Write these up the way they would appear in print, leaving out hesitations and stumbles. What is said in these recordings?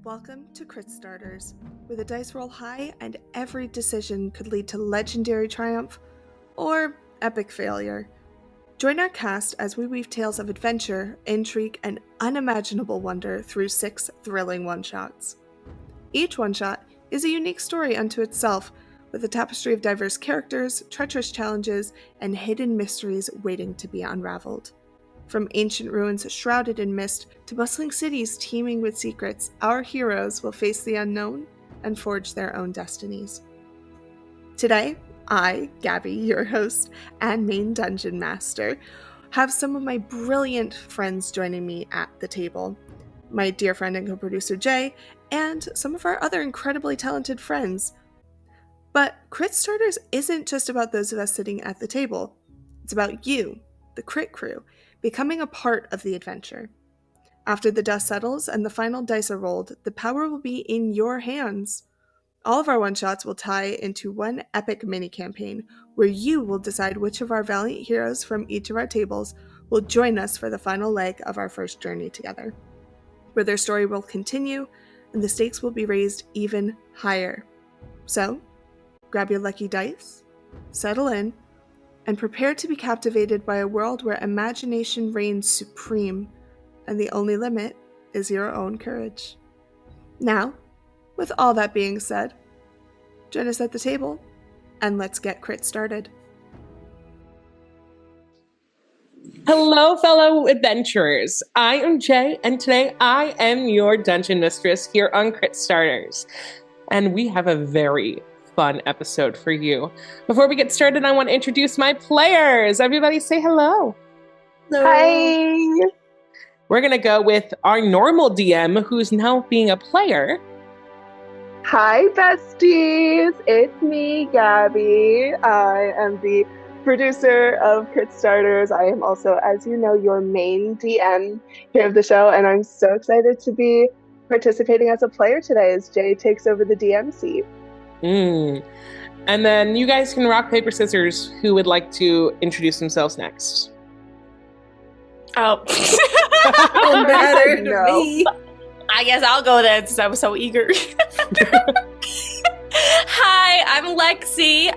Welcome to Crit Starters, where the dice roll high and every decision could lead to legendary triumph or epic failure. Join our cast as we weave tales of adventure, intrigue, and unimaginable wonder through 6 thrilling one-shots. Each one-shot is a unique story unto itself, with a tapestry of diverse characters, treacherous challenges, and hidden mysteries waiting to be unraveled. From ancient ruins shrouded in mist to bustling cities teeming with secrets, our heroes will face the unknown and forge their own destinies. Today, I, Gabby, your host and main dungeon master, have some of my brilliant friends joining me at the table. My dear friend and co-producer Jay, and some of our other incredibly talented friends. But Crit Starters isn't just about those of us sitting at the table. It's about you, the Crit Crew, becoming a part of the adventure. After the dust settles and the final dice are rolled, the power will be in your hands. All of our one-shots will tie into one epic mini-campaign, where you will decide which of our valiant heroes from each of our tables will join us for the final leg of our first journey together, where their story will continue and the stakes will be raised even higher. So, grab your lucky dice, settle in, and prepare to be captivated by a world where imagination reigns supreme, and the only limit is your own courage. Now, with all that being said, join us at the table, and let's get Crit started. Hello, fellow adventurers. I am Jay, and today I am your dungeon mistress here on Crit Starters. And we have a very fun episode for you. Before we get started, I want to introduce my players. Everybody say hello. Hello. Hi. We're going to go with our normal DM, who's now being a player. Hi, besties. It's me, Gabby. I am the producer of Crit Starters. I am also, as you know, your main DM here of the show, and I'm so excited to be participating as a player today as Jay takes over the DM seat. And then you guys can rock, paper, scissors. Who would like to introduce themselves next? Oh. Don't matter to me. I guess I'll go then since I was so eager. Hi, I'm Lexi.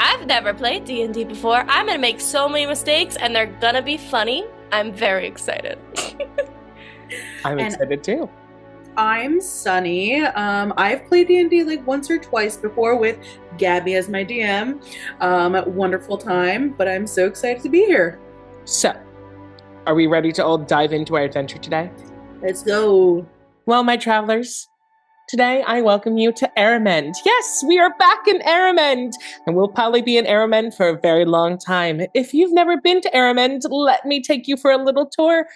I've never played D&D before. I'm gonna make so many mistakes and they're gonna be funny. I'm very excited. I'm excited too. I'm Sunny. I've played D&D like once or twice before with Gabby as my DM. Wonderful time, but I'm so excited to be here. So, are we ready to all dive into our adventure today? Let's go. Well, my travelers, today I welcome you to Aramend. Yes, we are back in Aramend, and we'll probably be in Aramend for a very long time. If you've never been to Aramend, let me take you for a little tour.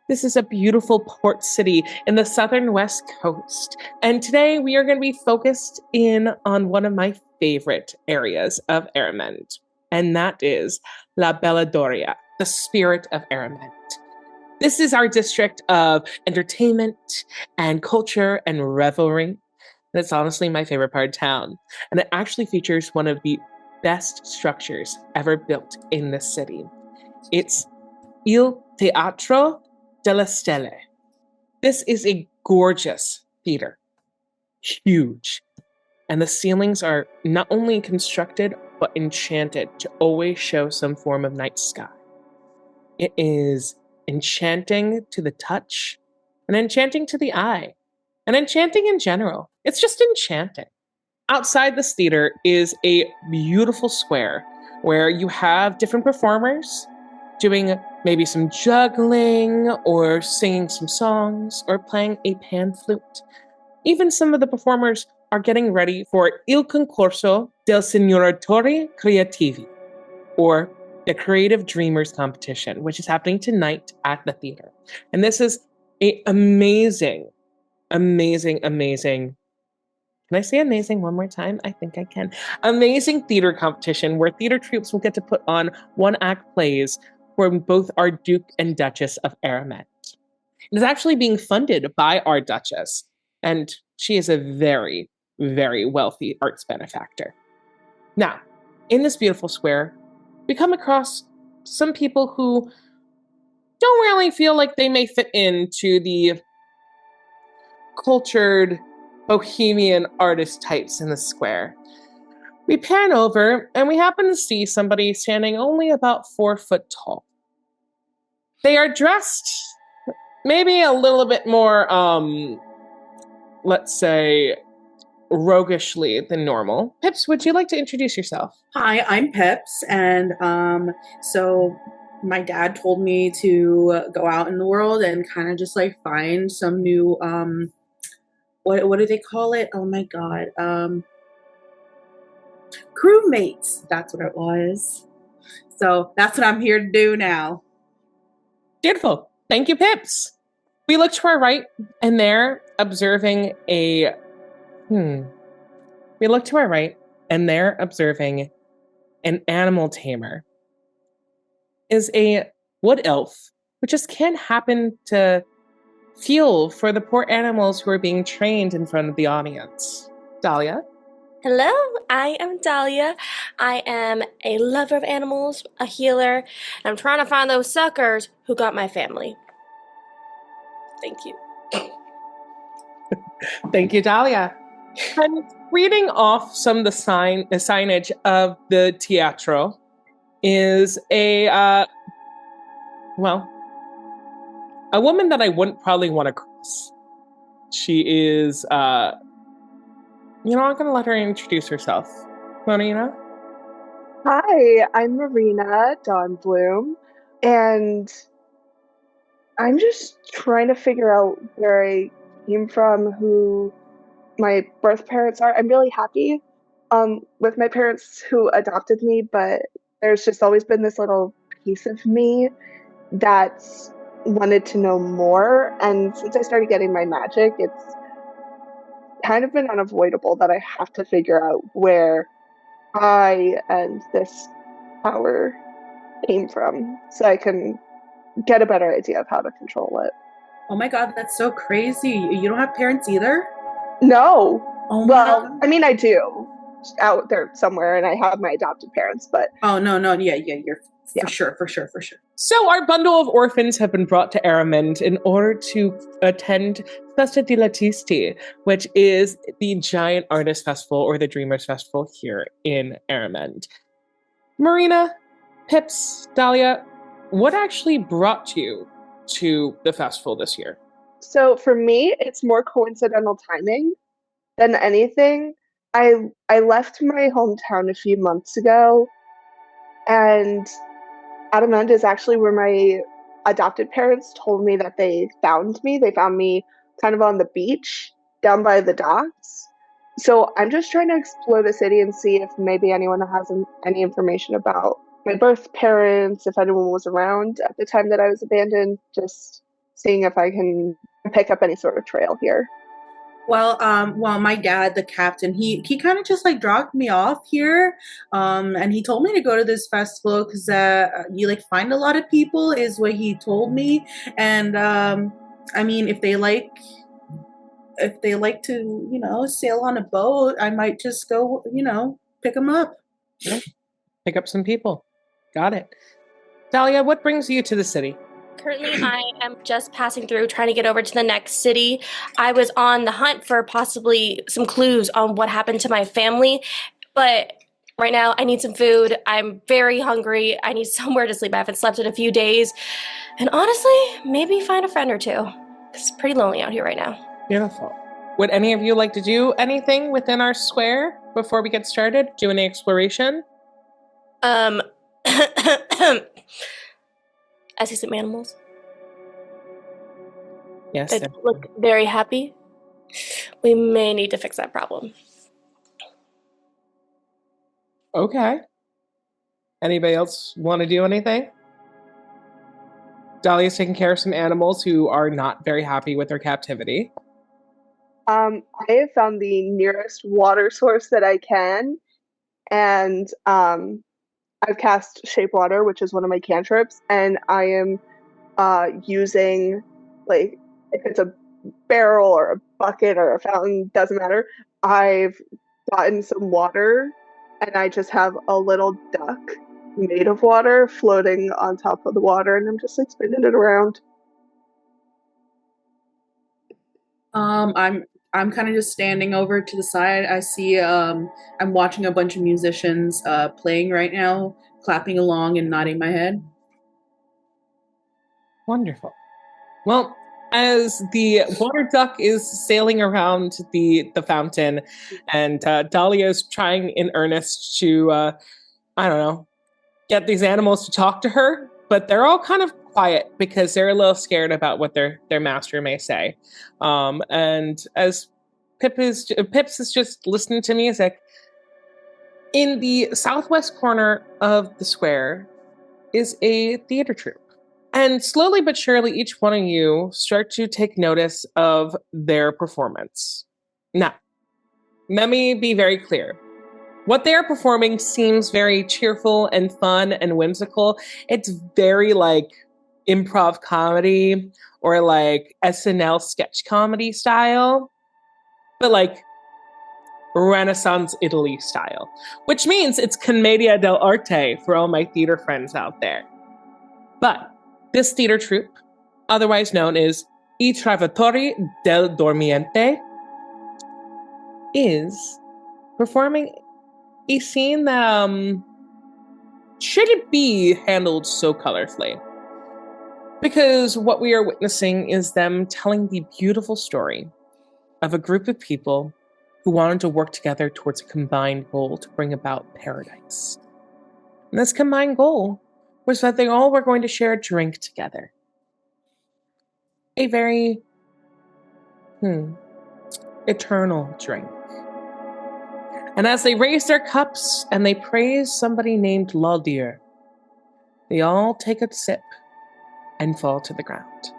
This is a beautiful port city in the southern west coast. And today we are going to be focused in on one of my favorite areas of Aramend. And that is La Baladoria, the spirit of Aramend. This is our district of entertainment and culture and revelry. And it's honestly my favorite part of town. And it actually features one of the best structures ever built in this city. It's Il Teatro della Stelle. This is a gorgeous theater, huge, and the ceilings are not only constructed but enchanted to always show some form of night sky. It is enchanting to the touch, and enchanting to the eye, and enchanting in general. It's just enchanting. Outside this theater is a beautiful square where you have different performers doing maybe some juggling or singing some songs or playing a pan flute. Even some of the performers are getting ready for Il Concorso del Signoratori Creativi, or the Creative Dreamers Competition, which is happening tonight at the theater. And this is an amazing. Can I say amazing one more time? I think I can. Amazing theater competition where theater troupes will get to put on one-act plays for both our Duke and Duchess of Aramend. It is actually being funded by our Duchess, and she is a very, very wealthy arts benefactor. Now, in this beautiful square, we come across some people who don't really feel like they may fit into the cultured bohemian artist types in the square. We pan over and we happen to see somebody standing only about 4 foot tall. They are dressed maybe a little bit more, let's say, roguishly than normal. Pips, would you like to introduce yourself? Hi, I'm Pips, and so my dad told me to go out in the world and kind of just like find some new what do they call it? Oh my god, crewmates. That's what it was. So that's what I'm here to do now. Beautiful. Thank you, Pips. We look to our right, and they're observing a We look to our right, and there, observing an animal tamer, is a wood elf who just can't happen to feel for the poor animals who are being trained in front of the audience. Dahlia? Hello, I am Dahlia. I am a lover of animals, a healer, and I'm trying to find those suckers who got my family. Thank you. Thank you, Dahlia. And reading off some of the signage of the teatro is a woman that I wouldn't probably want to cross. She is, I'm going to let her introduce herself. Marina? Hi, I'm Marina Dawnbloom, and I'm just trying to figure out where I came from, who my birth parents are. I'm really happy with my parents who adopted me, but there's just always been this little piece of me that's wanted to know more. And since I started getting my magic, it's kind of been unavoidable that I have to figure out where I and this power came from so I can get a better idea of how to control it. Oh my god, that's so crazy. You don't have parents either? No. Oh my Well, god. I mean, I do out there somewhere, and I have my adopted parents, but Oh no, yeah, you're Yeah. for sure. So our bundle of orphans have been brought to Aramend in order to attend Festa di Latisti, which is the giant artist festival or the Dreamers Festival here in Aramend. Marina, Pips, Dahlia, what actually brought you to the festival this year? So for me, it's more coincidental timing than anything. I left my hometown a few months ago, and Aramend is actually where my adopted parents told me that they found me. They found me kind of on the beach down by the docks. So I'm just trying to explore the city and see if maybe anyone has any information about my birth parents, if anyone was around at the time that I was abandoned, just seeing if I can pick up any sort of trail here. Well, my dad, the captain, he kind of just like dropped me off here, and he told me to go to this festival because you like find a lot of people, is what he told me, and I mean, if they like to, sail on a boat, I might just go, pick them up. Yeah. Pick up some people. Got it. Dahlia, what brings you to the city? Currently, I am just passing through, trying to get over to the next city. I was on the hunt for possibly some clues on what happened to my family, but right now I need some food. I'm very hungry. I need somewhere to sleep. I haven't slept in a few days. And honestly, maybe find a friend or two. It's pretty lonely out here right now. Beautiful. Would any of you like to do anything within our square before we get started? Do any exploration? I see some animals. Yes. They look very happy. We may need to fix that problem. Okay. Anybody else want to do anything? Dahlia's taking care of some animals who are not very happy with their captivity. I have found the nearest water source that I can, and I've cast Shape Water, which is one of my cantrips, and I am using, like, if it's a barrel or a bucket or a fountain, doesn't matter. I've gotten some water, and I just have a little duck made of water floating on top of the water, and I'm just like spinning it around. I'm kind of just standing over to the side. I see I'm watching a bunch of musicians playing right now, clapping along and nodding my head. Wonderful. Well, as the water duck is sailing around the fountain, and Dahlia's trying in earnest to, I don't know, get these animals to talk to her, but they're all kind of quiet because they're a little scared about what their master may say. And as Pips is just listening to music, in the southwest corner of the square is a theater troupe. And slowly but surely, each one of you start to take notice of their performance. Now, let me be very clear. What they are performing seems very cheerful and fun and whimsical. It's very like improv comedy or like SNL sketch comedy style, but like Renaissance Italy style, which means it's commedia dell'arte for all my theater friends out there. But this theater troupe, otherwise known as I Travatori del Dormiente, is performing a scene that shouldn't be handled so colorfully. Because what we are witnessing is them telling the beautiful story of a group of people who wanted to work together towards a combined goal to bring about paradise. And this combined goal was that they all were going to share a drink together. A very, eternal drink. And as they raise their cups and they praise somebody named LALDIR, they all take a sip and fall to the ground.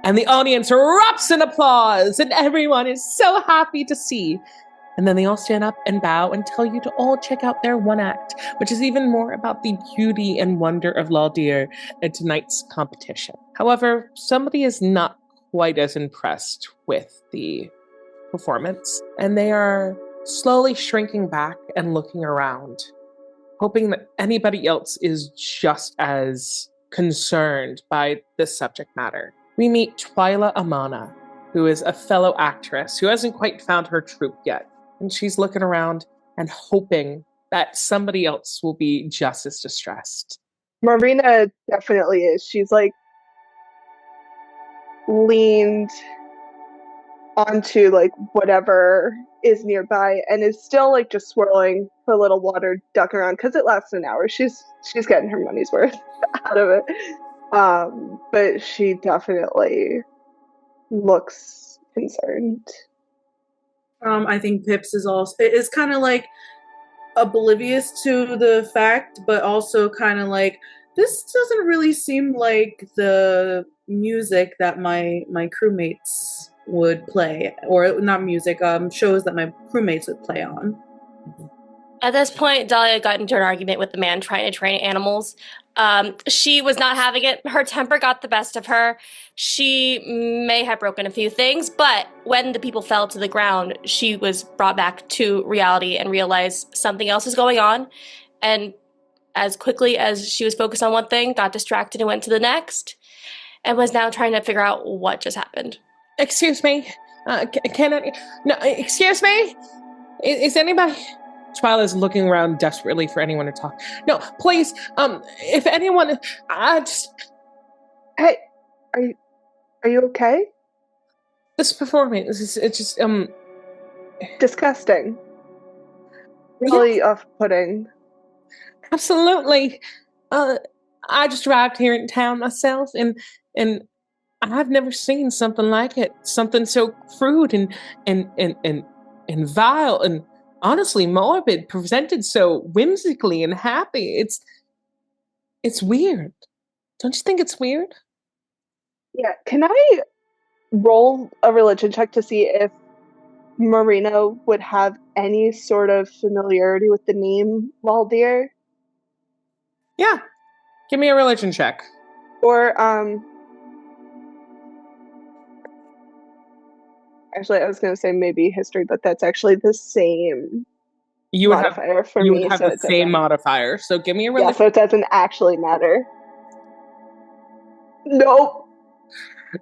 And the audience erupts in applause, and everyone is so happy to see. And then they all stand up and bow and tell you to all check out their one act, which is even more about the beauty and wonder of LALDIR in tonight's competition. However, somebody is not quite as impressed with the performance, and they are slowly shrinking back and looking around, hoping that anybody else is just as concerned by this subject matter. We meet Twyla Amana, who is a fellow actress who hasn't quite found her troupe yet. And she's looking around and hoping that somebody else will be just as distressed. Marina definitely is. She's like leaned onto like whatever is nearby and is still like just swirling her little water duck around because it lasts an hour. She's getting her money's worth out of it. But she definitely looks concerned. I think Pips is kind of like oblivious to the fact, but also kind of like, this doesn't really seem like the music that my crewmates would play, or not music, shows that my crewmates would play on. At this point, Dahlia got into an argument with the man trying to train animals. She was not having it. Her temper got the best of her. She may have broken a few things, but when the people fell to the ground, she was brought back to reality and realized something else is going on. And as quickly as she was focused on one thing, got distracted and went to the next, and was now trying to figure out what just happened. Excuse me? Can I? No, excuse me? Is anybody... Twyla's looking around desperately for anyone to talk. No, please, if anyone... Hey, are you okay? This performance, it's just, Disgusting. Really off-putting. Absolutely. I just arrived here in town myself, and I've never seen something like it. Something so crude and vile and honestly morbid, presented so whimsically and happy. It's weird. Don't you think it's weird? Yeah. Can I roll a religion check to see if Marina would have any sort of familiarity with the name LALDIR? Yeah. Give me a religion check. Or actually, I was going to say maybe history, but that's actually the same modifier for me. You would have the same modifier, so give me a religion. Yeah, so it doesn't actually matter. Nope.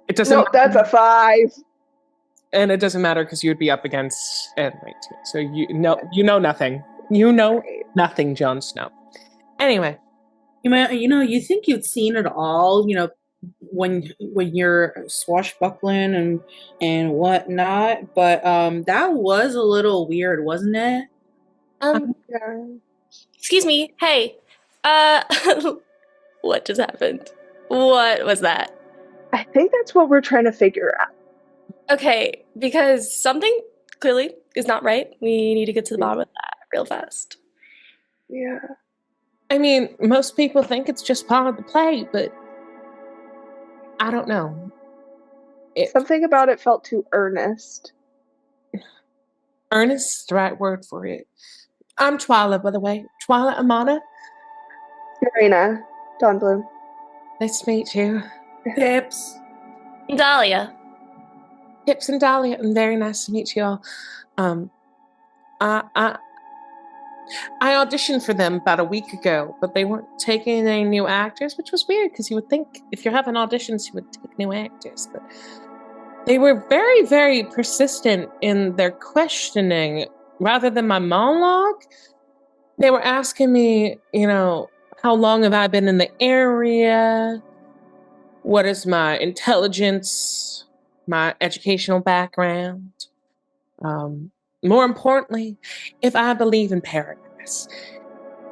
It doesn't. Nope, that's a 5. And it doesn't matter because you would be up against anyway too. So you know nothing. You know Right. nothing, Jon Snow. Anyway, You think you've seen it all, when you're swashbuckling and whatnot, but that was a little weird, wasn't it? Yeah. Excuse me. Hey. Uh what just happened? What was that? I think that's what we're trying to figure out. Okay, because something clearly is not right. We need to get to the bottom of that real fast. Yeah. I mean, most people think it's just part of the play, but I don't know. Something about it felt too earnest. Earnest is the right word for it. I'm Twyla, by the way. Twyla Amana. Serena, Dawn Bloom. Nice to meet you. Pips. Dahlia. Pips and Dahlia, and very nice to meet you all. I auditioned for them about a week ago, but they weren't taking any new actors, which was weird because you would think if you're having auditions, you would take new actors. But they were very, very persistent in their questioning rather than my monologue. They were asking me, how long have I been in the area? What is my intelligence, my educational background? More importantly, if I believe in paradise.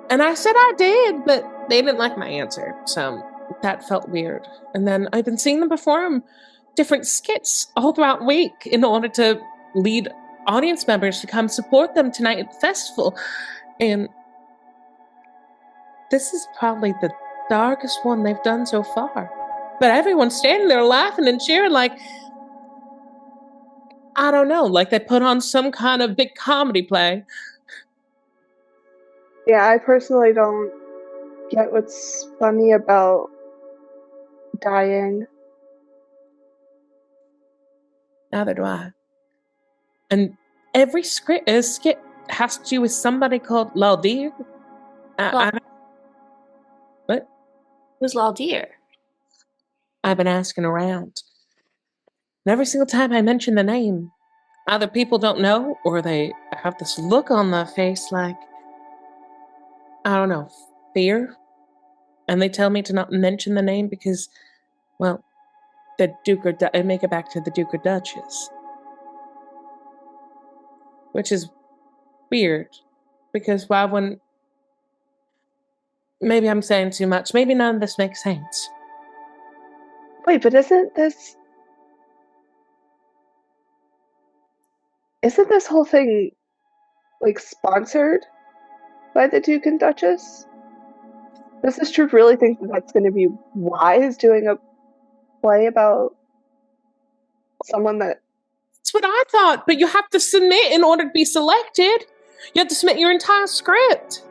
And I said I did, but they didn't like my answer. So that felt weird. And then I've been seeing them perform different skits all throughout the week in order to lead audience members to come support them tonight at the festival. And this is probably the darkest one they've done so far. But everyone's standing there laughing and cheering like, I don't know, like they put on some kind of big comedy play. Yeah, I personally don't get what's funny about dying. Neither do I. And every skit has to do with somebody called LALDIR. What? Who's LALDIR? I've been asking around. And every single time I mention the name, either people don't know or they have this look on their face like, I don't know, fear. And they tell me to not mention the name because, well, the Duke or I make it back to the Duke or Duchess. Which is weird because why wouldn't. Maybe I'm saying too much. Maybe none of this makes sense. Wait, but isn't this whole thing like sponsored by the Duke and Duchess? Does this troop really think that that's going to be wise doing a play about someone that? That's what I thought, but you have to submit in order to be selected. You have to submit your entire script.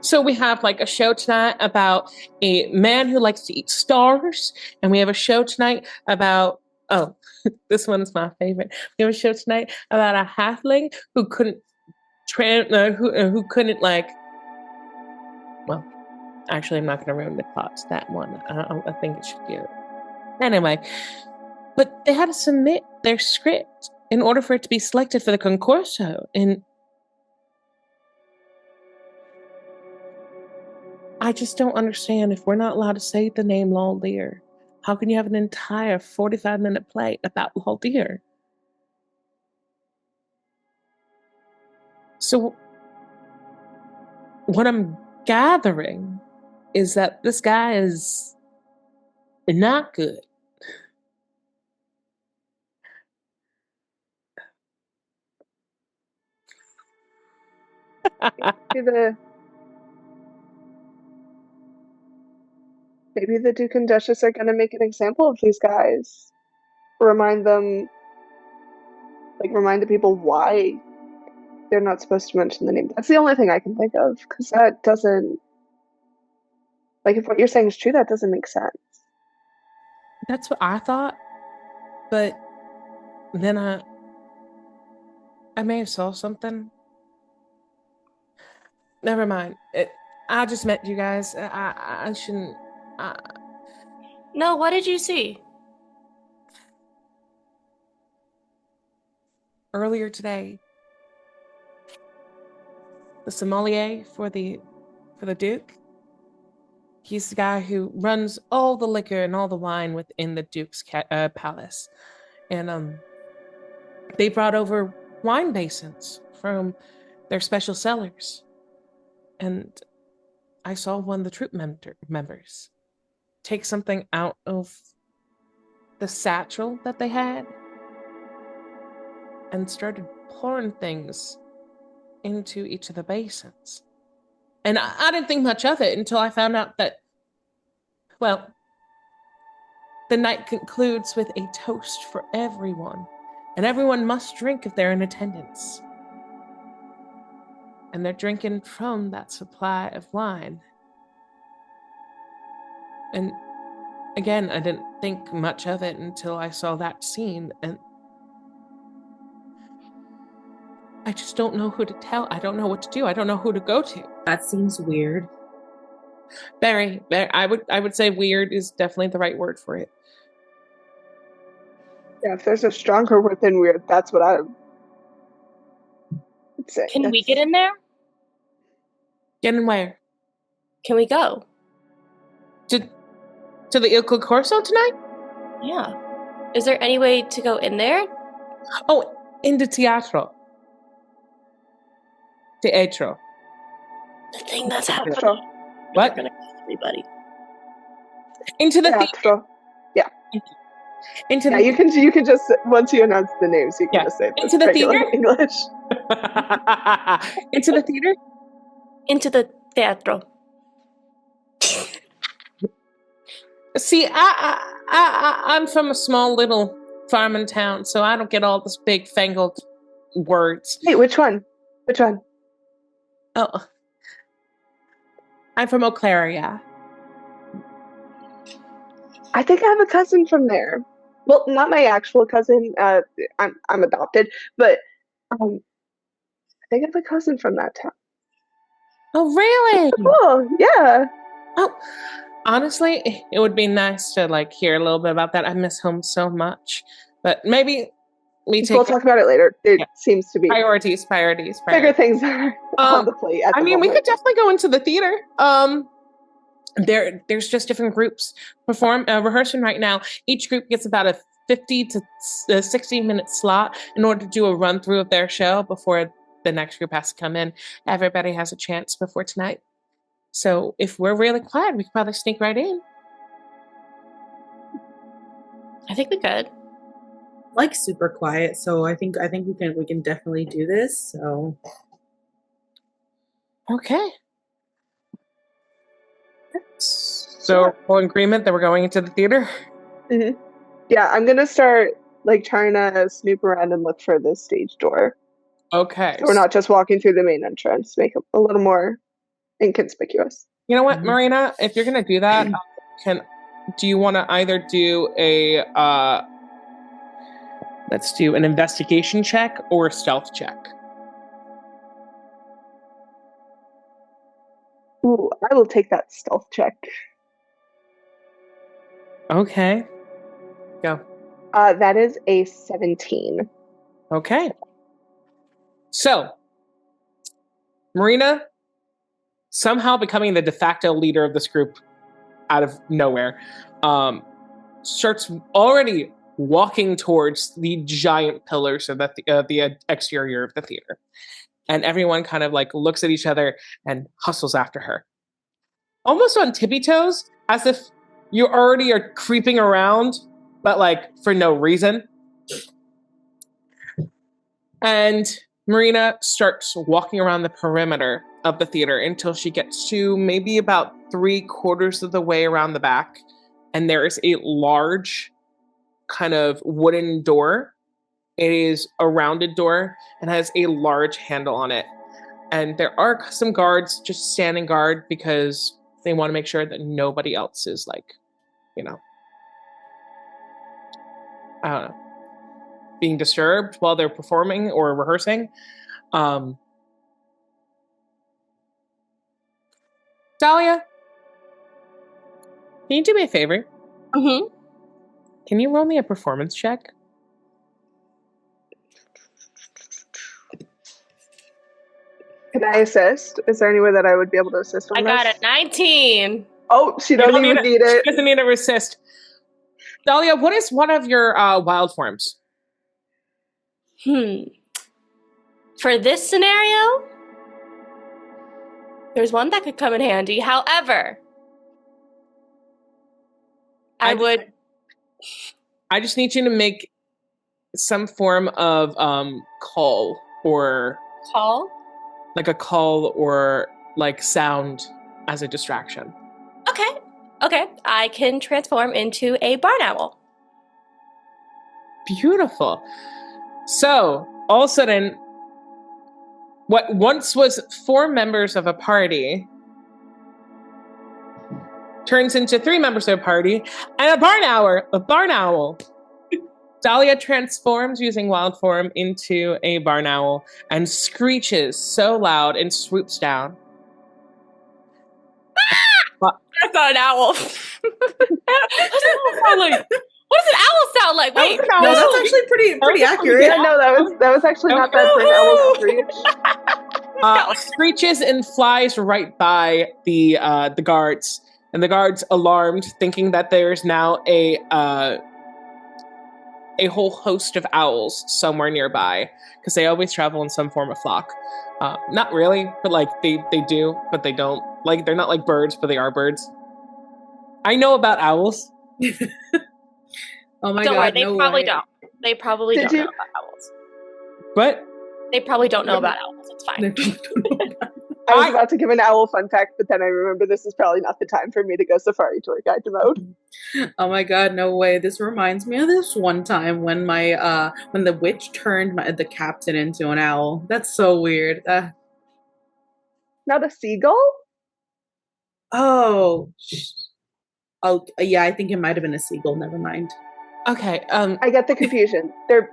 So we have like a show tonight about a man who likes to eat stars, and we have a show tonight about this one's my favorite. We have a show tonight about a halfling who couldn't who couldn't like. Well, actually, I'm not going to ruin the plot to that one. I think it should be anyway. But they had to submit their script in order for it to be selected for the concorso, and I just don't understand if we're not allowed to say the name LALDIR. How can you have an entire 45-minute play about LALDIR? So, what I'm gathering is that this guy is not good. Maybe the Duke and Duchess are going to make an example of these guys. Remind the people why they're not supposed to mention the name. That's the only thing I can think of, because that doesn't, like, if what you're saying is true, that doesn't make sense. That's what I thought, but then I may have saw something. Never mind. I just met you guys. I shouldn't. No, what did you see? earlier today, the sommelier for the Duke, he's the guy who runs all the liquor and all the wine within the Duke's palace. And they brought over wine basins from their special cellars. And I saw one of the troop members take something out of the satchel that they had and started pouring things into each of the basins. And I didn't think much of it until I found out that, well, the night concludes with a toast for everyone, and everyone must drink if they're in attendance. And they're drinking from that supply of wine. And again, I didn't think much of it until I saw that scene, and I just don't know who to tell. I don't know what to do. I don't know who to go to. That seems weird. Very, I would say weird is definitely the right word for it. Yeah, if there's a stronger word than weird, that's what I would say. Can we get in there? Get in where? Can we go? To the Il Corso tonight? Yeah. Is there any way to go in there? Oh, in the teatro. Teatro. The thing that's happening. Teatro. What? They're gonna kill everybody. Into the theater. Teatro. Into Yeah, the you can just, once you announce the names, you can Yeah. just say Into this the regular theater? English. Into the theater? Into the teatro. See, I'm from a small little farming town, so I don't get all this big fangled words. Wait, which one? Which one? Oh, I'm from Eau Claire, yeah. I think I have a cousin from there. Well, not my actual cousin. I'm adopted, but I think I have a cousin from that town. Oh, really? Cool. Yeah. Oh, honestly, it would be nice to like hear a little bit about that. I miss home so much, but maybe we take We'll talk about it later. There seems to be priorities. bigger things that are on the plate at the moment. We could definitely go into the theater. There's just different groups rehearsing right now. Each group gets about a 50 to 60-minute slot in order to do a run through of their show before the next group has to come in. Everybody has a chance before tonight. So if we're really quiet, we could probably sneak right in. I think we could. Like super quiet, so I think we can definitely do this. So Okay. So full agreement that we're going into the theater? Mm-hmm. Yeah, I'm gonna start like trying to snoop around and look for the stage door. Okay. So we're not just walking through the main entrance. Make it a little more inconspicuous. You know what, Marina? If you're gonna do that, do you want to either do a let's do an investigation check or a stealth check? Ooh, I will take that stealth check. Okay. Go. That is a 17. Okay. So, Marina, somehow becoming the de facto leader of this group out of nowhere, starts already walking towards the giant pillars of the exterior of the theater. And everyone kind of like looks at each other and hustles after her. Almost on tippy toes, as if you already are creeping around, but like for no reason. And Marina starts walking around the perimeter of the theater until she gets to maybe about 3/4 of the way around the back. And there is a large kind of wooden door. It is a rounded door and has a large handle on it. And there are some guards just standing guard because they want to make sure that nobody else is like, I don't know, being disturbed while they're performing or rehearsing. Dahlia, can you do me a favor? Mm-hmm. Can you roll me a performance check? Can I assist? Is there any way that I would be able to assist on I this? got a 19. Oh, she doesn't even need it. She doesn't need a assist. Dahlia, what is one of your wild forms? For this scenario, there's one that could come in handy. However, I just need you to make some form of call or call. like a call or like sound as a distraction. Okay. I can transform into a barn owl. Beautiful. So all of a sudden, what once was 4 members of a party turns into 3 members of a party and a barn owl. Dahlia transforms using wild form into a barn owl and screeches so loud and swoops down. That's not an owl. What does an owl sound like? Wait, No, that's actually pretty accurate. Yeah, no, that was actually not bad for an owl screech. Screeches and flies right by the guards, and the guards, alarmed, thinking that there's now a whole host of owls somewhere nearby, because they always travel in some form of flock. Not really, but like they do, but they don't. Like they're not like birds, but they are birds. I know about owls. Oh my don't god, worry, they no probably way. don't. They probably Did don't you- know about owls. But They probably don't know about owls. It's fine. I was about to give an owl fun fact, but then I remember this is probably not the time for me to go safari tour guide mode. Oh my god, no way. This reminds me of this one time when when the witch turned the captain into an owl. That's so weird. Not a seagull? Oh, yeah, I think it might have been a seagull. Never mind. okay, I get the confusion. They're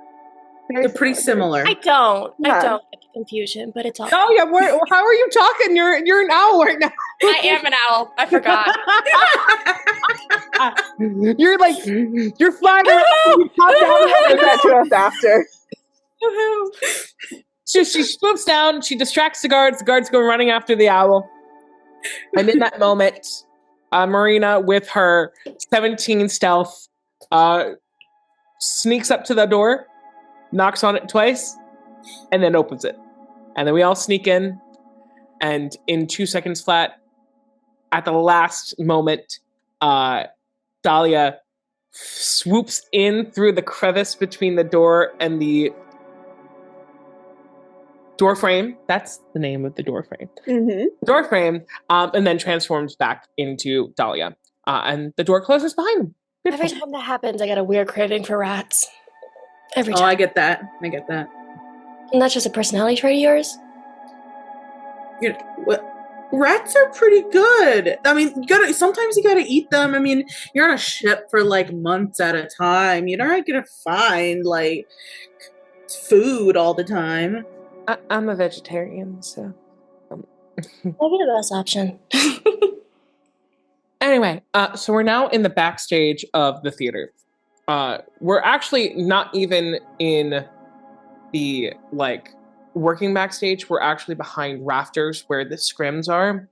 pretty similar. I don't Yeah. get the confusion, but it's all. oh yeah, how are you talking? You're an owl right now. I am an owl. I forgot. You're flying around. You pop down. Get that to us after. So she swoops down, she distracts the guards go running after the owl. And in that moment, Marina, with her 17 stealth, sneaks up to the door, knocks on it twice, and then opens it. And then we all sneak in, and in 2 seconds flat, at the last moment, Dahlia swoops in through the crevice between the door and the door frame. That's the name of the door frame. Mm-hmm. Door frame, and then transforms back into Dahlia. And the door closes behind him. Every time that happens, I get a weird craving for rats. Every Oh, time. I get that. And that's just a personality trait of yours? You know, what? Rats are pretty good. I mean, sometimes you gotta eat them. I mean, you're on a ship for like months at a time. You're not gonna find like food all the time. I'm a vegetarian, so. That'd be the best option. Anyway, so we're now in the backstage of the theater. We're actually not even in the working backstage. We're actually behind rafters where the scrims are,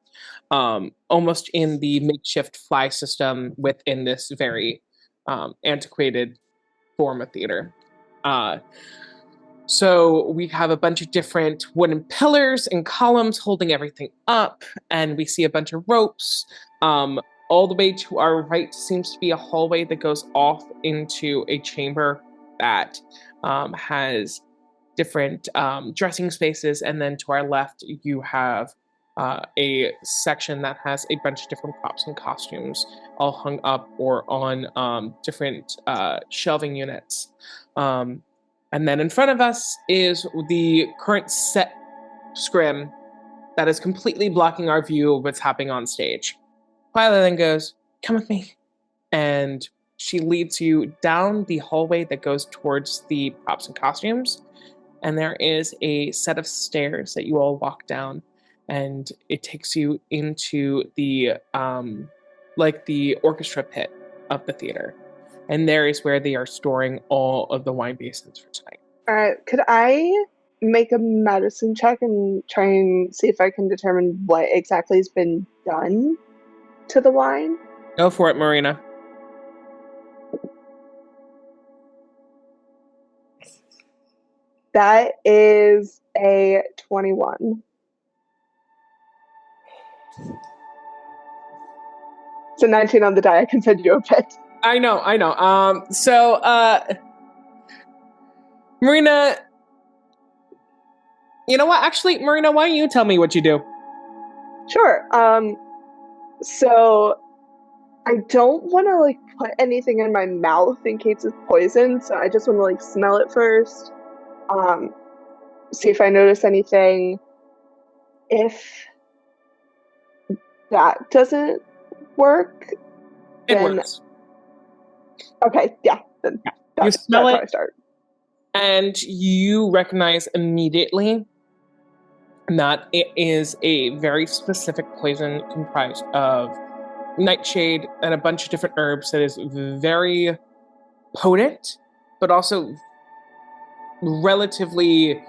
almost in the makeshift fly system within this very antiquated form of theater. So we have a bunch of different wooden pillars and columns holding everything up, and we see a bunch of ropes. All the way to our right seems to be a hallway that goes off into a chamber that has different dressing spaces, and then to our left you have a section that has a bunch of different props and costumes all hung up or on different shelving units. And then in front of us is the current set scrim that is completely blocking our view of what's happening on stage. Twyla then goes, "Come with me." And she leads you down the hallway that goes towards the props and costumes. And there is a set of stairs that you all walk down. And it takes you into the the orchestra pit of the theater. And there is where they are storing all of the wine basins for tonight. Could I make a medicine check and try and see if I can determine what exactly has been done to the wine. Go for it, Marina. That is a 21. It's a 19 on the die. I can send you a bit. I know. Marina, you know what? Actually, Marina, why don't you tell me what you do? Sure. So I don't want to like put anything in my mouth in case it's poison. So I just want to like smell it first. See if I notice anything. If that doesn't work, It then works. okay, yeah. Then You smell that's it, how I start. and you recognize immediately that it is a very specific poison comprised of nightshade and a bunch of different herbs that is very potent, but also relatively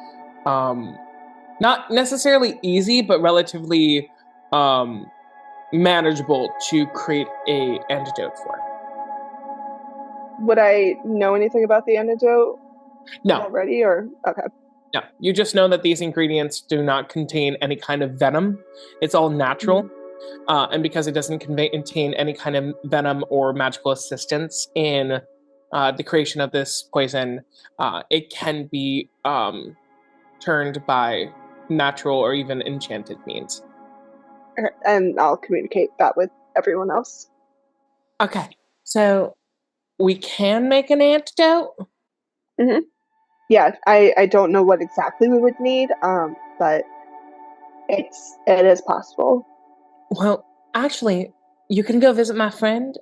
not necessarily easy, but relatively manageable to create a antidote for. Would I know anything about the antidote No, already, or okay? no. You just know that these ingredients do not contain any kind of venom. It's all natural. And because it doesn't contain any kind of venom or magical assistance in the creation of this poison, it can be turned by natural or even enchanted means. And I'll communicate that with everyone else. Okay, so we can make an antidote. Mm-hmm. Yeah, I don't know what exactly we would need, but it is possible. Well, actually, you can go visit my friend.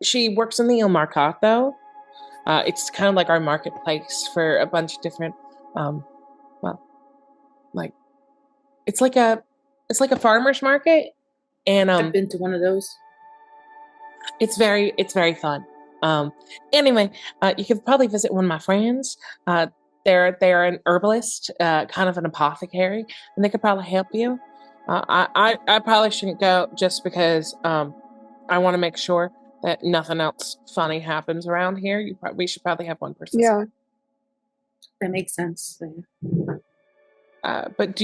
She works in the Il Mercato. It's kind of like our marketplace for a bunch of different, well, like it's like a farmer's market, and I've been to one of those. it's very fun. Anyway, you could probably visit one of my friends. They're an herbalist, kind of an apothecary, and they could probably help you. I probably shouldn't go just because I want to make sure that nothing else funny happens around here. We should probably have one person. Yeah. That makes sense. But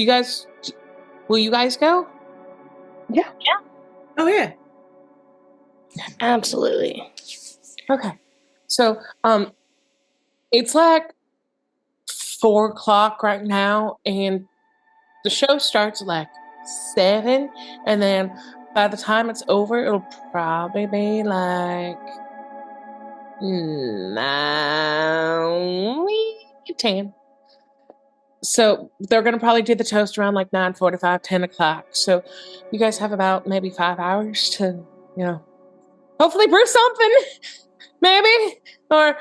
will you guys go? Yeah. Oh yeah. Absolutely. Okay. So, it's like 4 o'clock right now, and the show starts at like 7, and then by the time it's over, it'll probably be like 9, 10. So they're gonna probably do the toast around like 9:45, 10 o'clock. So you guys have about maybe 5 hours to, hopefully brew something, maybe, or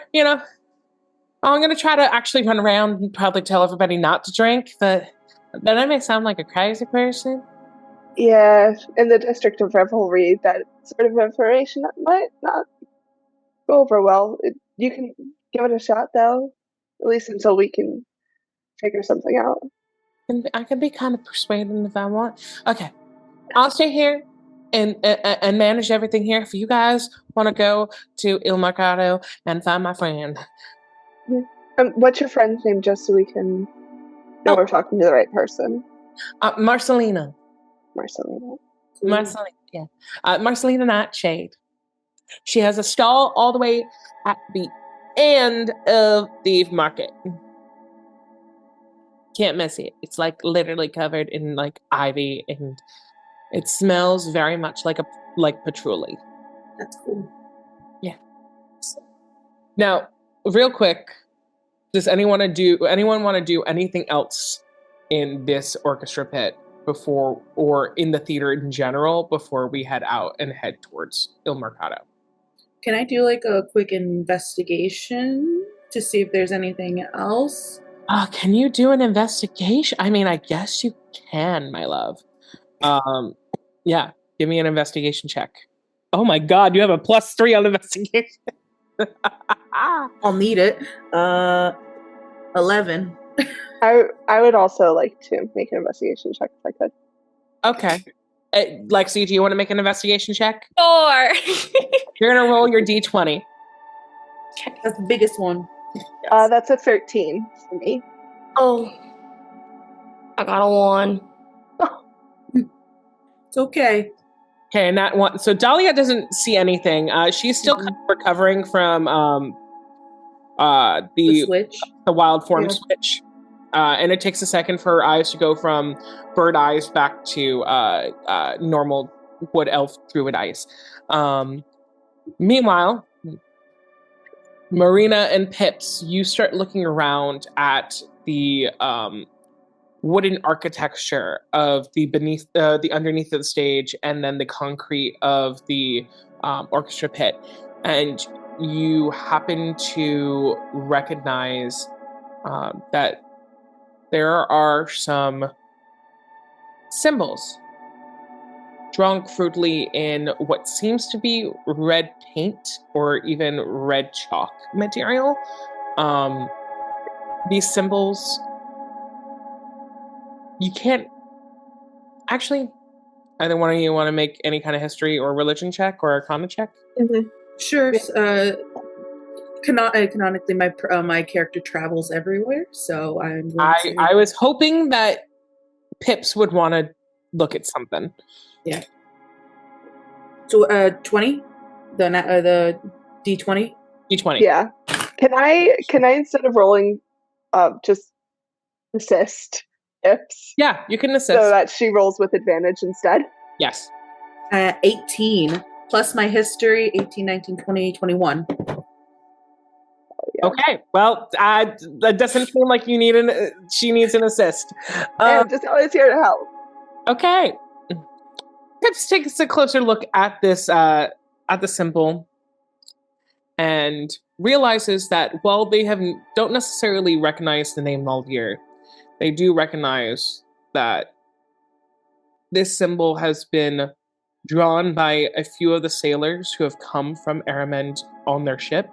I'm gonna try to actually run around and probably tell everybody not to drink, but then I may sound like a crazy person. Yeah, in the District of Revelry, that sort of information that might not go over well. You can give it a shot, though, at least until we can figure something out. I can be kind of persuading if I want. Okay, I'll stay here and manage everything here. If you guys want to go to Il Mercato and find my friend. Yeah. What's your friend's name, just so we can know we're talking to the right person? Marcelina. Marcelina. Marcelina, yeah. Marcelina Nightshade. She has a stall all the way at the end of the market. Can't miss it. It's like literally covered in like ivy, and it smells very much like patchouli. That's cool. Yeah. Now, real quick, does anyone want to do anything else in this orchestra pit before, or in the theater in general, before we head out and head towards Il Mercato? Can I do like a quick investigation to see if there's anything else? Can you do an investigation? I mean, I guess you can, my love. Yeah, give me an investigation check. Oh my god, you have a +3 on investigation. I'll need it. 11. I would also like to make an investigation check if I could. Okay. Lexi, do you want to make an investigation check? Sure. You're going to roll your d20. That's the biggest one. Yes. That's a 13 for me. Oh, I got a 1. It's okay. Okay, and that one. So Dahlia doesn't see anything. She's still kind of recovering from The switch. the wild form Yeah. switch. And it takes a second for her eyes to go from bird eyes back to normal wood elf druid eyes. Meanwhile, Marina and Pips, you start looking around at the wooden architecture of the underneath of the stage, and then the concrete of the orchestra pit, and you happen to recognize that there are some symbols drawn crudely in what seems to be red paint or even red chalk material. These symbols, you can't actually. Either one of you want to make any kind of history or religion check or arcana check? Mm-hmm. Sure. Canonically, my character travels everywhere, so I'm going to. I was hoping that Pips would want to look at something. Yeah. So 20, the D20. D20. Yeah. Can I instead of rolling, just assist Pips Yeah, you can assist. so that she rolls with advantage instead? Yes. 18 plus my history. 18, 19, 20, 21. Yeah. Okay. Well, that doesn't seem like you need she needs an assist. I'm just always here to help. Okay. Pips takes a closer look at this at the symbol and realizes that while they don't necessarily recognize the name LALDIR, they do recognize that this symbol has been drawn by a few of the sailors who have come from Aramend on their ship.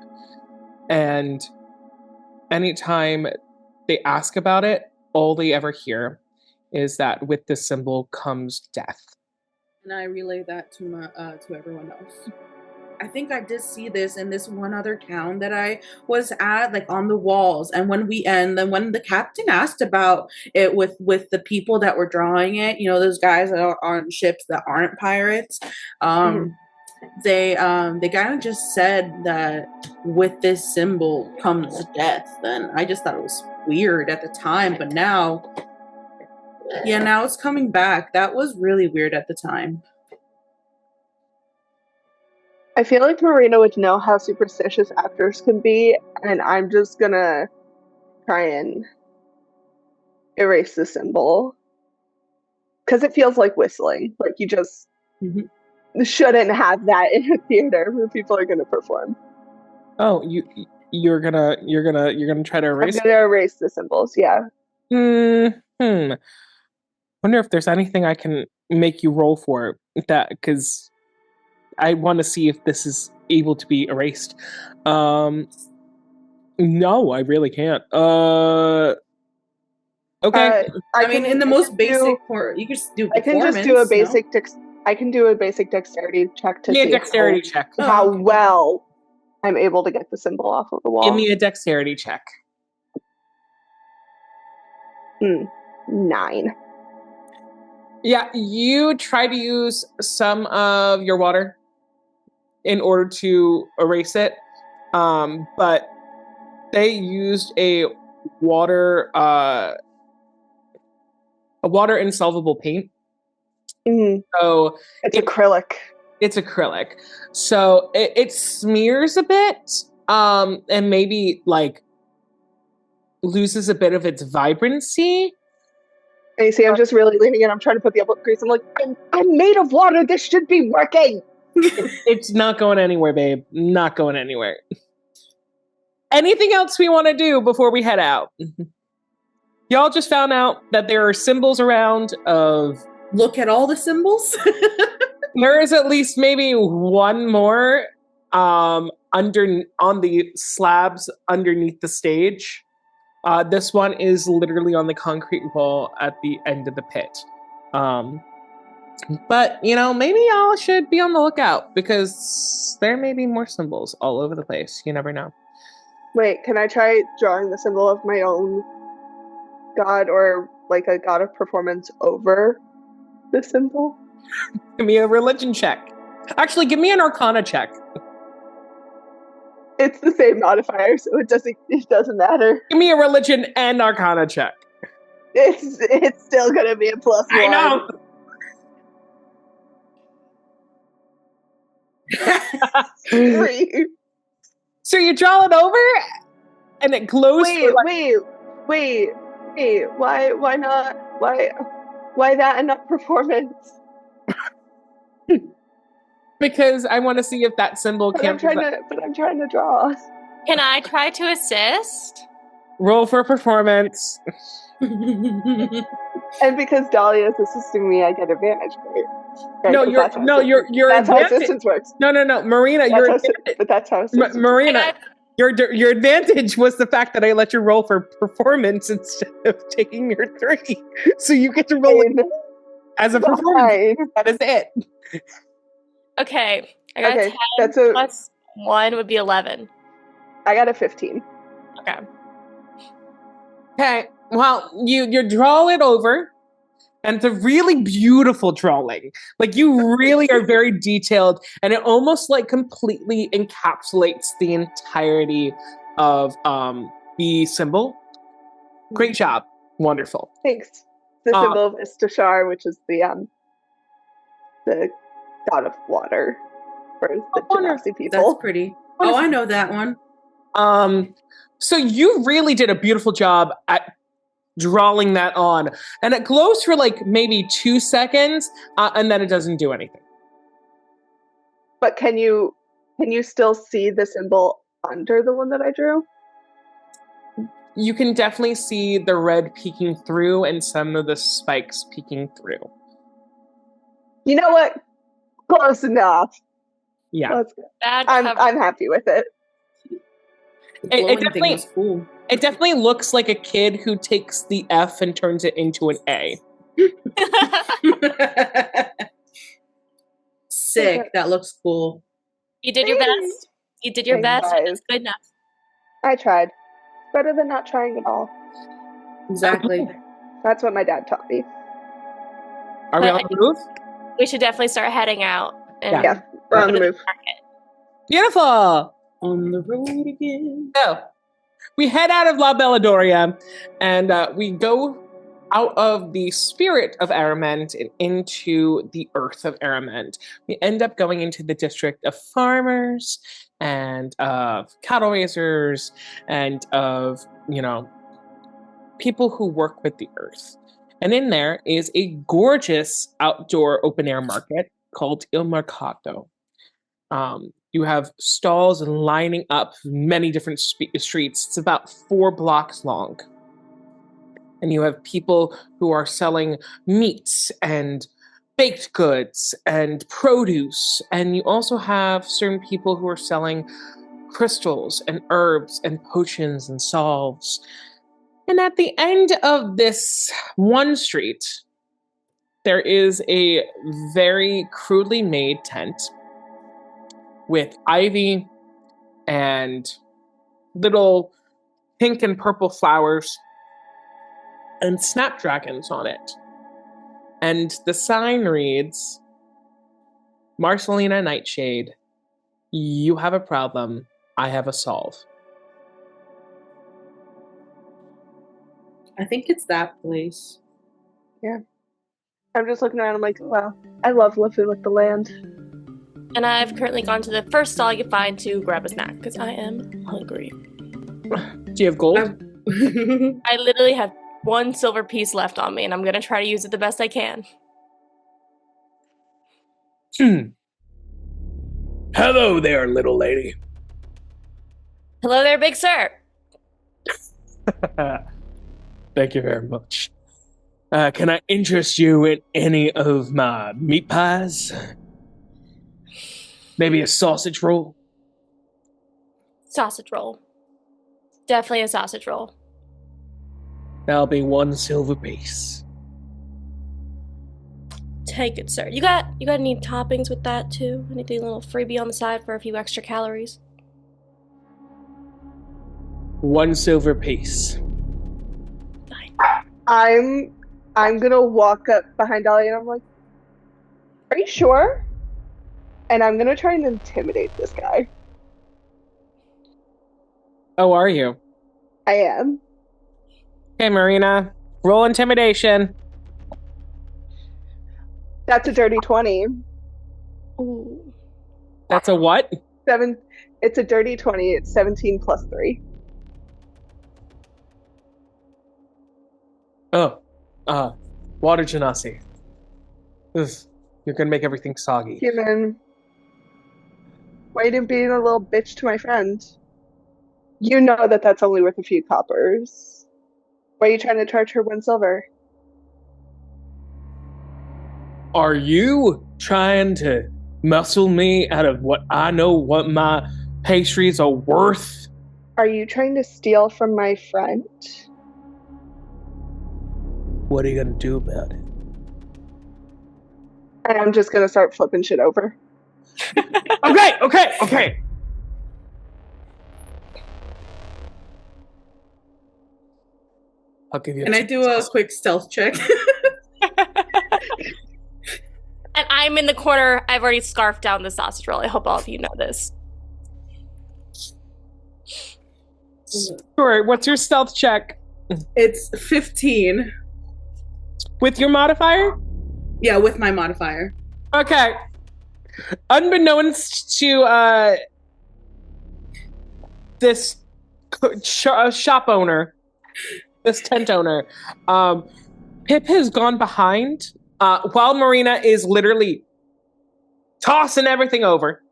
And anytime they ask about it, all they ever hear is that with this symbol comes death. And I relay that to everyone else. I think I did see this in this one other town that I was at, like on the walls. And when then when the captain asked about it with the people that were drawing it, those guys that are on ships that aren't pirates, they kind of just said that with this symbol comes death. And I just thought it was weird at the time, but now it's coming back. That was really weird at the time. I feel like Marina would know how superstitious actors can be, and I'm just gonna try and erase the symbol. Because it feels like whistling. Like you just shouldn't have that in a theater where people are gonna perform. Oh, you're gonna try to erase? I'm gonna erase the symbols, yeah. Wonder if there's anything I can make you roll for that, because I want to see if this is able to be erased. No, I really can't. Okay. I mean, in the most basic part, you could just do. I can just do a basic. I can do a basic dexterity check to see dexterity check. How well I'm able to get the symbol off of the wall. Give me a dexterity check. 9. Yeah, you try to use some of your water in order to erase it, but they used a water insolvable paint. So it's acrylic. It's acrylic, so it smears a bit, and maybe like loses a bit of its vibrancy. And you see, I'm just really leaning in. I'm trying to put the elbow grease. I'm like, I'm made of water. This should be working. It's not going anywhere, babe. Not going anywhere. Anything else we want to do before we head out? Y'all just found out that there are symbols around of... Look at all the symbols? There is at least maybe one more on the slabs underneath the stage. This one is literally on the concrete wall at the end of the pit. But, maybe y'all should be on the lookout because there may be more symbols all over the place. You never know. Wait, can I try drawing the symbol of my own god or like a god of performance over the symbol? Give me a religion check. Actually, give me an arcana check. It's the same modifier, so it doesn't matter. Give me a religion and arcana check. It's still gonna be a +1. I know. 3. So you draw it over, and it glows. Wait. Why not? Why that and not performance? Because I want to see if that symbol But can. I'm trying to draw. Can I try to assist? Roll for performance. And because Dahlia is assisting me, I get advantage. Right? No, your that's how advantage. assistance works. No, Marina, That's how assistance Marina, your advantage was the fact that I let you roll for performance instead of taking your 3. So you get to roll it as a performance. That is it. Okay, I got a 10 plus 1 would be 11. I got a 15. Okay, well, you draw it over, and it's a really beautiful drawing. Like, you really are very detailed, and it almost like completely encapsulates the entirety of the symbol. Great job. Wonderful. Thanks. The symbol of Istishar, which is the god of water for the Genasi people. That's pretty. Oh, I know that one. So you really did a beautiful job at drawing that on, and it glows for like maybe 2 seconds, and then it doesn't do anything. But can you still see the symbol under the one that I drew? You can definitely see the red peeking through and some of the spikes peeking through. You know what? Close enough. Yeah. I'm happy with it. It definitely looks like a kid who takes the F and turns it into an A. Sick. That looks cool. You did your best. You did your best. It's good enough. I tried. Better than not trying at all. Exactly. That's what my dad taught me. Are we on the move? We should definitely start heading out. Yeah, we're on the move. Beautiful. On the road again. So, we head out of La Baladoria, and we go out of the spirit of Aramend and into the earth of Aramend. We end up going into the district of farmers and of cattle raisers and of, people who work with the earth. And in there is a gorgeous outdoor open air market called Il Mercato. You have stalls lining up many different streets. It's about 4 blocks long. And you have people who are selling meats and baked goods and produce. And you also have certain people who are selling crystals and herbs and potions and salves. And at the end of this one street, there is a very crudely made tent with ivy and little pink and purple flowers and snapdragons on it. And the sign reads, Marcelina Nightshade, you have a problem, I have a solve. I think it's that place. Yeah. I'm just looking around, I'm like, wow, I love living with the land. And I've currently gone to the first stall you find to grab a snack because I am hungry. Do you have gold? I literally have 1 silver piece left on me, and I'm going to try to use it the best I can. Hello there, little lady. Hello there, big sir. Thank you very much. Can I interest you in any of my meat pies? Maybe a sausage roll? Sausage roll. Definitely a sausage roll. That'll be 1 silver piece. Take it, sir. You got any toppings with that too? Anything a little freebie on the side for a few extra calories? 1 silver piece. I'm gonna walk up behind Dahlia and I'm like, "Are you sure?" And I'm gonna try and intimidate this guy. Oh, are you? I am. Okay, Marina, roll intimidation. That's a dirty 20. Ooh. That's a what? It's a dirty 20. It's 17 plus 3. Oh, water genasi. Ugh, you're gonna make everything soggy. Human. Why are you being a little bitch to my friend? You know that that's only worth a few coppers. Why are you trying to charge her 1 silver? Are you trying to muscle me out of what I know what my pastries are worth? Are you trying to steal from my friend? What are you gonna do about it? And I'm just gonna start flipping shit over. Okay. I'll give you. Can I do a quick stealth check? And I'm in the corner. I've already scarfed down the sausage roll. I hope all of you know this. Sure. What's your stealth check? It's 15. With your modifier? Yeah, with my modifier. Okay. Unbeknownst to this shop owner, this tent owner, Pip has gone behind while Marina is literally tossing everything over.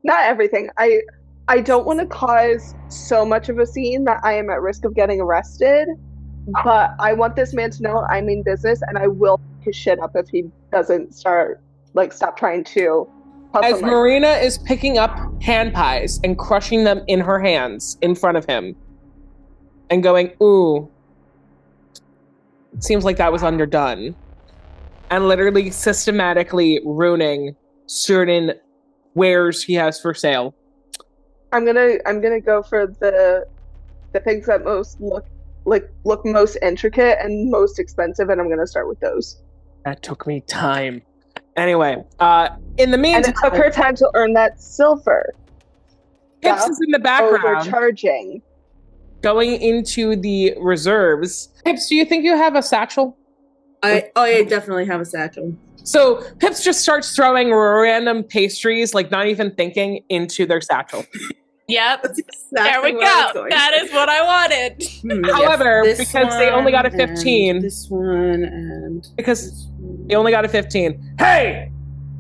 Not everything. I don't want to cause so much of a scene that I am at risk of getting arrested, but I want this man to know I mean business, and I will pick his shit up if he doesn't stop trying to hustle As Marina is picking up hand pies and crushing them in her hands in front of him and going, ooh, seems like that was underdone. And literally systematically ruining certain wares he has for sale. I'm gonna go for the things that most look most intricate and most expensive, and I'm gonna start with those. That took me time. Anyway, in the meantime, And it took her time to earn that silver. Pips is in the background, Overcharging. going into the reserves. Pips, do you think you have a satchel? I definitely have a satchel. So Pips just starts throwing random pastries, like not even thinking, into their satchel. Yep. That's There we exactly what I was go. going That for. is what I wanted. However, Yes, because they only got a one and 15. This one and Because this one. they only got a 15. Hey,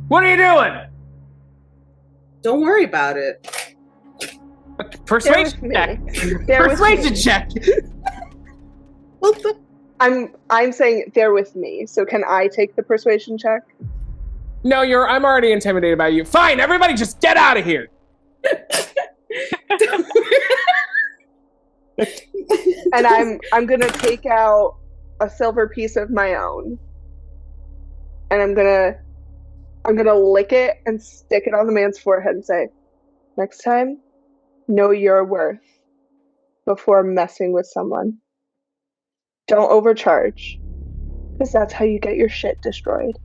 what are you doing? Don't worry about it. Persuasion check. Persuasion check. Well, the- I'm saying they're with me, so can I take the persuasion check? No, I'm already intimidated by you. Fine, everybody just get out of here. And I'm gonna take out a silver piece of my own, and I'm gonna lick it and stick it on the man's forehead and say, "Next time, know your worth before messing with someone. Don't overcharge, because that's how you get your shit destroyed."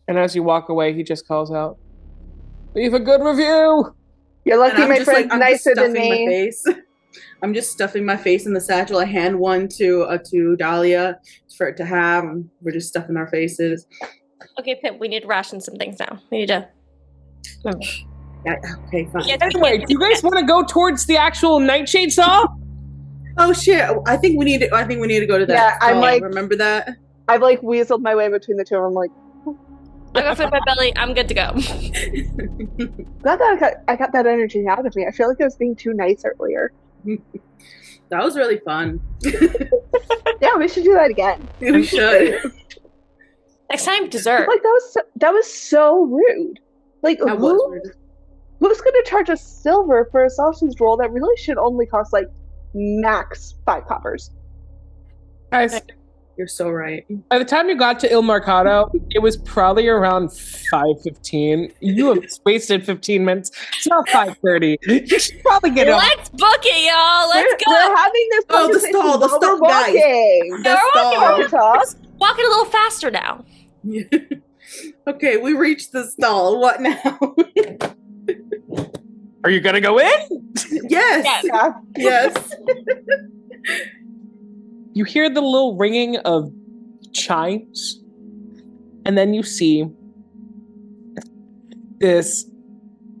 And as you walk away, he just calls out, "Leave a good review." You're lucky I'm my just friend's I'm just nicer than stuffing my me. face. I'm just stuffing my face in the satchel. I hand one to Dahlia for it to have. We're just stuffing our faces. Okay, Pip, we need to ration some things now. We need to. Yeah, okay, fine. Yes, Anyway, do you guys want to go towards the actual Nightshade Saw? Oh shit! I think we need to go to that. Yeah, I'm stall. like- remember that? I've weaseled my way between the two. I'm like, I got food in my belly. I'm good to go. glad that I got that energy out of me. I feel like I was being too nice earlier. That was really fun. Yeah, we should do that again. We should. Next time, dessert. That was so rude. Like, That was rude. who's gonna charge a silver for a sausage roll that really should only cost max 5 coppers. Guys, You're so right. by the time you got to Il Mercado, it was probably around 5:15. You have wasted 15 minutes. It's now 5:30. You should probably get on. Let's book it, y'all. Let's go. We're having this Oh, the conversation stall, the while stall, we're guys. walking. The we're stall. Don't talk. Just walking a little faster now. Okay, we reached the stall. What now? Are you gonna go in? Yes. Yeah. Yes. You hear the little ringing of chimes, and then you see this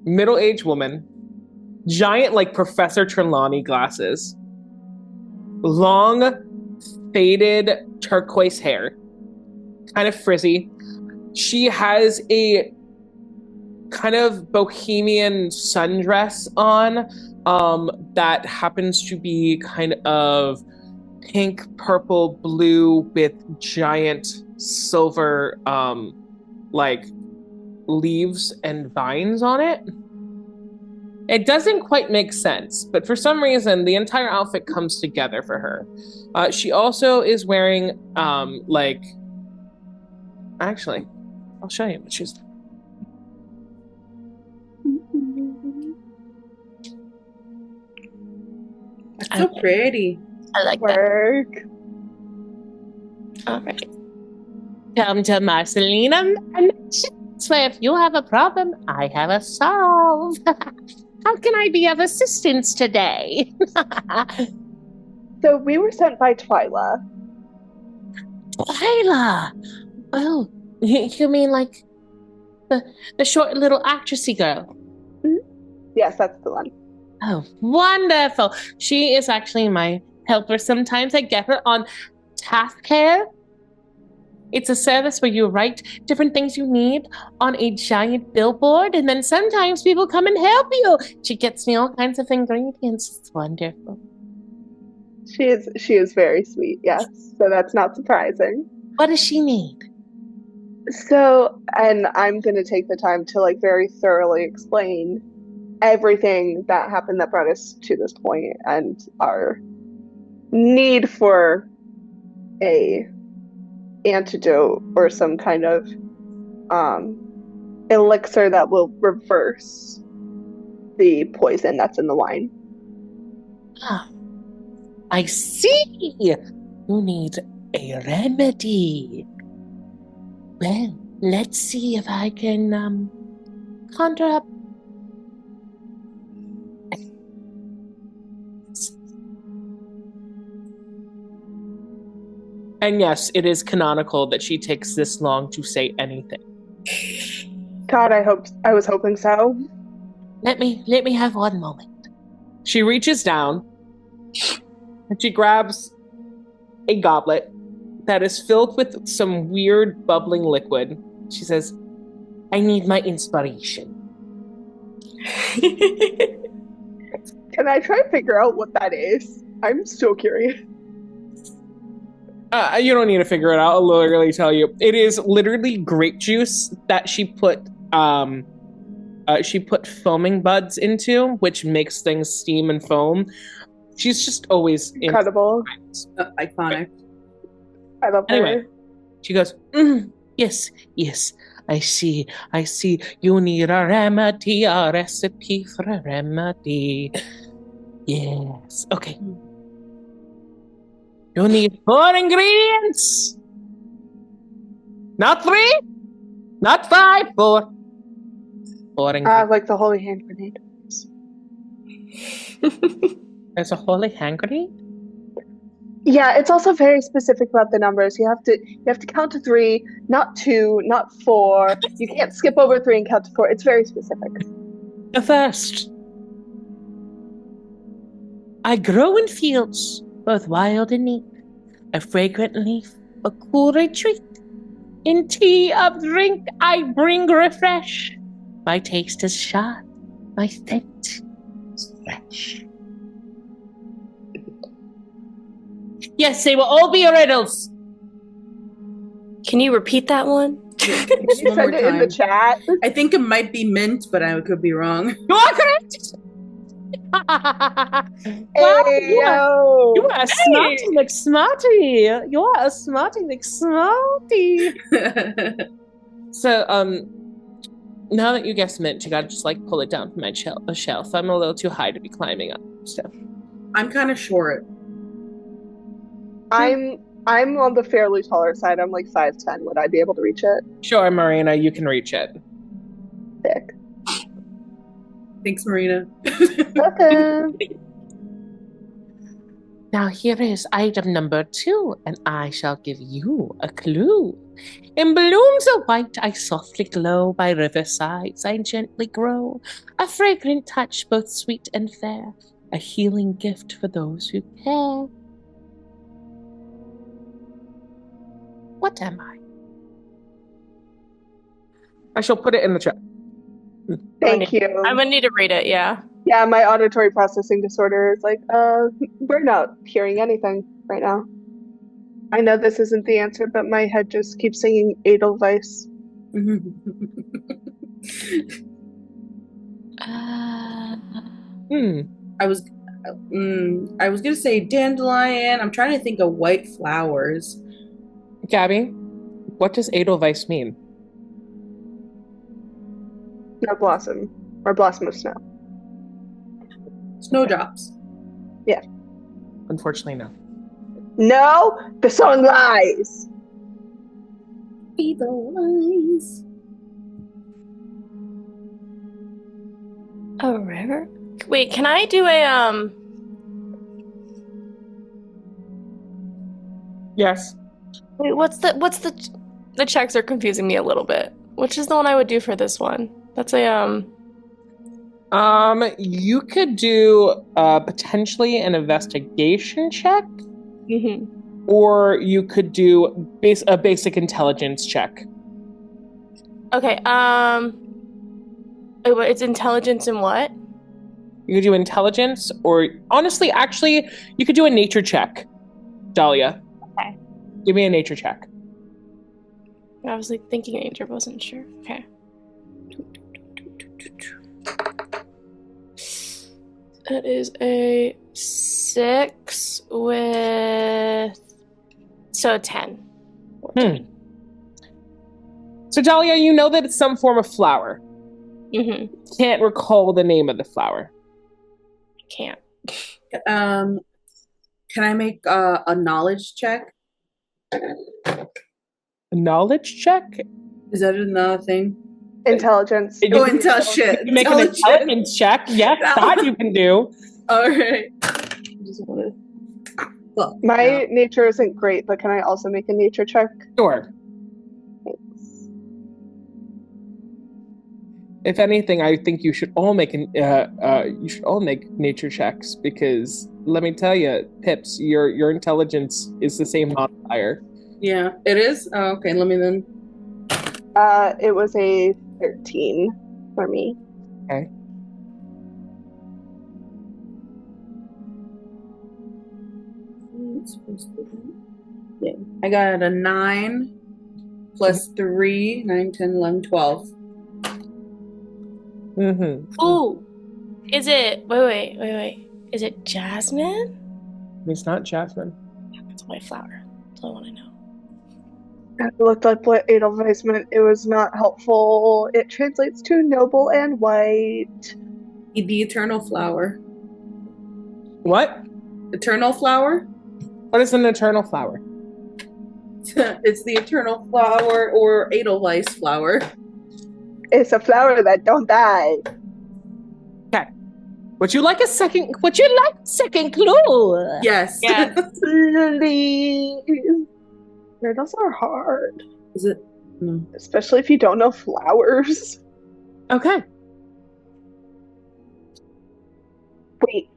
middle-aged woman, giant like Professor Trelawney glasses, long, faded turquoise hair, kind of frizzy. She has a kind of bohemian sundress on that happens to be kind of pink, purple, blue with giant silver like leaves and vines on it. It doesn't quite make sense, but for some reason the entire outfit comes together for her. She also is wearing actually, I'll show you what she's. That's so pretty. I like that. Work. All right. Come to Marcelina Mansions, where if you have a problem, I have a solve. How can I be of assistance today? So we were sent by Twyla. Twyla! Oh, you mean like the short little actressy girl? Yes, that's the one. Oh, wonderful. She is actually my helper. Sometimes I get her on task care. It's a service where you write different things you need on a giant billboard, and then sometimes people come and help you. She gets me all kinds of ingredients. It's wonderful. She is very sweet, yes. So that's not surprising. What does she need? So, and I'm going to take the time to like very thoroughly explain everything that happened that brought us to this point and our need for a antidote or some kind of elixir that will reverse the poison that's in the wine. Ah, I see. You need a remedy. Well, let's see if I can conjure up. And yes, it is canonical that she takes this long to say anything. God, I was hoping so. Let me have one moment. She reaches down and she grabs a goblet that is filled with some weird bubbling liquid. She says, I need my inspiration. Can I try and figure out what that is? I'm so curious. You don't need to figure it out. I'll literally tell you. It is literally grape juice that she put foaming buds into, which makes things steam and foam. She's just always Incredible. Iconic. I love her. Anyway, she goes, Yes, I see. You need a remedy, a recipe for a remedy. Yes, okay. You need 4 ingredients. Not 3, not 5, 4. 4 ingredients. Like the holy hand grenade. There's a holy hand grenade? Yeah, it's also very specific about the numbers. You have to count to 3, not 2, not 4. You can't skip over 3 and count to 4. It's very specific. The first. I grow in fields, both wild and neat. A fragrant leaf, a cool retreat. In tea of drink I bring refresh. My taste is sharp, my scent is fresh. Yes, they will all be riddles. Can you repeat that one? Can you send it in the chat? I think it might be mint, but I could be wrong. You are correct. Wow, Hey, you yo. are a smarty McSmarty. You are a smarty McSmarty. So, now that you guessed mint, you gotta just like pull it down from my shelf. I'm a little too high to be climbing up. So I'm kind of short. I'm on the fairly taller side. I'm like 5'10". Would I be able to reach it? sure, Marina, you can reach it. Sick. Thanks, Marina. Okay. Now here is item number 2, and I shall give you a clue. In blooms of white I softly glow, by riversides I gently grow, a fragrant touch both sweet and fair, a healing gift for those who care. What am I? I shall put it in the chat. Thank you. I'm gonna need to read it. Yeah. Yeah, my auditory processing disorder is like, we're not hearing anything right now. I know this isn't the answer, but my head just keeps singing Edelweiss. I was gonna say dandelion. I'm trying to think of white flowers. Gabby, what does Edelweiss mean? Snow blossom. Or blossom of snow. Snowdrops. Yeah. Unfortunately, no. No, the song lies. Edelweiss. A river? Wait, can I do a Yes. Wait, what's the checks are confusing me a little bit. Which is the one I would do for this one? That's a You could do potentially an investigation check, or you could do a basic intelligence check. Okay, it's intelligence and what? You could do intelligence, or honestly, actually, you could do a nature check, Dahlia. Okay. Give me a nature check. I was like thinking nature, but wasn't sure. Okay. That is a 6 with 10. 14. So Dahlia, you know that it's some form of flower. Can't recall the name of the flower. Can't. Can I make a knowledge check? A knowledge check? Is that another thing? Intelligence. You Oh, can shit. make an intelligence check. Yes, that you can do. All right. Well, My nature isn't great, but can I also make a nature check? Sure. Thanks. If anything, I think you should all make nature checks, because let me tell you, Pips, your intelligence is the same modifier. Yeah, it is. Oh, okay, let me then. It was a 13 for me. Okay. Yeah, I got a 9 plus 3, 9, 10, 11, 12. Ooh. Is it wait. Is it jasmine? It's not jasmine. It's a white flower. That's all I want to know. I looked up what Edelweiss meant. It was not helpful. It translates to noble and white. The eternal flower. What? Eternal flower? What is an eternal flower? It's the eternal flower, or Edelweiss flower. It's a flower that don't die. Okay. Would you like a second clue? Yes. Yeah. Please. Riddles are hard. Is it? No. Especially if you don't know flowers. Okay. Wait.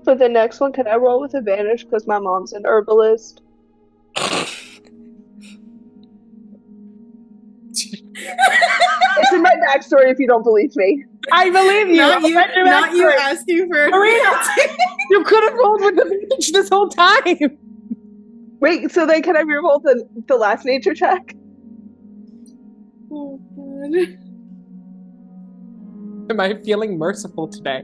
For the next one, can I roll with advantage because my mom's an herbalist? It's in my backstory if you don't believe me. I believe you. Not you asking for Marina, you could have rolled with advantage this whole time. Wait, so then can I reroll the last nature check? god. Am I feeling merciful today?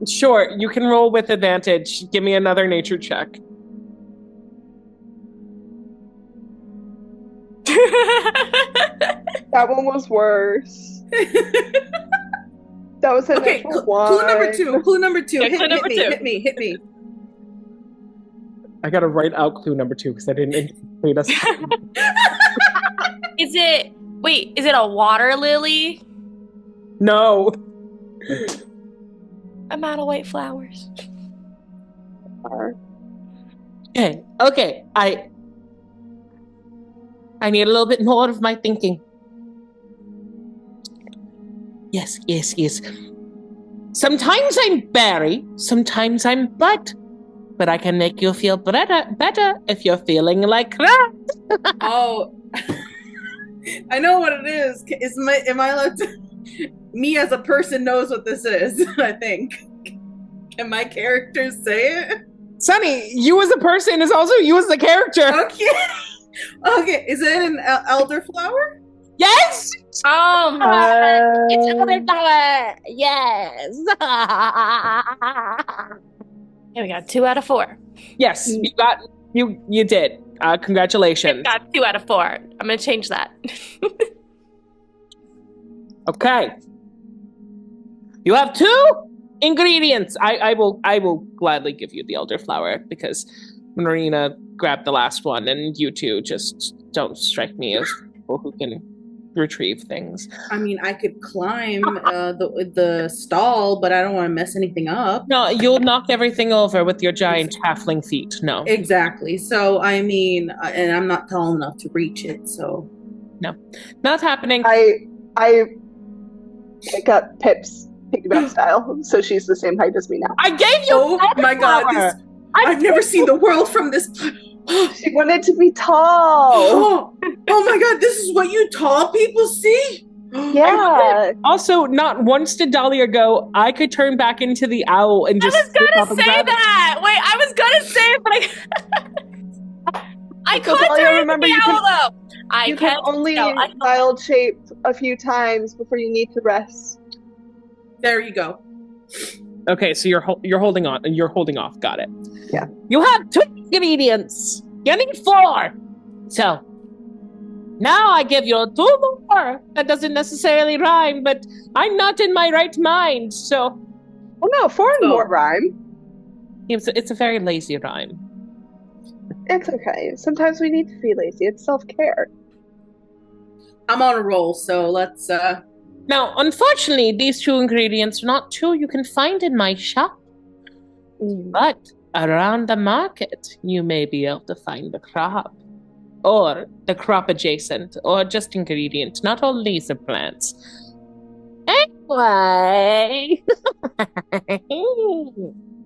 Sure, you can roll with advantage. Give me another nature check. That one was worse. That was a Okay, natural clue number 2. Clue number 2. Yeah, clue number two. Hit me. I gotta write out clue number 2 because I didn't include us. Is it a water lily? No. I'm out of white flowers. Okay. I need a little bit more of my thinking. Yes. Sometimes I'm berry, sometimes I'm bud. But I can make you feel better if you're feeling like crap. Oh, I know what it is. Am I allowed to? Me as a person knows what this is. I think. Can my character say it? Sunny, you as a person is also you as the character. Okay. Is it an elderflower? Yes. It's elderflower. Yes. Here we got 2 out of 4. Yes, you did. Congratulations. Got 2 out of 4. I'm gonna change that. Okay. You have 2 ingredients. I will gladly give you the elderflower because Marina grabbed the last one, and you two just don't strike me as people who can retrieve things. I mean, I could climb the stall, but I don't want to mess anything up. No, you'll knock everything over with your giant halfling feet. No. Exactly. So, I mean, and I'm not tall enough to reach it, so. No. Not happening. I pick up Pip's piggyback style, so she's the same height as me now. I gave you Oh my god, I've never seen the world from this. She wanted to be tall. Oh my god, this is what you tall people see? Yeah. Also, not once did Dahlia go, I could turn back into the owl and just... I was gonna say that! Wait, I was gonna say it, but I So could Dahlia, turn remember into you the can- owl, though! You can only wild shape a few times before you need to rest. There you go. Okay, so you're holding on. You're holding off. Got it. Yeah. You have 2 ingredients. You need 4. So now I give you 2 more. That doesn't necessarily rhyme, but I'm not in my right mind. So Well, no, 4 and more rhyme. it's a very lazy rhyme. It's okay. Sometimes we need to be lazy. It's self-care. I'm on a roll, so let's Now, unfortunately, these 2 ingredients are not 2 you can find in my shop. But around the market, you may be able to find the crop. Or the crop adjacent, or just ingredient. Not all these are plants. Anyway.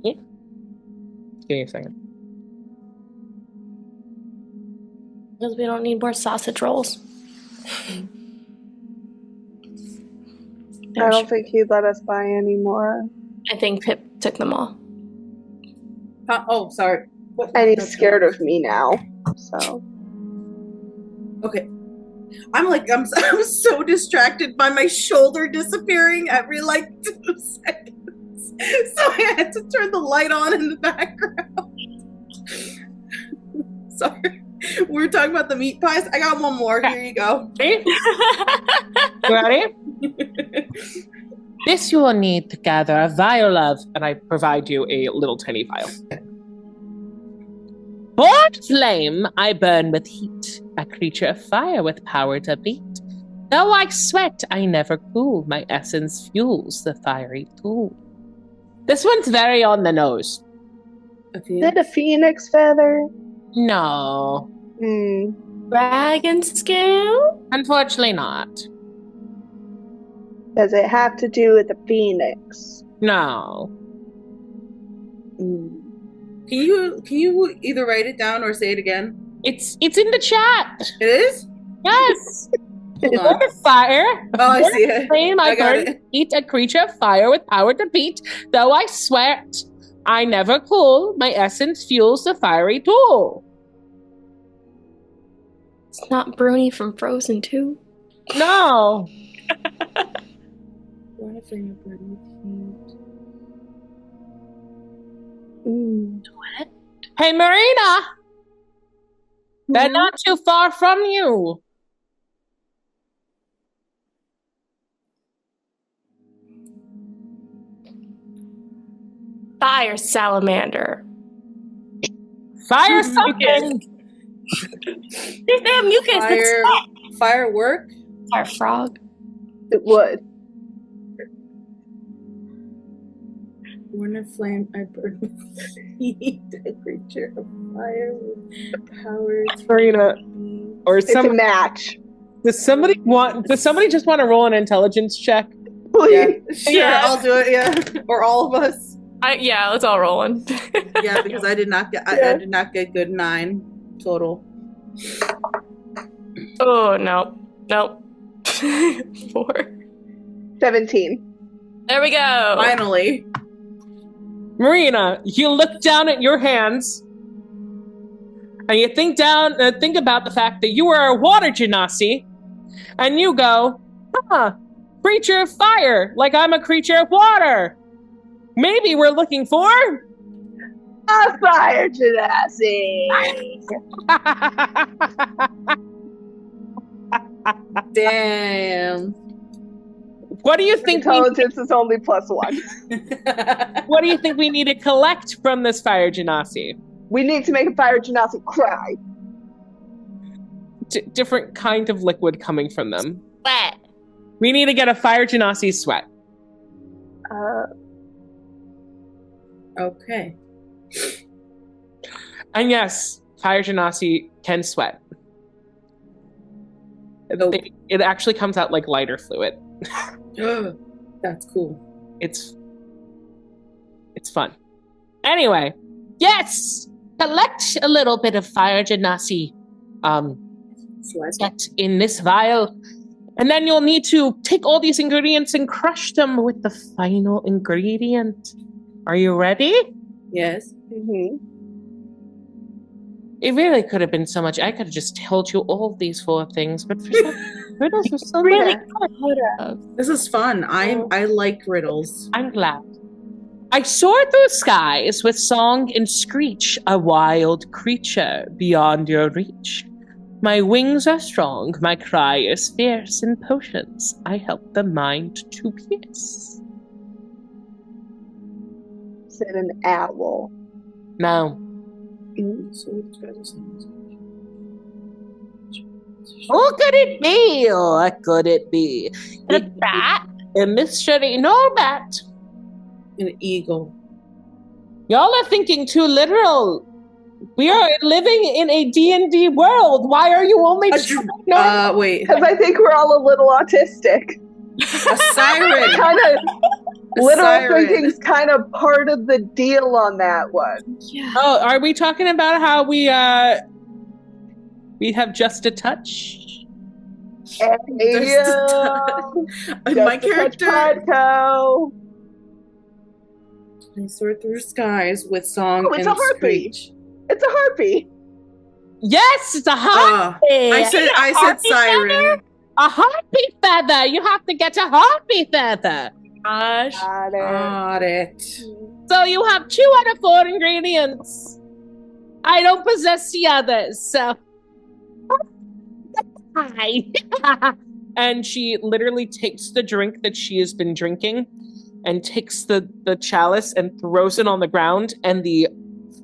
Give me a second. Because we don't need more sausage rolls. I don't think he'd let us buy any more. I think Pip took them all. oh, sorry. And he's scared of me now. So Okay. I'm so distracted by my shoulder disappearing every 2 seconds. So I had to turn the light on in the background. Sorry. We were talking about the meat pies. I got one more. Here you go. Ready? You ready? This you will need to gather a vial of, and I provide you a little tiny vial. Born flame, I burn with heat, a creature of fire with power to beat. Though I sweat, I never cool, my essence fuels the fiery tool. This one's very on the nose. is it a phoenix feather? No, Dragon scale? unfortunately not. Does it have to do with the phoenix? No. Can you either write it down or say it again? It's in the chat. It is? Yes. Hold on. Born of fire. Oh, I see it. Flame, I I got burn, it. eat a creature of fire with power to beat. Though I sweat, I never cool. My essence fuels the fiery tool. It's not Bruni from Frozen 2. No. Born of flame of burning heat. Hey, Marina. They're not too far from you. Fire salamander. Fire something. They have mucus. Fire, That's firework. fire frog. It would. Born of flame, I burn with heat. A creature of fire with powers. Marina, or It's a match. does somebody just want to roll an intelligence check? Please. Yeah, sure, Yes. I'll do it. Yeah, or all of us. Yeah, let's all roll one. Yeah, because I did not get. I did not get good 9 total. Oh no, nope. 4. 17. There we go. Finally. Marina, you look down at your hands and you think about the fact that you are a water genasi, and you go, creature of fire, like I'm a creature of water. Maybe we're looking for A fire genasi. Damn. What do you think Intelligence is only +1. what do you think we need to collect from this fire genasi? We need to make a fire genasi cry. Different kind of liquid coming from them. Wet. We need to get a fire genasi sweat. Okay. And yes, fire genasi can sweat. It actually comes out like lighter fluid. That's cool. It's fun. Anyway, yes, collect a little bit of fire genasi Sweat. in this vial, and then you'll need to take all these ingredients and crush them with the final ingredient. Are you ready? Yes. Mm-hmm. It really could have been so much. I could have just told you all these 4 things, but for some riddles are so really good. This is fun. I like riddles. I'm glad. I soar through skies with song and screech, a wild creature beyond your reach. My wings are strong, my cry is fierce, in potions I help the mind to pierce. Said an owl. Now, So who could it be? What could it be? A bat? A mystery, no bat. an eagle. Y'all are thinking too literal. We are living in a D&D world. Why are you only Wait. Because I think we're all a little autistic. A siren. Kind of literal siren. thinking's kind of part of the deal on that one. Yeah. Oh, are we talking about how we have just a touch? My character. Podco. I soar through skies with song Oh, it's and a harpy. screech. It's a harpy. Yes, it's a harpy. I said siren. A harpy feather. You have to get a harpy feather. Gosh. Got it. Got it. So you have 2 out of 4 ingredients. I don't possess the others, so. Hi. And she literally takes the drink that she has been drinking and takes the chalice and throws it on the ground, and the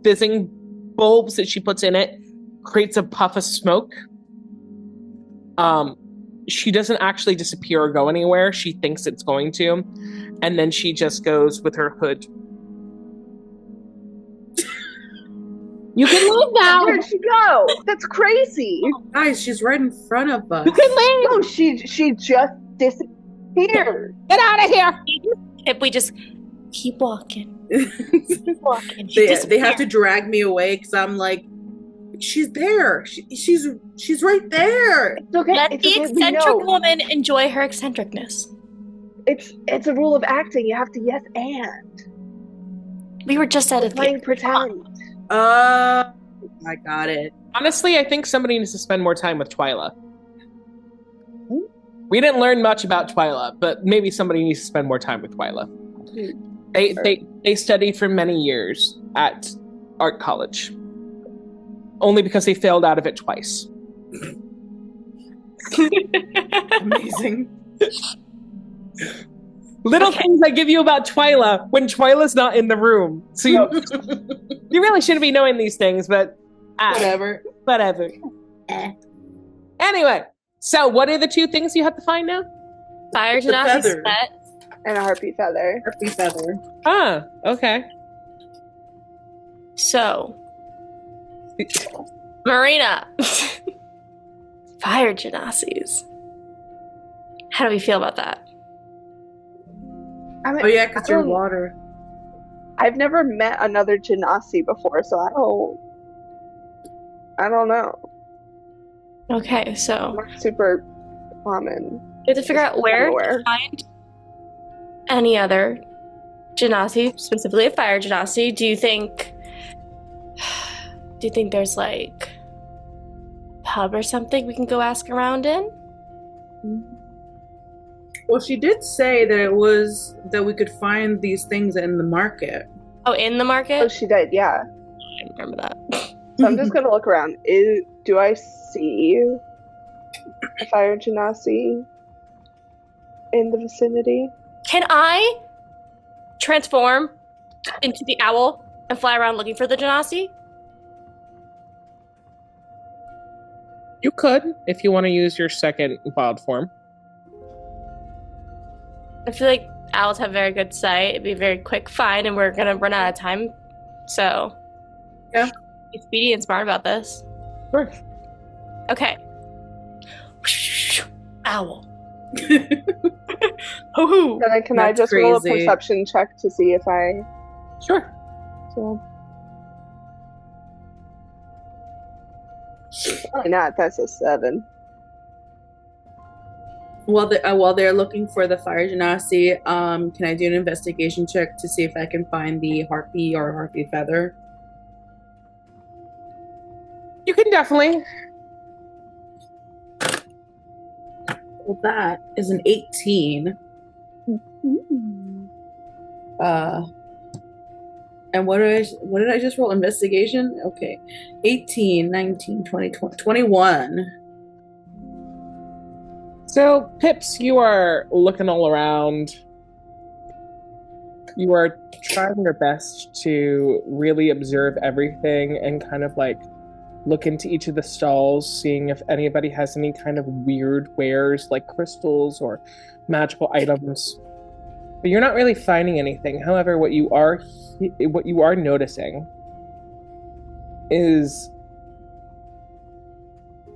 fizzing bulbs that she puts in it creates a puff of smoke. She doesn't actually disappear or go anywhere. She thinks it's going to. And then she just goes with her hood. You can leave now. Where'd she go? That's crazy. Guys, she's right in front of us. You can leave. No, she just disappeared. Get out of here. If we just keep walking. Walking. They have to drag me away because I'm like, she's there. She's right there. It's okay. Let It's the okay. We eccentric know. woman enjoy her eccentricness. It's a rule of acting. You have to yes and. We were just at a Playing pretend. I got it. Honestly, I think somebody needs to spend more time with Twyla. We didn't learn much about Twyla, but maybe somebody needs to spend more time with Twyla. They studied for many years at art college. Only because they failed out of it twice. Amazing. Little things I give you about Twyla when Twyla's not in the room. So you really shouldn't be knowing these things, but whatever. Anyway, so what are the 2 things you have to find now? Fire Genasi set. And a harpy feather. Harpy feather. Ah, okay. So, Marina. Fire Genasis. How do we feel about that? I mean, Oh yeah, because you're water. I've never met another Genasi before, so I don't know. Okay, so Not super common. we have to figure out where to find any other Genasi, specifically a fire Genasi. Do you think there's like a pub or something we can go ask around in? Well, she did say that we could find these things in the market. Oh, in the market? Oh, she did, yeah. I remember that. So I'm just gonna look around. Do I see a fire Genasi in the vicinity? Can I transform into the owl and fly around looking for the Genasi? You could, if you want to use your second wild form. I feel like owls have very good sight. It'd be a very quick find, and we're gonna run out of time. So, yeah, be speedy and smart about this. Sure. Okay. Owl. Hoo-hoo. Then can I just roll a perception check to see if I? Sure. So. Probably not. That's a 7. While they're looking for the fire Genasi, can I do an investigation check to see if I can find the harpy or harpy feather? You can definitely. Well, that is an 18. And what did I just roll? Investigation? Okay. 18, 19, 20, 21. So, Pips, you are looking all around. You are trying your best to really observe everything and kind of like look into each of the stalls, seeing if anybody has any kind of weird wares like crystals or magical items. But you're not really finding anything. However, what you are noticing is,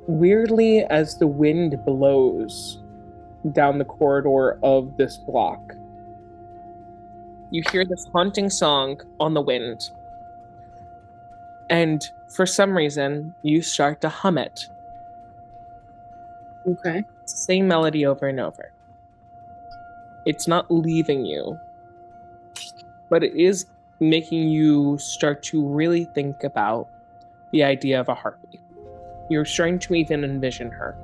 weirdly, as the wind blows down the corridor of this block, you hear this haunting song on the wind. And for some reason, you start to hum it. Okay. It's the same melody over and over. It's not leaving you, but it is making you start to really think about the idea of a harpy. You're starting to even envision her.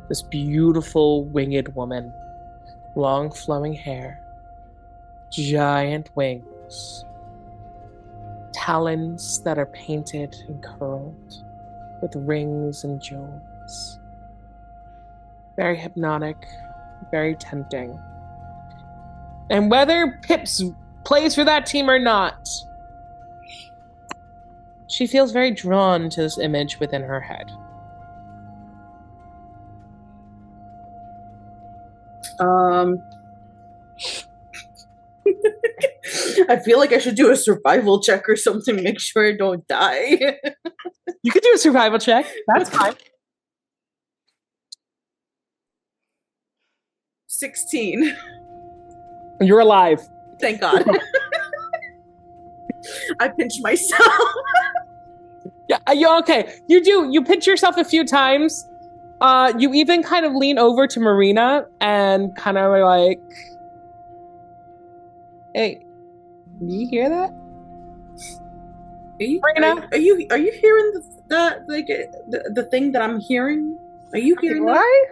This beautiful winged woman, long flowing hair, giant wings, talons that are painted and curled with rings and jewels. Very hypnotic, very tempting. And whether Pips plays for that team or not, she feels very drawn to this image within her head. I feel like I should do a survival check or something, make sure I don't die. You could do a survival check. That's fine. 16. You're alive. Thank God. I pinched myself. Yeah, you're okay. You pinch yourself a few times. You even kind of lean over to Marina and kind of like, hey, do you hear that? Marina? Are you hearing the thing that I'm hearing? Are you hearing that? Why?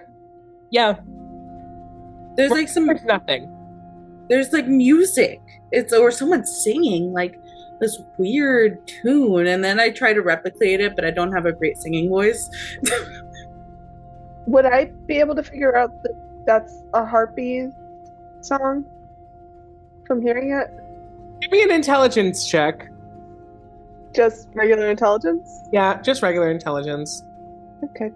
Yeah. There's like There's nothing. there's like music. Or someone singing like this weird tune, and then I try to replicate it, but I don't have a great singing voice. Would I be able to figure out that that's a harpy song from hearing it? Give me an intelligence check. Just regular intelligence? Yeah, just regular intelligence. Okay.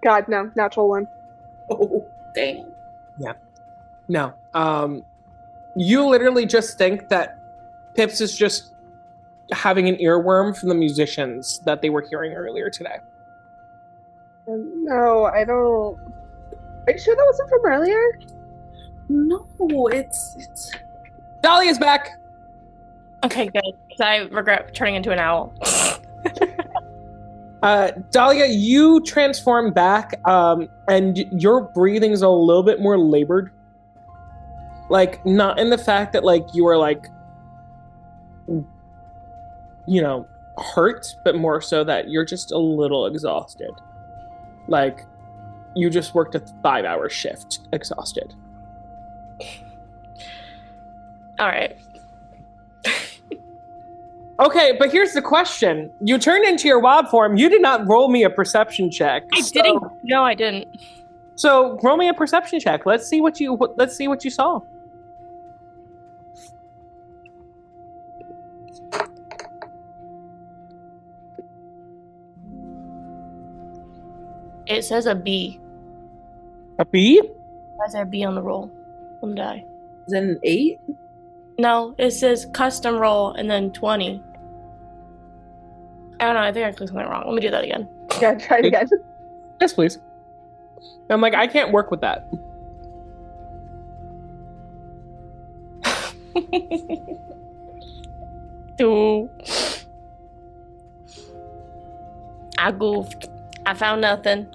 God, no. Natural one. Oh, dang. No. You literally just think that Pips is just having an earworm from the musicians that they were hearing earlier today. No, I don't. Are you sure that wasn't from earlier? No, it's Dahlia's back. Okay, good. Because I regret turning into an owl. Dahlia, you transform back, and your breathing's a little bit more labored. Like, not in the fact that, like, you are, like, you know, hurt, but more so that you're just a little exhausted. Like, you just worked a 5-hour shift, exhausted. All right. Okay, but here's the question. You turned into your wild form. You did not roll me a perception check. I didn't. No, I didn't. So roll me a perception check. Let's see what you saw. It says a B. A B? Why is there a B on the roll? On the die? is it an 8? No, it says custom roll and then 20. I don't know. I think I clicked something wrong. Let me do that again. Yeah, try it again. Yes, please. I'm like, I can't work with that. Two. I goofed. I found nothing.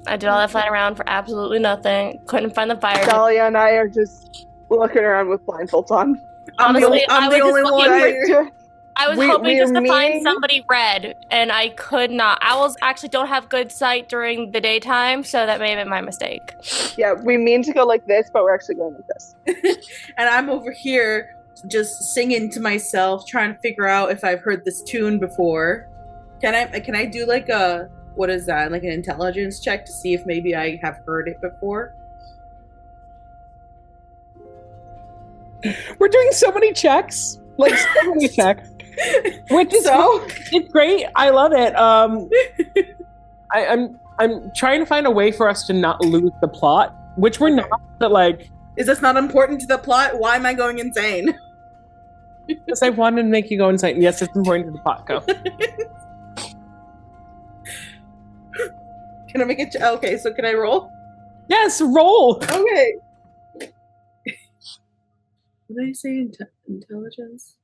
I did all that flying around for absolutely nothing. Couldn't find the fire. Dahlia and I are just looking around with blindfolds on. Honestly, I'm the only one here. I was We- hoping we just are to find meeting- somebody red, and I could not. Owls actually don't have good sight during the daytime, so that may have been my mistake. Yeah, we mean to go like this, but we're actually going like this. And I'm over here just singing to myself, trying to figure out if I've heard this tune before. Can I do like a, what is that, like an intelligence check to see if maybe I have heard it before? We're doing so many checks. Like, so many checks. Which is it's great. I love it. I'm trying to find a way for us to not lose the plot, which we're not. But like, Is this not important to the plot? Why am I going insane? because I wanted to make you go insane. Yes, it's important to the plot. Go. Can I make it? Okay, so can I roll? Yes, roll. Okay. What did I say? Intelligence?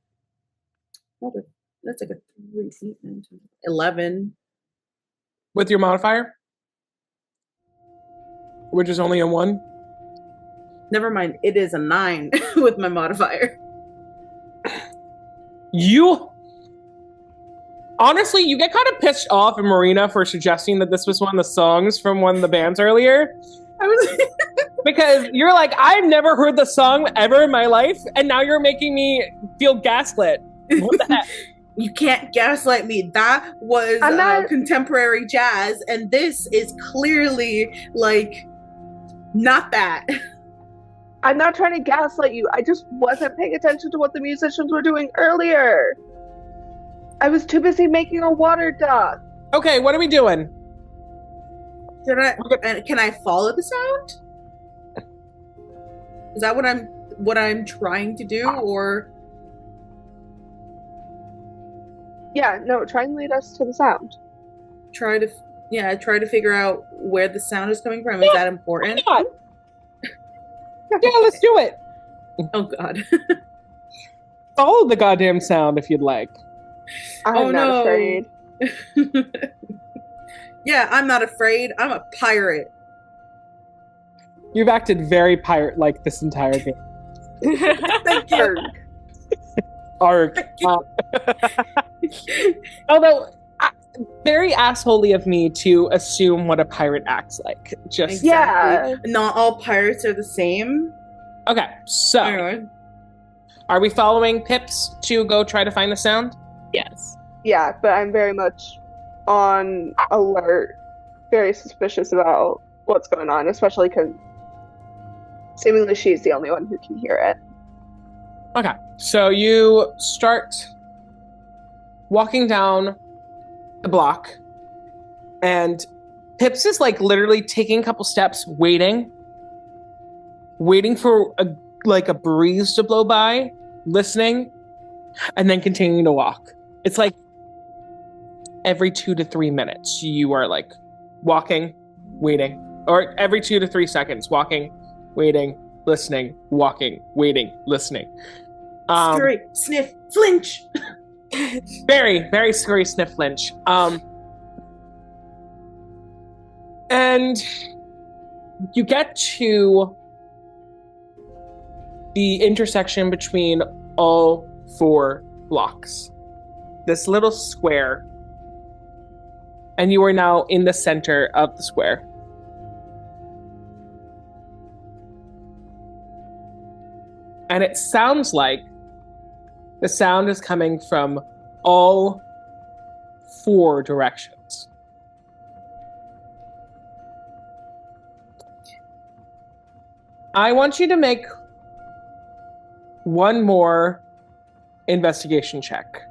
That's like a 3, 8, 9, 10, 11. With your modifier, which is only a 1. Never mind. It is a 9 with my modifier. You honestly, you get kind of pissed off at Marina for suggesting that this was one of the songs from one of the bands earlier. I was Because you're like, I've never heard the song ever in my life, and now you're making me feel gaslit. What the heck? You can't gaslight me. That was contemporary jazz, and this is clearly like not that. I'm not trying to gaslight you. I just wasn't paying attention to what the musicians were doing earlier. I was too busy making a water duck. Okay, what are we doing? Can I follow the sound? Is that what I'm trying to do, or? Yeah, no, try and lead us to the sound. Try to figure out where the sound is coming from. Is that important? Yeah, let's do it. Oh God. Follow the goddamn sound if you'd like. I'm not afraid. Yeah, I'm not afraid. I'm a pirate. You've acted very pirate-like this entire game. Thank you. Arg. Although, very assholey of me to assume what a pirate acts like. Just Yeah. Not all pirates are the same. okay. So, Anyway. are we following Pips to go try to find the sound? Yes. Yeah, but I'm very much on alert, very suspicious about what's going on, especially because seemingly she's the only one who can hear it. Okay. So you start walking down the block, and Pips is like literally taking a couple steps, waiting for a breeze to blow by, listening, and then continuing to walk. It's like every 2 to 3 minutes you are like walking, waiting, or every 2 to 3 seconds walking, waiting, listening, walking, waiting, listening. Scurry, sniff, flinch. Very, very scary sniff flinch. And you get to the intersection between all 4 blocks. This little square. And you are now in the center of the square. And it sounds like the sound is coming from all 4 directions. I want you to make one more investigation check.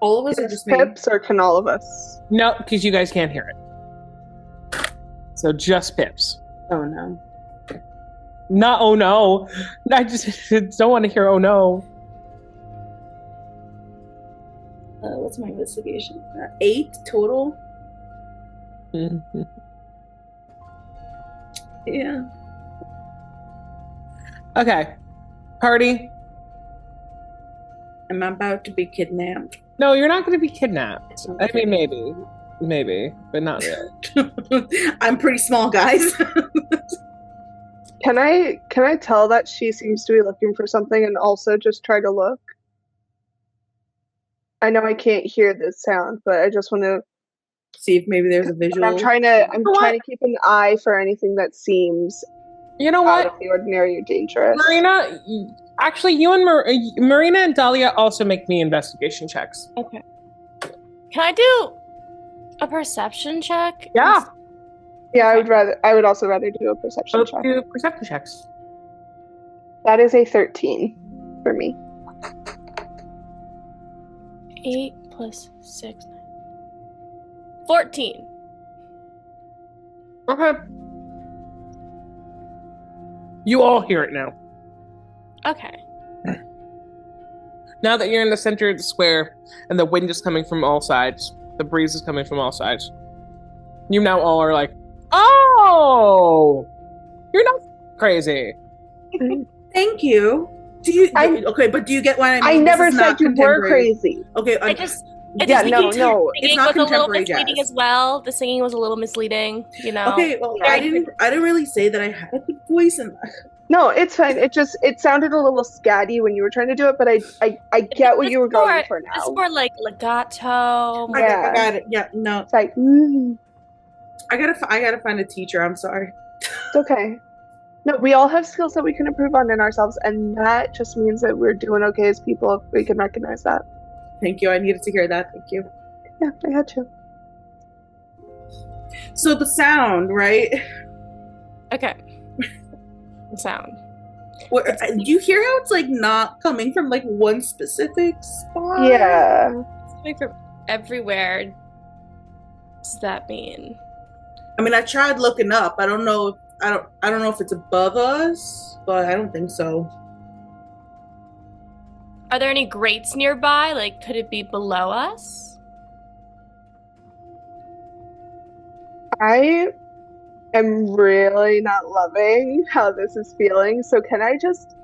All of us are Just just me. Pips, or can all of us? No, because you guys can't hear it. So just Pips. Oh no. Not oh no. I just don't want to hear oh no. What's my investigation? 8 total? Yeah. Okay. Party. I'm about to be kidnapped. No, you're not going to be kidnapped. I mean, maybe, but not really. I'm pretty small, guys. Can I tell that she seems to be looking for something and also just try to look? I know I can't hear this sound, but I just want to See if maybe there's a visual. I'm trying to keep an eye for anything that seems You know out what? of the ordinary or dangerous. Marina, actually, you and Marina and Dahlia also make me investigation checks. Okay. Can I do a perception check? Yeah. Yeah, I would also rather do a perception Let's check. do perception checks. That is a 13 for me. 8 plus 6, 9. 14. Okay. You all hear it now. Okay. Now that you're in the center of the square and the wind is coming from all sides, the breeze is coming from all sides, you now all are like, oh, you're not crazy. Thank you. Do you? Okay, but do you get what I mean? I This never is not said you were contemporary. crazy. Okay, I just Yeah, no. It's singing not was a little contemporary misleading jazz. as well. The singing was a little misleading, you know. Okay, well, Yeah. I didn't really say that I had a good voice, and No, it's fine. It sounded a little scatty when you were trying to do it, but I get what you were going for now. It's more like legato. Yeah. I got it. Yeah, no, It's like, I gotta find a teacher. I'm sorry. it's okay. No, we all have skills that we can improve on in ourselves, and that just means that we're doing okay as people if we can recognize that. Thank you. I needed to hear that. Thank you. Yeah, I had to. So the sound, right? Okay. The sound. Do you hear how it's like not coming from like one specific spot? Yeah. It's coming from everywhere. What does that mean? I mean, I tried looking up. I don't know if it's above us, but I don't think so. Are there any grates nearby? Like, could it be below us? I am really not loving how this is feeling. So can I just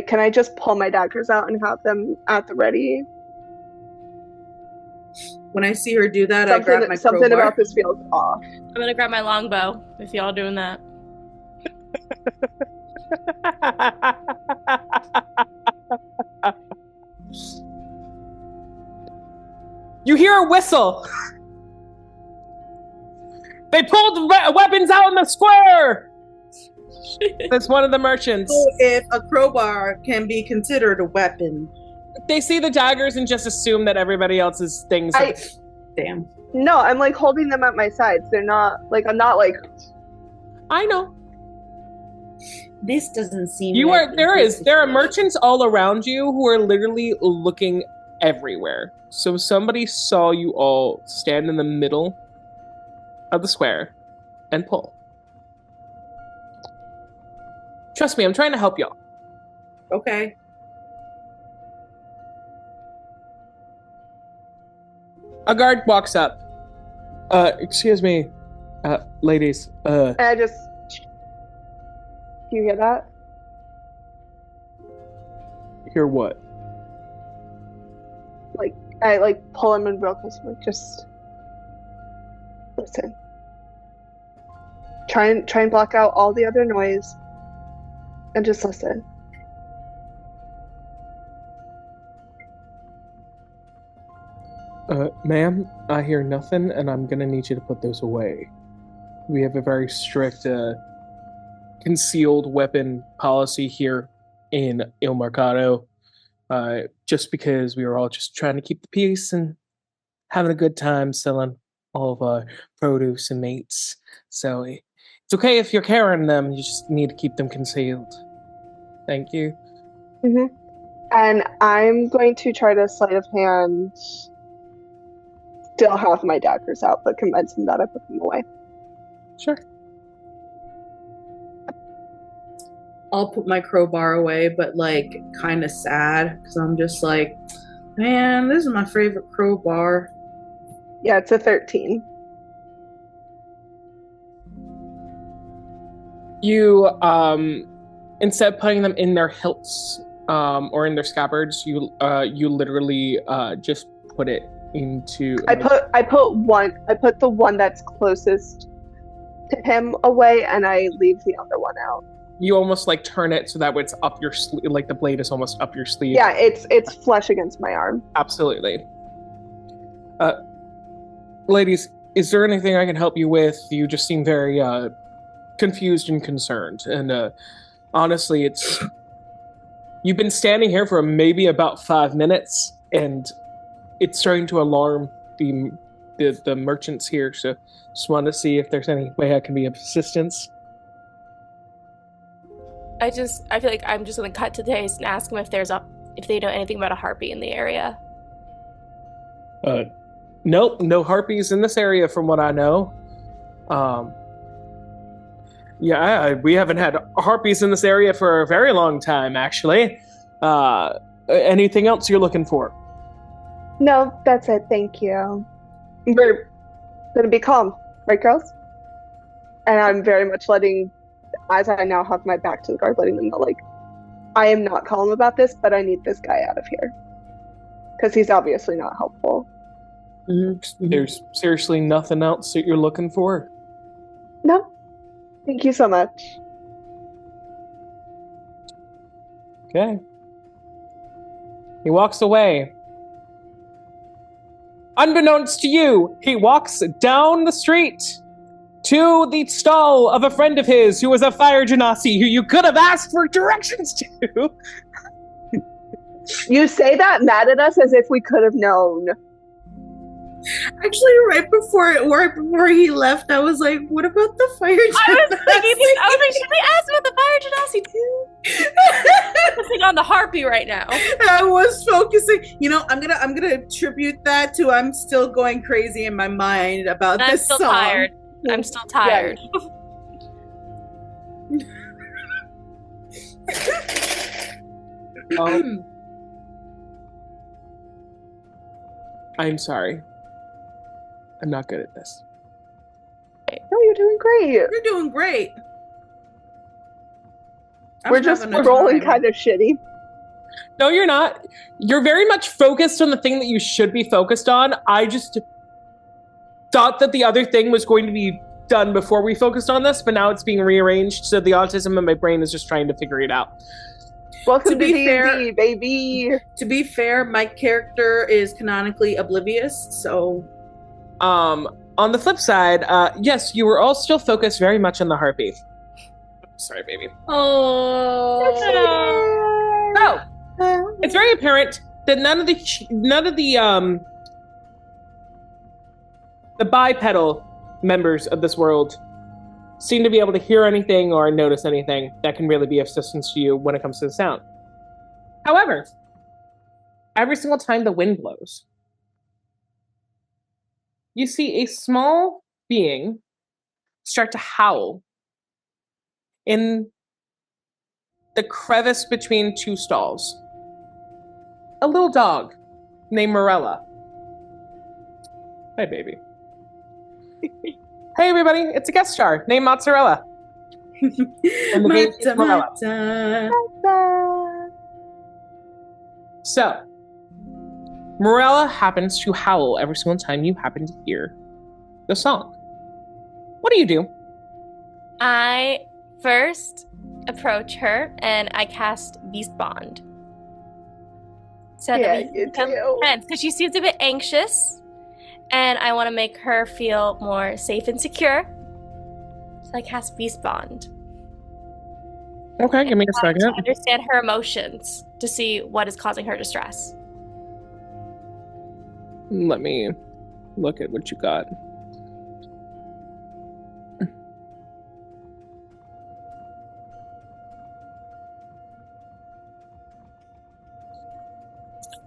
can I just pull my daggers out and have them at the ready? When I see her do that, I grab my something crowbar. about this feels off. I'm gonna grab my longbow if y'all doing that. You hear a whistle. They pulled weapons out in the square. That's one of the merchants. So if a crowbar can be considered a weapon. They see the daggers and just assume that everybody else's things. Damn. No, I'm like holding them at my sides. They're not like I'm not like. I know. This doesn't seem. There are merchants all around you who are literally looking everywhere. So somebody saw you all stand in the middle of the square and pull. Trust me, I'm trying to help y'all. Okay. A guard walks up. Excuse me, ladies. And I just. Do you hear that? Hear what? Like I like pull him in real close. Like just listen. Try and block out all the other noise, and just listen. Ma'am, I hear nothing, and I'm gonna need you to put those away. We have a very strict concealed weapon policy here in Il Mercado, just because we were all just trying to keep the peace and having a good time selling all of our produce and mates. So it's okay if you're carrying them, you just need to keep them concealed. Thank you. Mm-hmm. And I'm going to try to sleight of hand still have my daggers out, but convince him that I put them away. Sure. I'll put my crowbar away, but like kind of sad because I'm just like, man, this is my favorite crowbar. Yeah, it's a 13. You, instead of putting them in their hilts or in their scabbards, you literally just put it into. I put the one that's closest to him away, and I leave the other one out. You almost like turn it so that way it's up your sleeve, like the blade is almost up your sleeve. Yeah, it's flesh against my arm. Absolutely. Ladies, is there anything I can help you with? You just seem very confused and concerned, and honestly, you've been standing here for maybe about 5 minutes, and it's starting to alarm the merchants here. So, just wanted to see if there's any way I can be of assistance. I feel like I'm just gonna cut to the chase and ask them if they know anything about a harpy in the area. Nope, no harpies in this area from what I know. We haven't had harpies in this area for a very long time, actually. Anything else you're looking for? No, that's it. Thank you. We're gonna be calm, right, girls? And I'm very much letting, as I now have my back to the guard, letting them know, like, I am not calm about this, but I need this guy out of here. Because he's obviously not helpful. Mm-hmm. There's seriously nothing else that you're looking for? No. Thank you so much. Okay. He walks away. Unbeknownst to you, he walks down the street to the stall of a friend of his who was a fire genasi who you could have asked for directions to. You say that mad at us as if we could have known. Actually, right before he left, I was like, "What about the fire genasi?" I was like, should we ask about the fire genasi too? Focusing on the harpy right now. I was focusing. I'm gonna attribute that to I'm still going crazy in my mind about this song. Tired. I'm still tired. I'm sorry. I'm not good at this. No, you're doing great. You're doing great. We're just rolling kind of shitty. No, you're not. You're very much focused on the thing that you should be focused on. I just thought that the other thing was going to be done before we focused on this, but now it's being rearranged, so the autism in my brain is just trying to figure it out. Welcome to be D&D, fair- baby. To be fair, my character is canonically oblivious, so On the flip side, yes, you were all still focused very much on the harpy. Sorry, baby. oh, So, it's very apparent that none of the bipedal members of this world seem to be able to hear anything or notice anything that can really be of assistance to you when it comes to the sound. However, every single time the wind blows, you see a small being start to howl in the crevice between two stalls. A little dog named Morella. Hi, baby. Hey, everybody, it's a guest star named Mozzarella. And the game's named Morella. So, Morella happens to howl every single time you happen to hear the song. What do? I first approach her and I cast Beast Bond. So Yeah, that we you become do. friends, because she seems a bit anxious, and I want to make her feel more safe and secure. So I cast Beast Bond. Okay, give me a To second. understand her emotions, to see what is causing her distress. Let me look at what you got.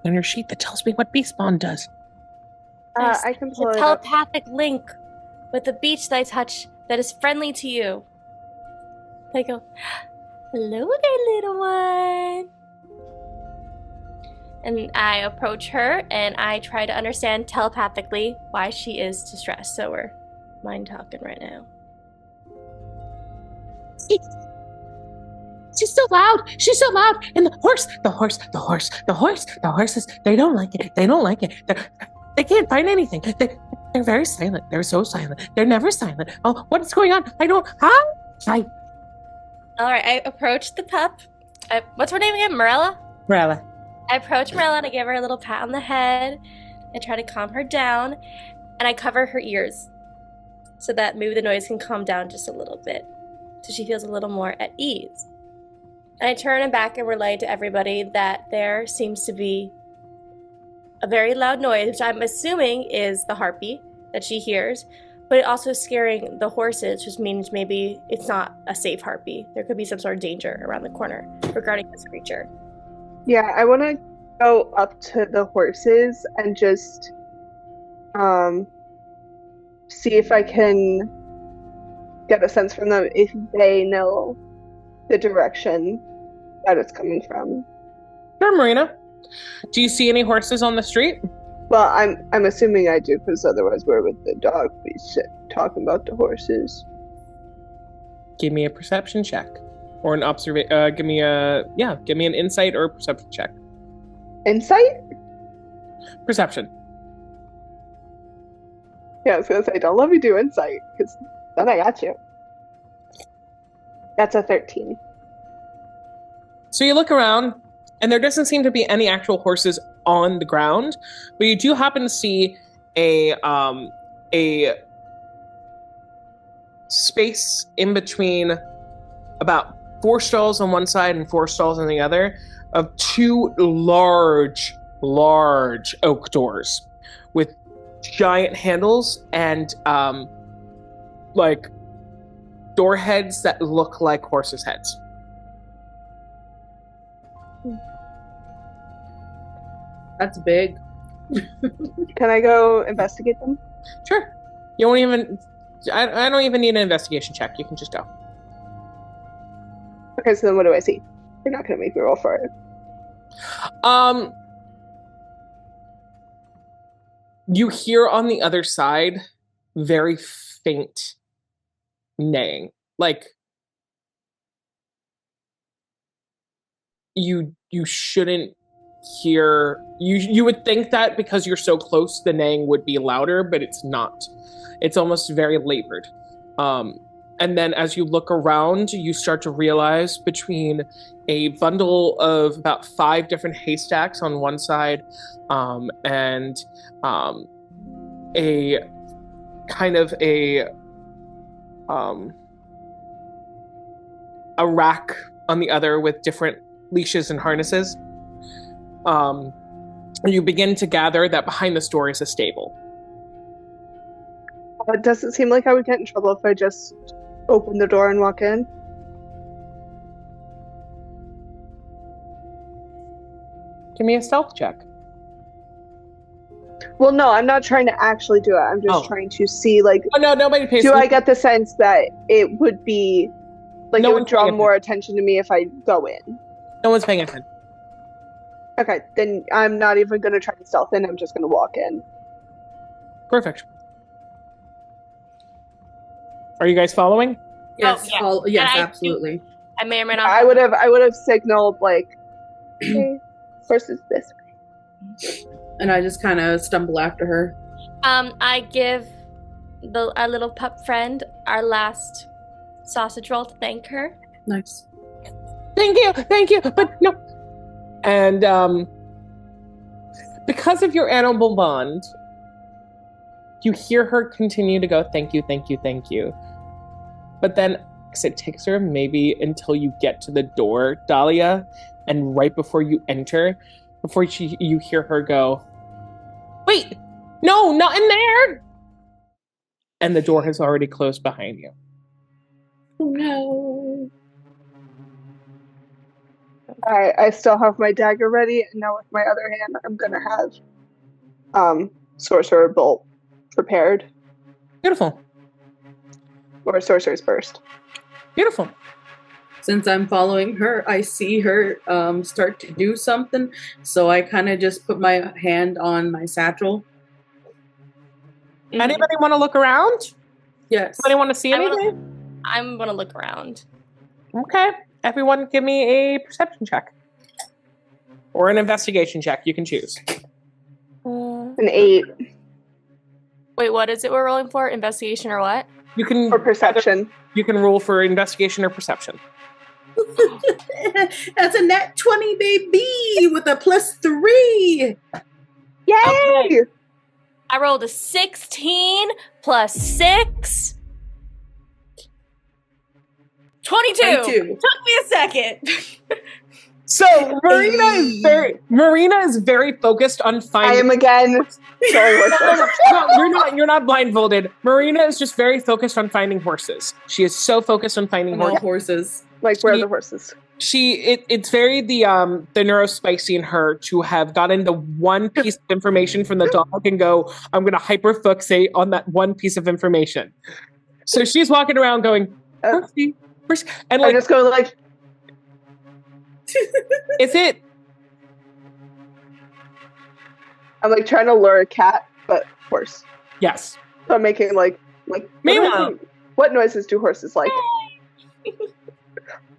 On your sheet that tells me what Beast Bond does. I can pull a it up. telepathic link with the beach that I touch that is friendly to you. I go, hello there, little one. And I approach her and I try to understand telepathically why she is distressed. So we're mind talking right now. She's so loud. She's so loud. And the horses, they don't like it. They don't like it. They can't find anything. They're very silent. They're so silent. They're never silent. Oh, what's going on? I don't. Hi. All right, I approach the pup. What's her name again? Morella? Morella. I approach Morella and I give her a little pat on the head. I try to calm her down. And I cover her ears so that maybe the noise can calm down just a little bit. So she feels a little more at ease. And I turn back and relay to everybody that there seems to be a very loud noise, which I'm assuming is the harpy that she hears, but it also is scaring the horses, which means maybe it's not a safe harpy. There could be some sort of danger around the corner regarding this creature. Yeah, I want to go up to the horses and just see if I can get a sense from them if they know the direction that it's coming from. Sure, Marina. Do you see any horses on the street? Well, I'm assuming I do, because otherwise where would the dog be talking about the horses? Give me a perception check. Or an observation. Give me an insight or a perception check. Insight? Perception. Yeah, I was gonna say, don't let me do insight, because then I got you. That's a 13. So you look around, and there doesn't seem to be any actual horses on the ground, but you do happen to see a space in between about 4 stalls on one side and 4 stalls on the other of 2 large oak doors with giant handles and like door heads that look like horses' heads. that's big. Can I go investigate them? Sure. You won't even. I don't even need an investigation check. You can just go. Okay, so then what do I see? You're not gonna make me roll for it. You hear on the other side very faint neighing. Like you shouldn't hear. You would think that because you're so close, the neighing would be louder, but it's not. It's almost very labored. And And then as you look around, you start to realize between a bundle of about 5 different haystacks on one side, and a kind of a rack on the other with different leashes and harnesses, you begin to gather that behind this door is a stable. Does it seem like I would get in trouble if I just open the door and walk in? Give me a stealth check. Well, no, I'm not trying to actually do it. I'm just trying to see, like... Oh, no, nobody pays Do I get the sense that it would be... Like, it would draw more attention to me if I go in? No one's paying attention. Okay, then I'm not even going to try to stealth in. I'm just going to walk in. Perfect. Are you guys following? Yes, yes, And absolutely. I may or may not. I would have signaled, like, hey, first is this way. And I just kind of stumble after her. I give our little pup friend our last sausage roll to thank her. Nice. Thank you, but no. And because of your animal bond, you hear her continue to go, thank you, thank you, thank you. But then it takes her maybe until you get to the door, Dahlia, and right before you enter, before you hear her go, wait, no, not in there! And the door has already closed behind you. Oh no. I still have my dagger ready, and now with my other hand, I'm gonna have Sorcerer Bolt prepared. Beautiful. Or Sorcerer's Burst. Beautiful. Since I'm following her, I see her start to do something, so I kind of just put my hand on my satchel. Anybody want to look around? Yes. Anybody want to see anything? I'm gonna look around. Okay. Everyone give me a perception check. Or an investigation check. You can choose. An 8. Wait, what is it we're rolling for? Investigation or what? You can Or perception. You can roll for investigation or perception. That's a nat 20, baby, with a +3. Yay! Okay. I rolled a 16 plus 6. 22. 22. Took me a second. So Marina is very focused on I finding. am again. No, you're not blindfolded. Marina is just very focused on finding horses. She is so focused on finding All horses. horses. Like, where are the horses? It's very the neurospicy in her to have gotten the one piece of information from the dog and go, I'm gonna hyperfixate on that one piece of information. So she's walking around going, horsey, horsey. And I like, just go like, is it? I'm like trying to lure a cat, but horse. Yes. So I'm making like. Meanwhile, what noises do horses like?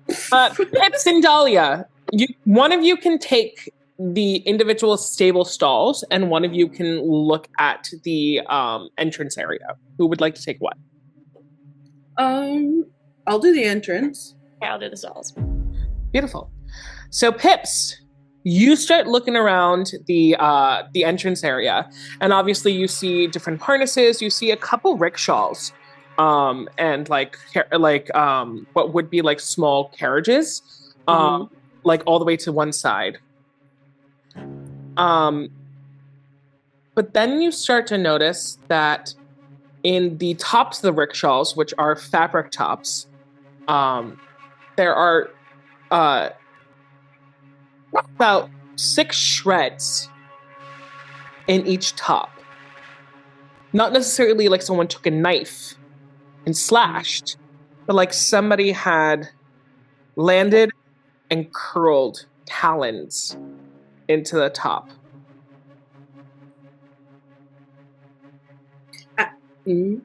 Pips and Dahlia, one of you can take the individual stable stalls, and one of you can look at the entrance area. Who would like to take what? I'll do the entrance. Okay, I'll do the stalls. Beautiful. So Pips, you start looking around the entrance area, and obviously you see different harnesses. You see a couple rickshaws, and like what would be like small carriages, like all the way to one side. But then you start to notice that in the tops of the rickshaws, which are fabric tops, there are about 6 shreds in each top. Not necessarily like someone took a knife and slashed, but like somebody had landed and curled talons into the top. Do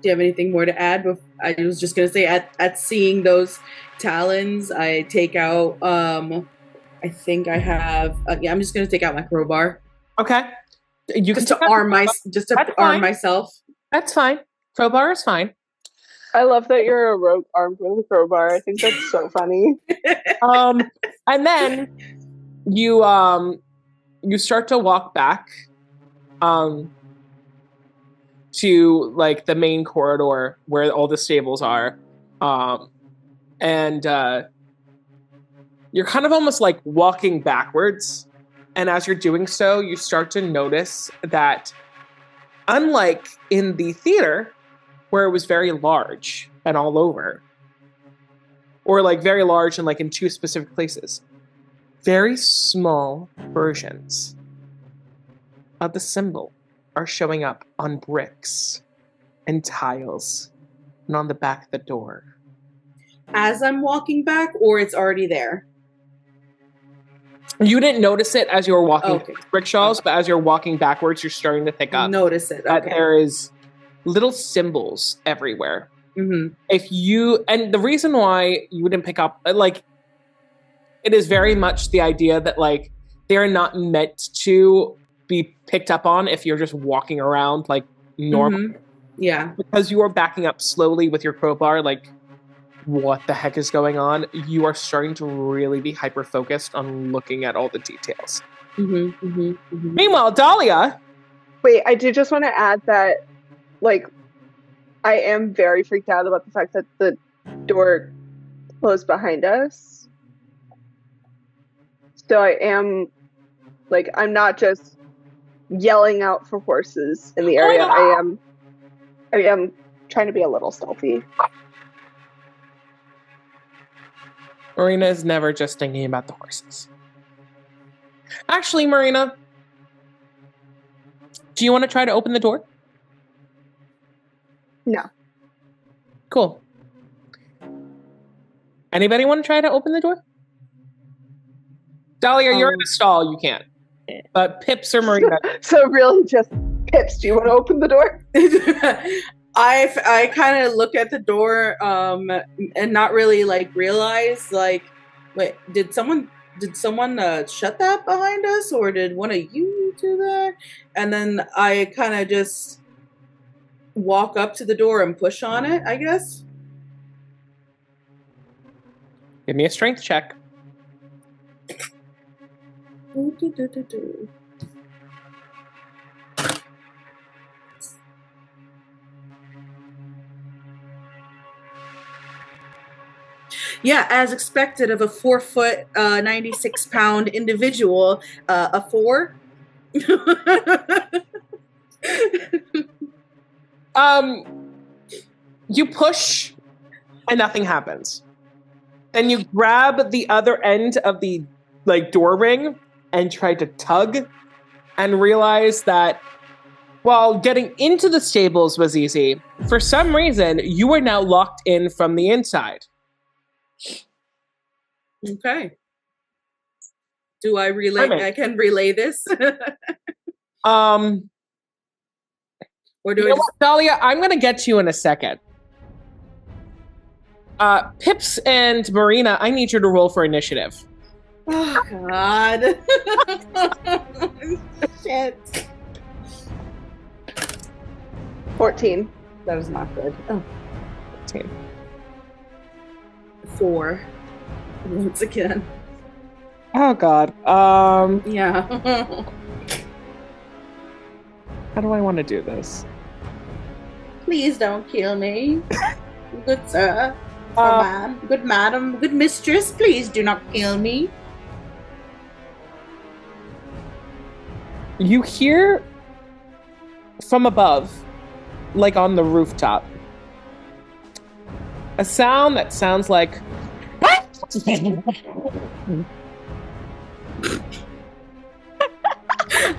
you have anything more to add? I was just going to say, at seeing those talons, I take out, I think I have, I'm just going to take out my crowbar. Okay. You Just can to arm myself. That's fine. Crowbar is fine. I love that you're a rogue armed with a crowbar. I think that's so funny. And then you start to walk back to like the main corridor where all the stables are. And you're kind of almost like walking backwards. And as you're doing so, you start to notice that unlike in the theater, where it was very large and all over, or like very large and like in two specific places, very small versions of the symbol are showing up on bricks and tiles and on the back of the door. As I'm walking back, or it's already there? You didn't notice it as you were walking Okay. rickshaws, but as you're walking backwards, you're starting to pick up Notice it. that Okay. there is little symbols everywhere. Mm-hmm. And the reason why you wouldn't pick up, like, it is very much the idea that like they're not meant to be picked up on if you're just walking around like normal. Mm-hmm. Yeah. Because you are backing up slowly with your crowbar, like, what the heck is going on? You are starting to really be hyper focused on looking at all the details. Mm-hmm. Mm-hmm. Mm-hmm. Meanwhile, Dahlia. Wait, I do just want to add that, like, I am very freaked out about the fact that the door closed behind us. So I am, like, I'm not just yelling out for horses in the area. I am trying to be a little stealthy. Marina is never just thinking about the horses. Actually, Marina, do you want to try to open the door? No. Cool. Anybody want to try to open the door? Dahlia, you're in a stall. You can't. But Pips or Marina. So really just, Pips, do you want to open the door? I kind of look at the door and not really like realize like, wait, did someone shut that behind us, or did one of you do that? And then I kind of just walk up to the door and push on it, I guess. Give me a strength check. Yeah, as expected of a 4 foot, 96 pound individual, a 4. You push and nothing happens. Then you grab the other end of the like door ring and try to tug and realize that while getting into the stables was easy, for some reason you are now locked in from the inside. Okay. Do I relay? Perfect. I can relay this. Or do You I know just? what, Dahlia, I'm going to get to you in a second. Pips and Marina, I need you to roll for initiative. Oh God! Shit. 14. That was not good. Oh. 14. 4. Once again. Oh God. Yeah. How do I want to do this? Please don't kill me. Good sir. Or ma'am. Good madam. Good mistress. Please do not kill me. You hear from above, like on the rooftop, a sound that sounds like I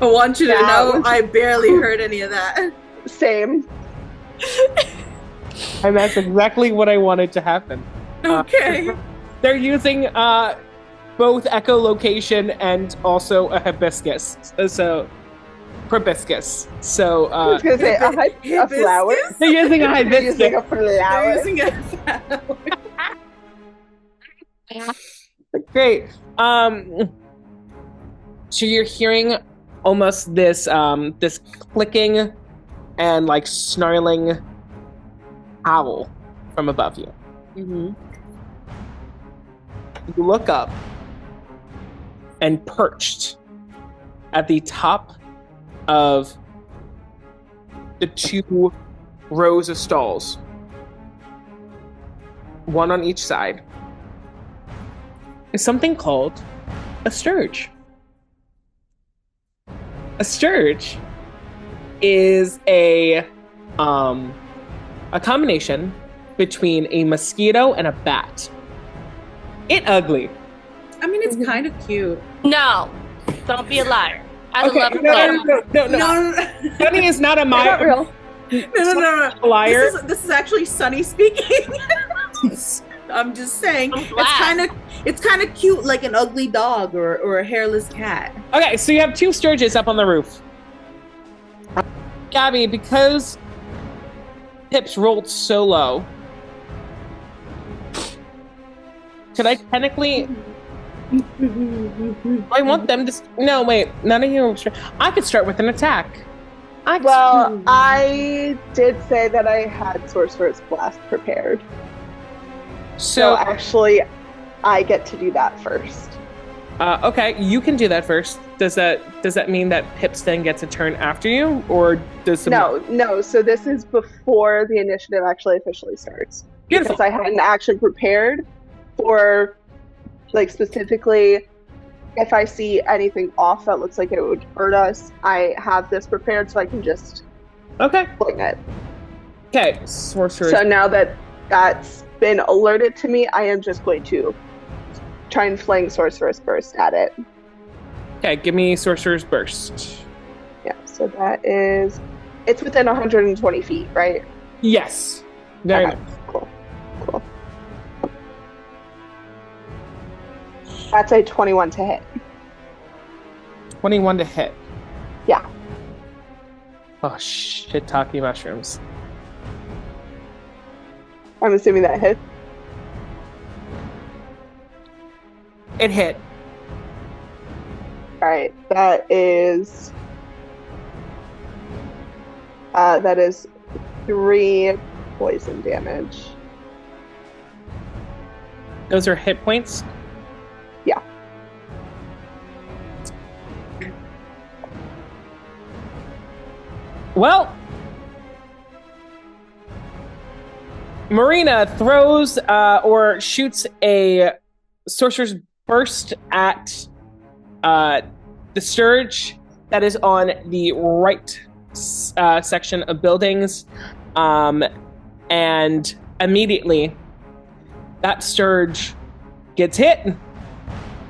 want you to know I barely heard any of that. Same. and that's exactly what I wanted to happen. Okay. They're using both echolocation and also a hibiscus. So proboscis. So I was going to say a flower. they're using a They're hibiscus. using a flower. They're using a Great. So you're hearing almost this clicking and like snarling howl from above you. Mm-hmm. You look up, and perched at the top of the 2 rows of stalls, one on each side, is something called a sturge. A sturge is a combination between a mosquito and a bat. It ugly. I mean, it's kind of cute. No, don't be a liar. I love it. No. Sunny is not a Not liar. real. No. A liar. This is actually Sunny speaking. I'm just saying, it's kind of cute, like an ugly dog or a hairless cat. Okay, so you have 2 sturges up on the roof. Gabby, because Pips rolled so low, could I technically? I want them to. No, wait. None of you. I could start with an attack. Well, I did say that I had Sorcerer's Blast prepared. So actually, I get to do that first. Okay, you can do that first. Does that mean that Pips then gets a turn after you, or does No. So this is before the initiative actually officially starts. Beautiful. Because I had an action prepared for, like, specifically, if I see anything off that looks like it would hurt us, I have this prepared so I can just fling it. Okay, sorcerer. So now that that's been alerted to me, I am just going to try and fling Sorcerer's Burst at it. Okay, give me Sorcerer's Burst. Yeah, so that is... It's within 120 feet, right? Yes. Very Okay, nice. Cool. That's a 21 to hit. 21 to hit. Yeah. Oh, shiitake mushrooms. I'm assuming that hits. It hit. Alright, that is 3 poison damage. Those are hit points? Yeah. Well, Marina throws or shoots a Sorcerer's Burst at the Sturge that is on the right section of buildings, and immediately that Sturge gets hit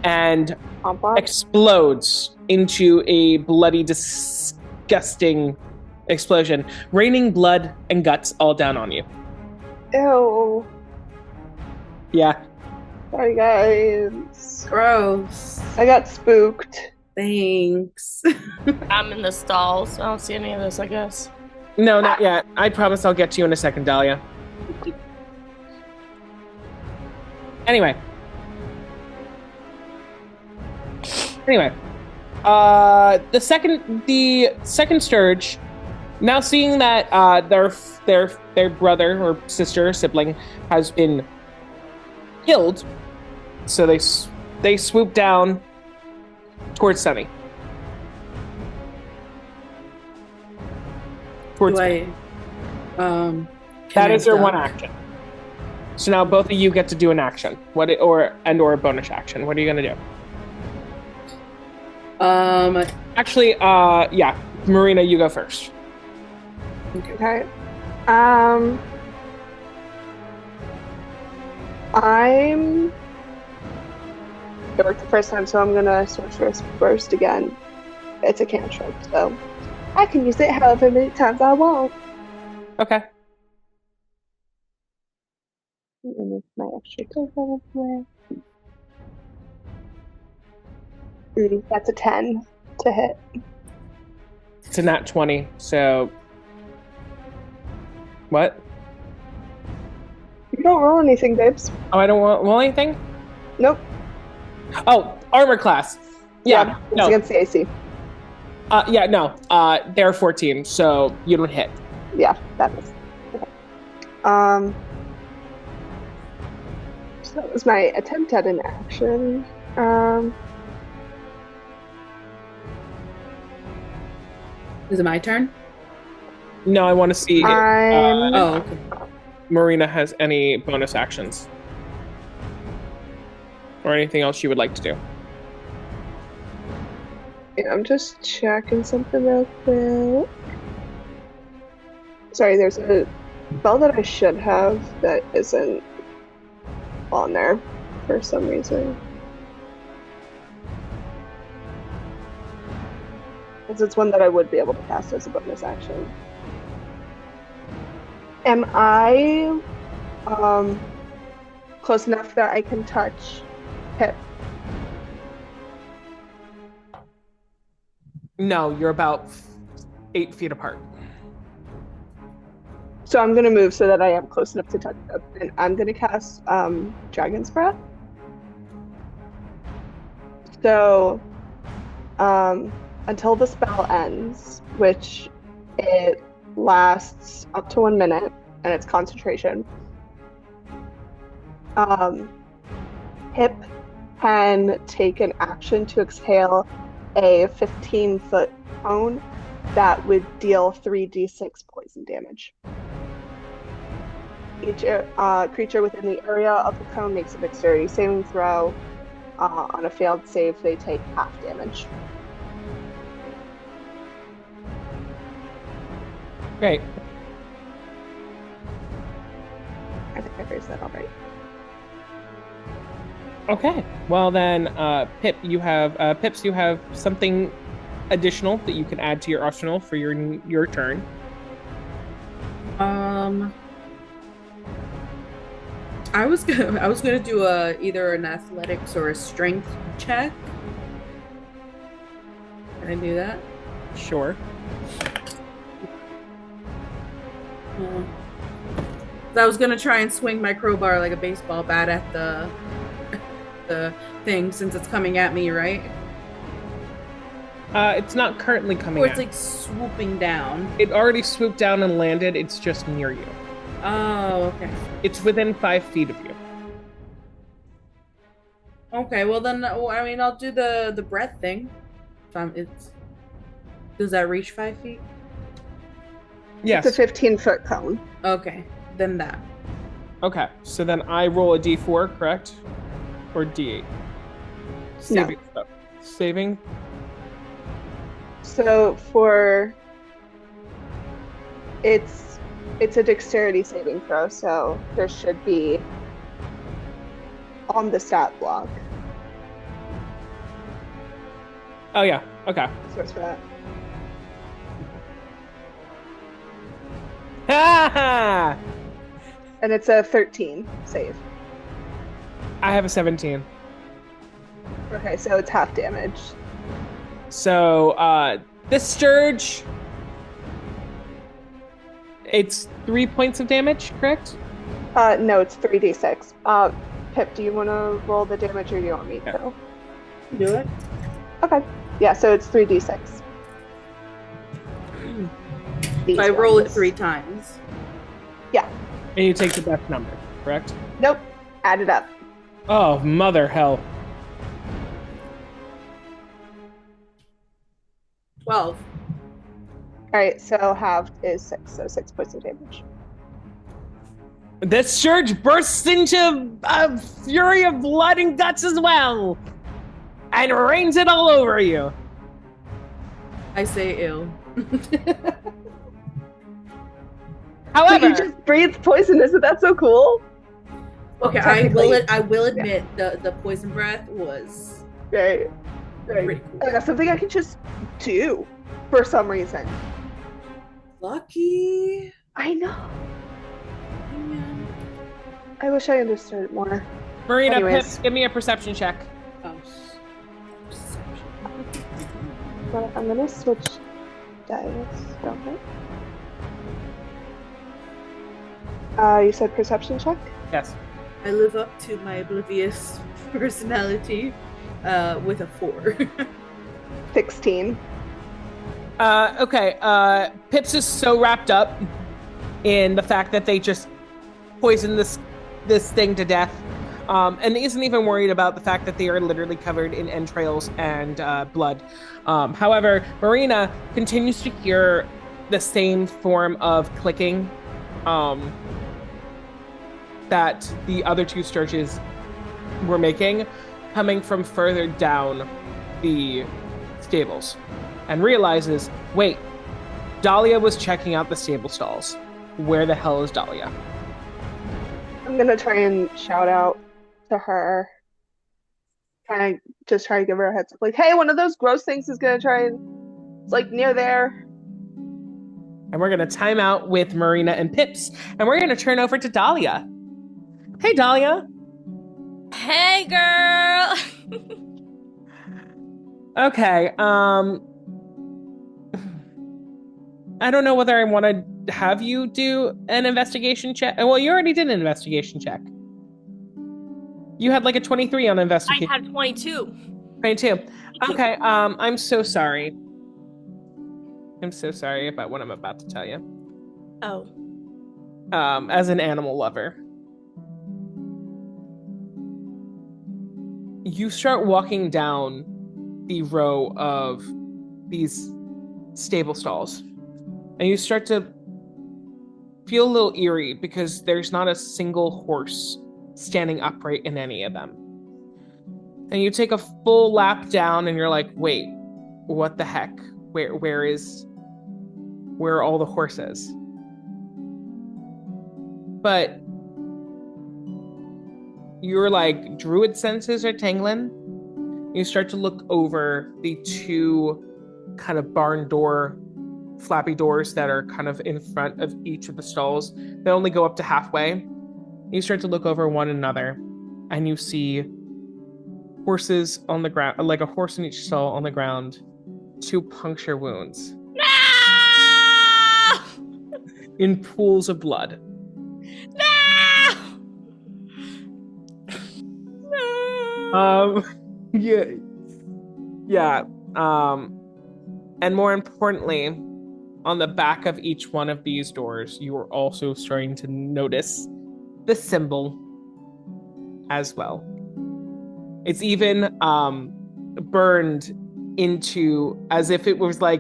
and explodes into a bloody, disgusting explosion, raining blood and guts all down on you. Ew. Yeah. Sorry, guys. Gross. I got spooked. Thanks. I'm in the stalls. I don't see any of this, I guess. No, not yet. I promise I'll get to you in a second, Dahlia. Anyway. The second Sturge, now seeing that their brother or sister or sibling has been killed, so they swoop down towards Sunny. Towards that is your one action. So now both of you get to do an action, or a bonus action. What are you gonna do? Actually, yeah, Marina, you go first. Okay. I'm it worked the first time, so I'm gonna Sorcerer's Burst again. It's a cantrip, so I can use it however many times I want. Okay. And it's my extra token away. That's a 10 to hit. It's a nat 20, so... What? You don't roll anything, babes. Oh, I don't roll anything? Nope. Oh, armor class. Yeah, it's no. against the AC. Yeah, no. They're 14, so you don't hit. Yeah, that is. Okay. So that was my attempt at an action. Is it my turn? No, I want to see if Oh, okay. Marina has any bonus actions. Or anything else you would like to do. Yeah, I'm just checking something real quick. Sorry, there's a spell that I should have that isn't on there for some reason. Because it's one that I would be able to cast as a bonus action. Am I close enough that I can touch Pip? No, you're about 8 feet apart. So I'm gonna move so that I am close enough to touch Pip, and I'm gonna cast Dragon's Breath. So until the spell ends, which it lasts up to 1 minute, and it's concentration. Pip can take an action to exhale a 15-foot cone that would deal 3d6 poison damage. Each creature within the area of the cone makes a dexterity saving throw. On a failed save, they take half damage. Great. I think I phrased that all right. Okay. Well then, Pips, you have something additional that you can add to your arsenal for your turn. I was gonna do either an athletics or a strength check. Can I do that? Sure. I was gonna try and swing my crowbar like a baseball bat at the thing since it's coming at me, right? It's not currently coming Or it's at. like swooping down. It already swooped down and landed. It's just near you. Oh, okay. It's within 5 feet of you. Okay, well then, I mean, I'll do the breath thing. Does that reach 5 feet? Yes. It's a 15-foot cone. Okay, then that. Okay, so then I roll a d4, correct? Or d8? Saving. No. Saving? So for it's a dexterity saving throw, so there should be on the stat block. Oh yeah, okay. Source for that. Ha! And it's a 13 save. I have a 17. Okay, so it's half damage. So, this Sturge, it's 3 points of damage, correct? No, it's 3d6. Pip, do you want to roll the damage or do you want me to? Do it. Okay. Yeah, so it's 3d6. So I roll it 3 times. Yeah. And you take the best number, correct? Nope. Add it up. Oh, mother hell. 12. Alright, so halved is 6, so 6 points of damage. This Sturge bursts into a fury of blood and guts as well, and rains it all over you. I say ill. But However, you just breathed poison, isn't that so cool? Okay, Technically, I will admit the poison breath was Right. pretty cool. That's something I can just do for some reason. Lucky. I know. Man. I wish I understood it more. Marina, Anyways. Pips, give me a perception check. Oh, perception. But I'm gonna switch dice, don't I? You said perception check? Yes. I live up to my oblivious personality with a 4. 16. Okay, Pips is so wrapped up in the fact that they just poisoned this thing to death and isn't even worried about the fact that they are literally covered in entrails and blood. However, Marina continues to hear the same form of clicking that the other two sturges were making, coming from further down the stables, and realizes, wait, Dahlia was checking out the stable stalls. Where the hell is Dahlia? I'm gonna try and shout out to her. Kind of just try to give her a heads up. Like, hey, one of those gross things is gonna try and it's like near there. And we're gonna time out with Marina and Pips, and we're gonna turn over to Dahlia. Hey, Dahlia. Hey, girl. Okay, I don't know whether I want to have you do an investigation check. Well, you already did an investigation check. You had like a 23 on investigation. I had 22. 22. Okay, I'm so sorry. I'm so sorry about what I'm about to tell you. Oh. As an animal lover. You start walking down the row of these stable stalls, and you start to feel a little eerie because there's not a single horse standing upright in any of them. And you take a full lap down and you're like, wait, what the heck? Where are all the horses? But your like druid senses are tingling. You start to look over the two kind of barn door flappy doors that are kind of in front of each of the stalls. They only go up to halfway. You start to look over one another, and you see horses on the ground, like a horse in each stall on the ground, 2 puncture wounds. No! In pools of blood. No! No! Yeah. And more importantly, on the back of each one of these doors, you are also starting to notice the symbol as well. It's even burned into as if it was the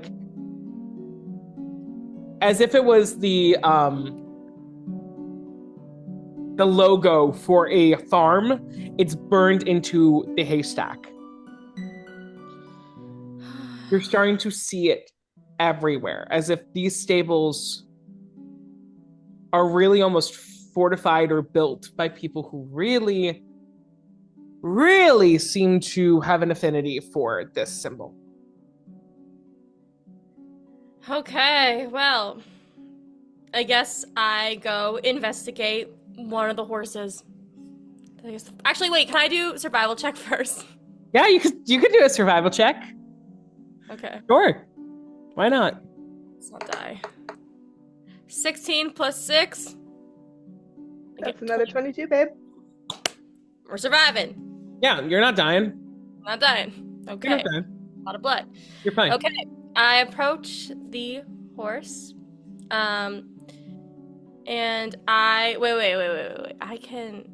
logo for a farm. It's burned into the haystack. You're starting to see it everywhere, as if these stables are really almost fortified or built by people who really, really seem to have an affinity for this symbol. Okay, well, I guess I go investigate one of the horses. Actually, wait, can I do survival check first? Yeah, you could do a survival check. Okay. Sure. Why not? Let's not die. 16 plus 6. That's another 22, babe. We're surviving. Yeah, you're not dying. I'm not dying. Okay. You're not dying. A lot of blood. You're fine. Okay. I approach the horse. And I wait. Can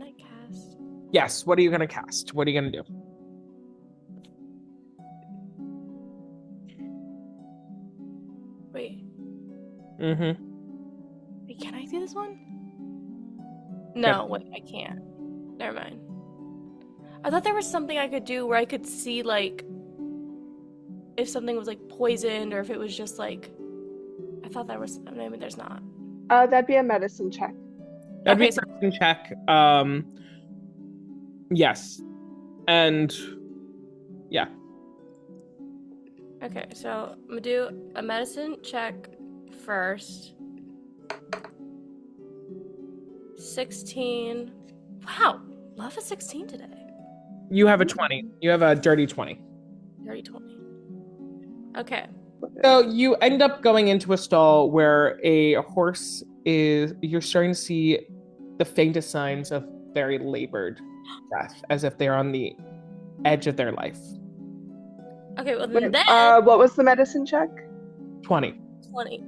I cast? Yes. What are you gonna cast? What are you gonna do? Wait. Mm-hmm. Wait, can I do this one? No, wait, I can't. Never mind. I thought there was something I could do where I could see, like, if something was, like, poisoned or if it was just, like... I thought there was... Maybe there's not. That'd be a medicine check. That'd be Okay, a medicine check. Yes. And... yeah. Okay, so I'm gonna do a medicine check first. 16. Wow, love a 16 today. You have a 20. You have a dirty 20. Dirty 20. Okay. So you end up going into a stall where a horse is... You're starting to see the faintest signs of very labored death, as if they're on the edge of their life. Okay, well Wait, then... what was the medicine check? 20. 20.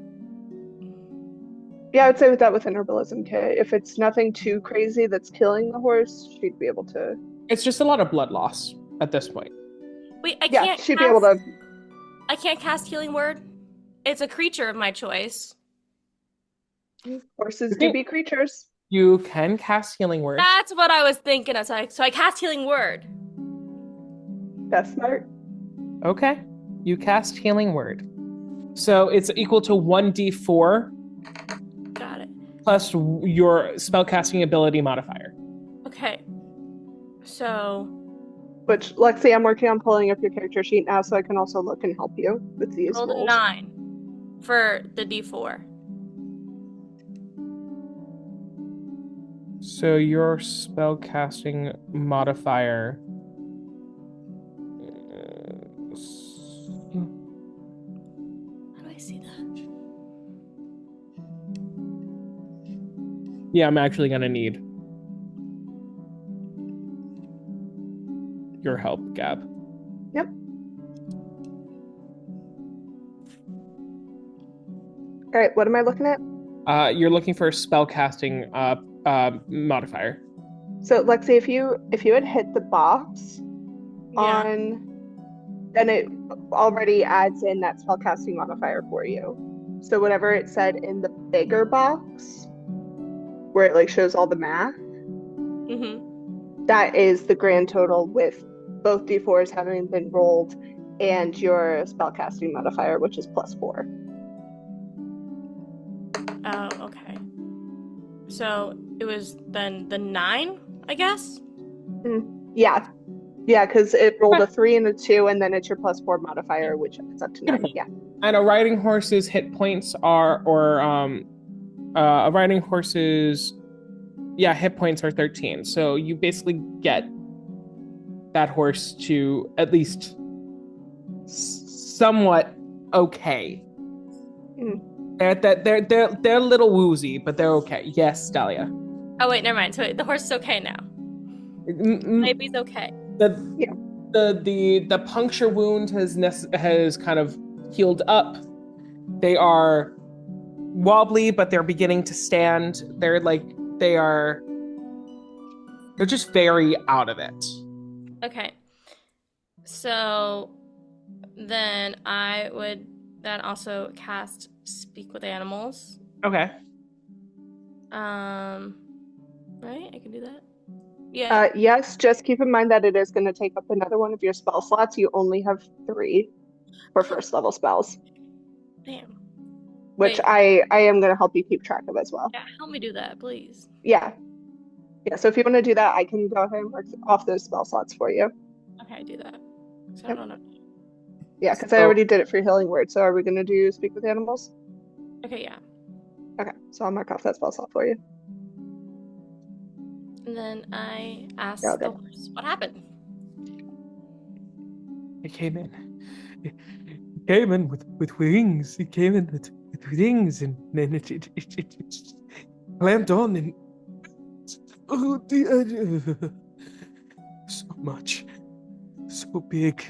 Yeah, I would say with that with an herbalism kit. If it's nothing too crazy that's killing the horse, she'd be able to. It's just a lot of blood loss at this point. Wait, Yeah, she'd be able to. I can't cast Healing Word. It's a creature of my choice. Horses do be creatures. You can cast Healing Word. That's what I was thinking. So I cast Healing Word. That's smart. Okay. You cast Healing Word. So it's equal to 1d4 Got it. plus your spellcasting ability modifier. Okay. So. Which, Lexi, I'm working on pulling up your character sheet now so I can also look and help you with these Rolled rolls. a 9 for the d4. So your spellcasting modifier. How do I see that? Yeah, I'm actually gonna need your help, Gab. Yep. All right, what am I looking at? You're looking for a spellcasting modifier. So, Lexi, if you had hit the box on, then it already adds in that spellcasting modifier for you. So whatever it said in the bigger box, where it like shows all the math, that is the grand total with both d4s having been rolled and your spellcasting modifier, which is +4. Oh, okay. So it was then the 9, I guess? Yeah. Yeah, because it rolled a 3 and a 2, and then it's your +4 modifier, which is up to 9. Yeah. And a riding horse's hit points are, a riding horse's, hit points are 13. So you basically get that horse to at least somewhat okay. They're a little woozy, but they're okay. Yes, Dahlia. Oh wait, never mind. So the horse is okay now. Maybe he's okay. The puncture wound has kind of healed up. They are wobbly, but they're beginning to stand. They're just very out of it. Okay. So then I would then also cast Speak with Animals. Okay. Right? I can do that. Yeah. Yes, just keep in mind that it is going to take up another one of your spell slots. You only have 3 for first level spells. Damn. Which Wait. I am going to help you keep track of as well. Yeah, help me do that, please. Yeah. Yeah, so if you want to do that, I can go ahead and work off those spell slots for you. Okay, do that. So I don't know. Yeah, because I already did it for Healing Word. So are we going to do Speak with Animals? Okay, yeah. Okay, so I'll mark off that spell slot for you. And then I asked the horse what happened. He came in with wings. He came in with wings, and then it clamped on, and so much, so big,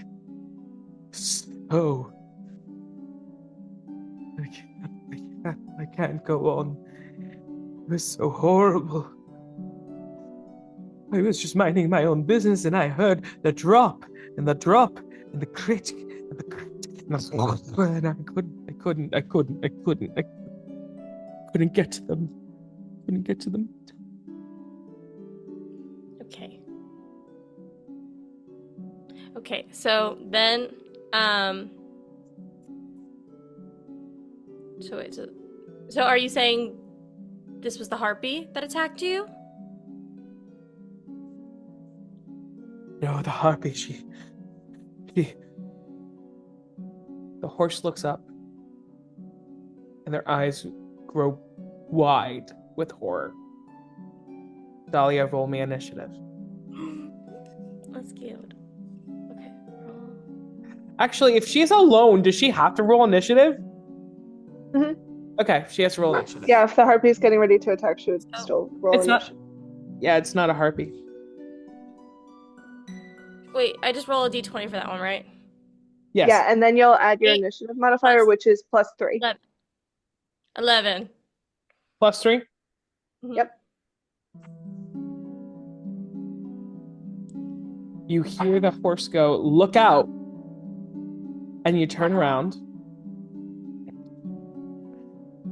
so I can't go on. It was so horrible. I was just minding my own business, and I heard the drop, and the drop, and the crit, and the crit, and I couldn't get to them. Couldn't get to them. Okay. Okay, so then, so are you saying this was the harpy that attacked you? No, the harpy, the horse looks up, and their eyes grow wide with horror. Dahlia, roll me initiative. That's cute. Okay, roll. Actually, if she's alone, does she have to roll initiative? Okay, she has to roll initiative. Yeah, if the harpy's getting ready to attack, she would still roll initiative. It's not a harpy. Wait, I just roll a d20 for that one, right? Yes. Yeah, and then you'll add your initiative modifier, which is +3. 11. +3? Yep. You hear the horse go, "Look out!" And you turn around.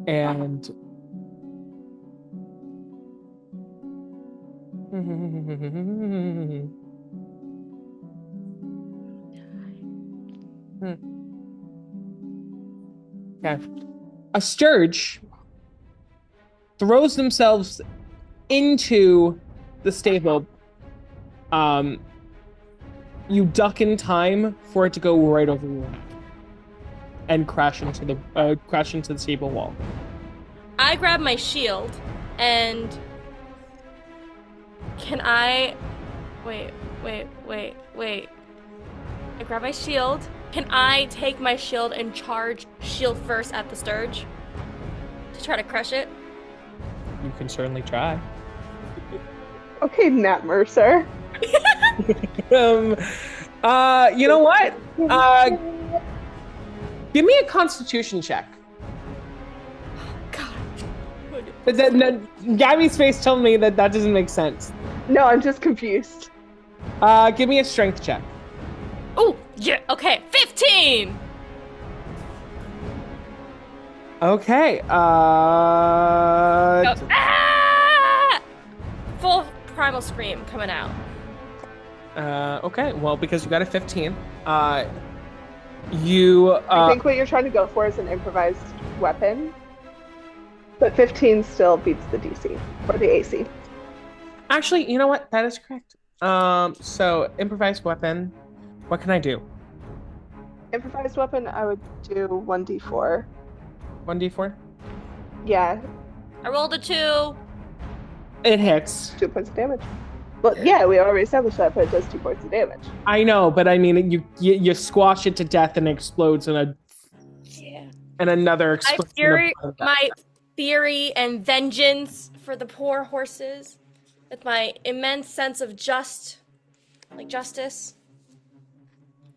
And okay. A sturge throws themselves into the stable. You duck in time for it to go right over your head and crash into the stable wall. I grab my shield and can I wait. I grab my shield. Can I take my shield and charge shield first at the sturge to try to crush it? You can certainly try. Okay, Nat Mercer. You know what? Give me a Constitution check. God. Gabby's face telling me that doesn't make sense. No, I'm just confused. Give me a Strength check. Oh, yeah. Okay, 15. Okay. Full primal scream coming out. Okay. Well, because you got a 15, I think what you're trying to go for is an improvised weapon. But 15 still beats the DC, or the AC. Actually, you know what? That is correct. So improvised weapon. What can I do? Improvised weapon, I would do 1d4. 1d4? Yeah, I rolled a 2. It hits. 2 points of damage. Well, yeah, we already established that, but it does 2 points of damage. I know, but I mean, you squash it to death and it explodes in another explosion. My fury and vengeance for the poor horses with my immense sense of justice.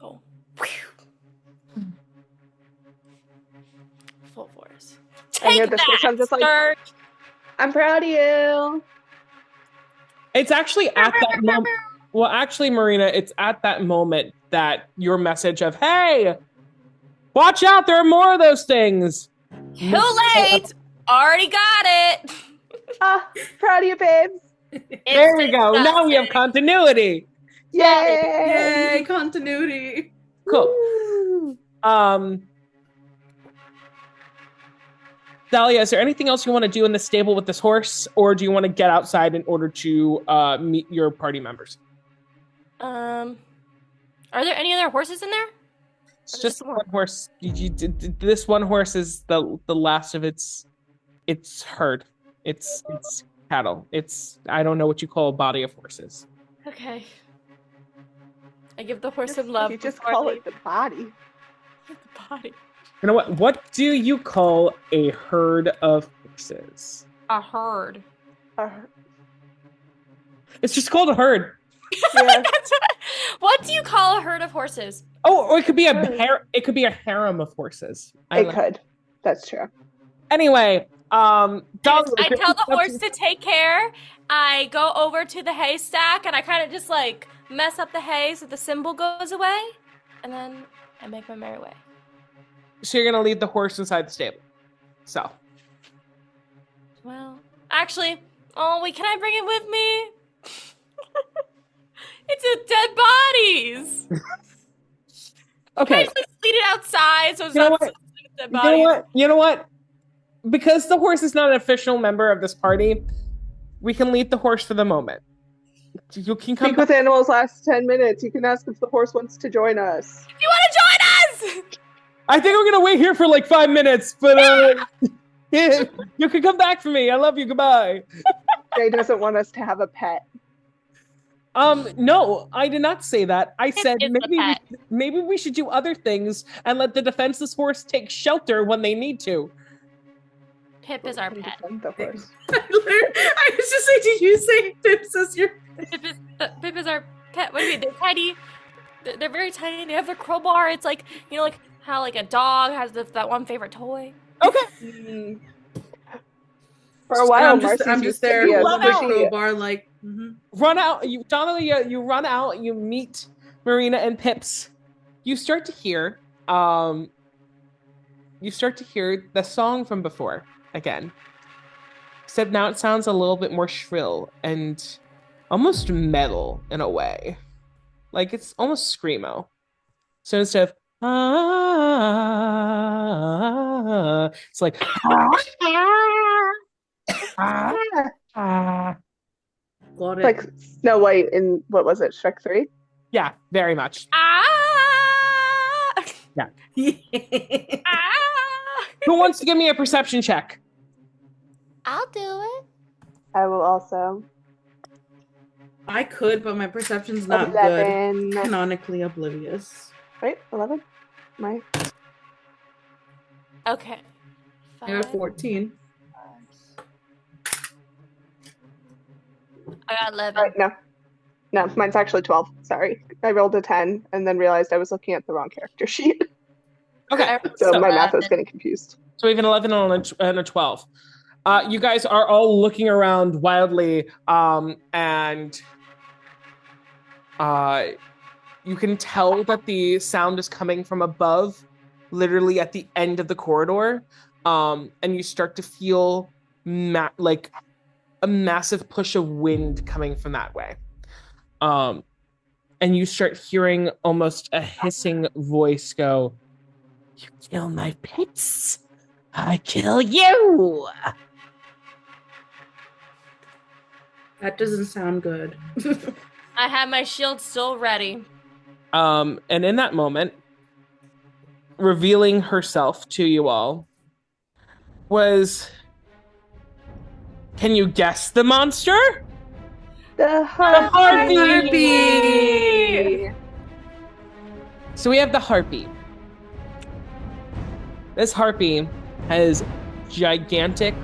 Oh. Full force. I hear Take this, that, I'm just like, Sturge. I'm proud of you. It's actually at that moment. Well, actually, Marina, it's at that moment that your message of, "Hey, watch out, there are more of those things." Too late! Already got it! Proud of you, babes. There we go. Now we have continuity. Yay! Yay, continuity. Cool. Dahlia, is there anything else you want to do in the stable with this horse, or do you want to get outside in order to meet your party members? Are there any other horses in there? It's just one horse. This one horse is the last of its herd. It's cattle. I don't know what you call a body of horses. Okay. I give the horse some love. You just call it the body. The body. You know what? What do you call a herd of horses? A herd. It's just called a herd. Yeah. What do you call a herd of horses? Oh, or it could be a harem of horses. It could. That's true. Anyway, Dahlia, I tell the horse to take care. I go over to the haystack and I kind of just like mess up the hay so the symbol goes away, and then I make my merry way. So you're gonna leave the horse inside the stable. So. Well, actually, can I bring it with me? It's a dead bodies. Okay. Can I just leave it outside so it's You know not what? dead bodies? You know what? Because the horse is not an official member of this party, we can leave the horse for the moment. You can come Speak with animals last 10 minutes. You can ask if the horse wants to join us. If you want to join us! I think I'm gonna wait here for like 5 minutes, but you can come back for me. I love you. Goodbye. Jay doesn't want us to have a pet. No, I did not say that. I said is a maybe we should do other things and let the defenseless horse take shelter when they need to. Pip is our pet. The horse. I was just saying, did you say Pips as your Pip is our pet. What do you mean? They're tiny. They're very tiny. They have their crowbar. It's like, like how like a dog has that one favorite toy. Okay. For a while, I'm Marcy's just used there to be a holding the squishy. crowbar, like. Run out. You, Donnelly, you run out. You meet Marina and Pips. You start to hear, the song from before again. Except now it sounds a little bit more shrill and almost metal in a way. Like it's almost screamo. So instead of it's like Got it. Like Snow White in, what was it, Shrek 3? yeah, very much. Ah! Yeah. Ah! Who wants to give me a perception check? I'll do it. I will also. I could, but my perception's not 11. good. Canonically oblivious. Wait, 11? My. Okay. I got 14. I got 11. All right, no. No, mine's actually 12. Sorry. I rolled a 10 and then realized I was looking at the wrong character sheet. Okay. So my math was getting confused. So we have an 11 and a 12. You guys are all looking around wildly, and you can tell that the sound is coming from above, literally at the end of the corridor, and you start to feel like a massive push of wind coming from that way. And you start hearing almost a hissing voice go, "You kill my pets, I kill you." That doesn't sound good. I had my shield still ready. And in that moment, revealing herself to you all was, can you guess the monster? The harpy! So we have the harpy. This harpy has gigantic,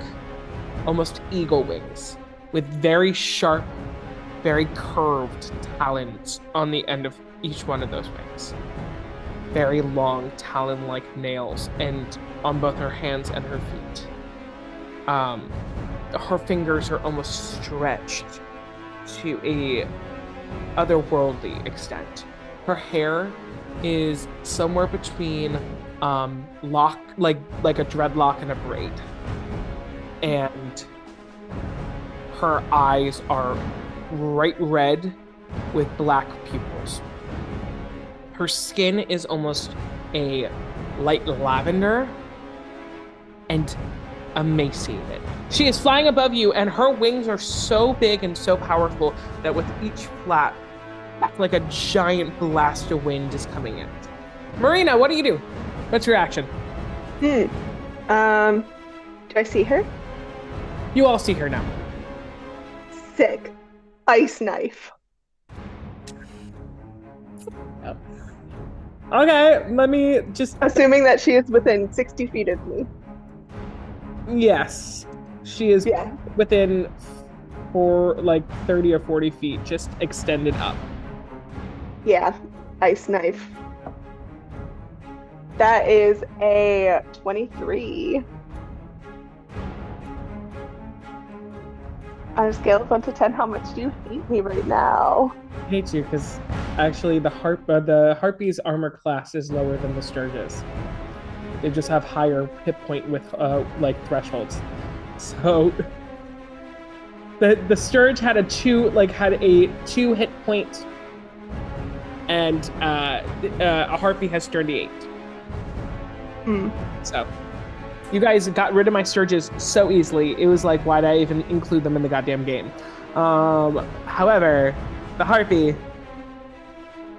almost eagle wings with very sharp, very curved talons on the end of each one of those wings. Very long talon-like nails and on both her hands and her feet. Her fingers are almost stretched to a otherworldly extent. Her hair is somewhere between like a dreadlock and a braid. And her eyes are bright red with black pupils. Her skin is almost a light lavender and emaciated. She is flying above you, and her wings are so big and so powerful that with each flap, like a giant blast of wind is coming in. Marina, what do you do? What's your action? Do I see her? You all see her now. Sick. Ice knife. Okay, let me just... Assuming that she is within 60 feet of me. Yes. She is within 30 or 40 feet, just extended up. Yeah, ice knife. That is a 23. On a scale of 1 to 10, how much do you hate me right now? I hate you because actually the harpy's armor class is lower than the Sturge's. They just have higher hit point with thresholds. So the Sturge had a 2 hit point, and a harpy has 38. So you guys got rid of my Sturges so easily. It was like, why'd I even include them in the goddamn game? However, the harpy,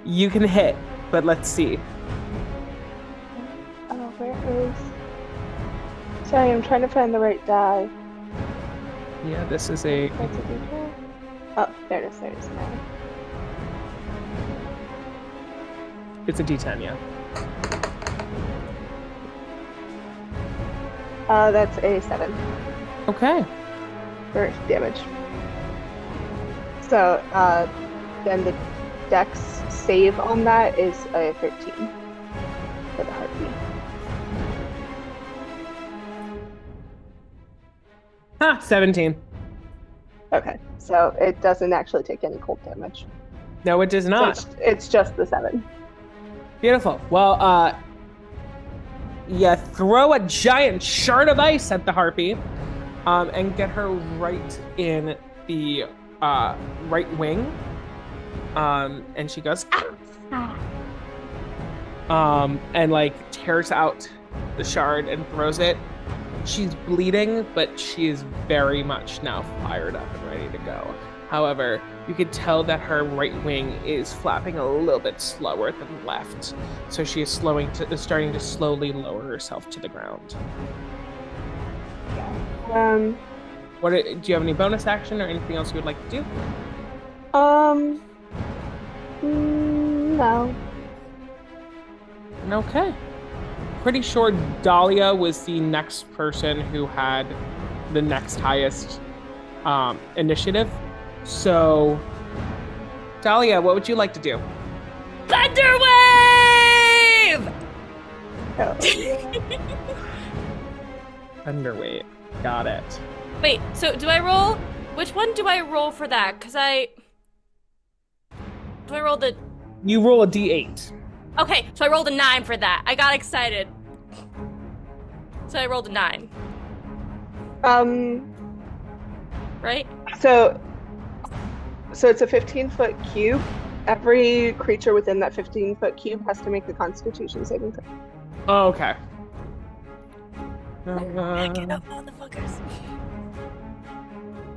you can hit, but let's see. Oh, where is... Sorry, I'm trying to find the right die. Yeah, this is a... That's a D10. Oh, there it is now. It's a D10, yeah. That's a 7. Okay. For damage. So, then the dex save on that is a 13 for the heartbeat. 17. Okay, so it doesn't actually take any cold damage. No, it does So not. it's just the 7. Beautiful. Well, you throw a giant shard of ice at the harpy, and get her right in the right wing. And she goes, and like tears out the shard and throws it. She's bleeding, but she is very much now fired up and ready to go. However, you could tell that her right wing is flapping a little bit slower than left, so she is starting to slowly lower herself to the ground. Do you have any bonus action or anything else you would like to do? No. Okay. Pretty sure Dahlia was the next person who had the next highest initiative. So, Dahlia, what would you like to do? Thunderwave! Thunderwave. Got it. Wait, so do I roll? Which one do I roll for that? Do I roll the... You roll a d8. Okay, so I rolled a 9 for that. I got excited. So I rolled a 9. Right? So it's a 15-foot cube. Every creature within that 15-foot cube has to make a Constitution saving throw. Oh, okay. Get up, motherfuckers.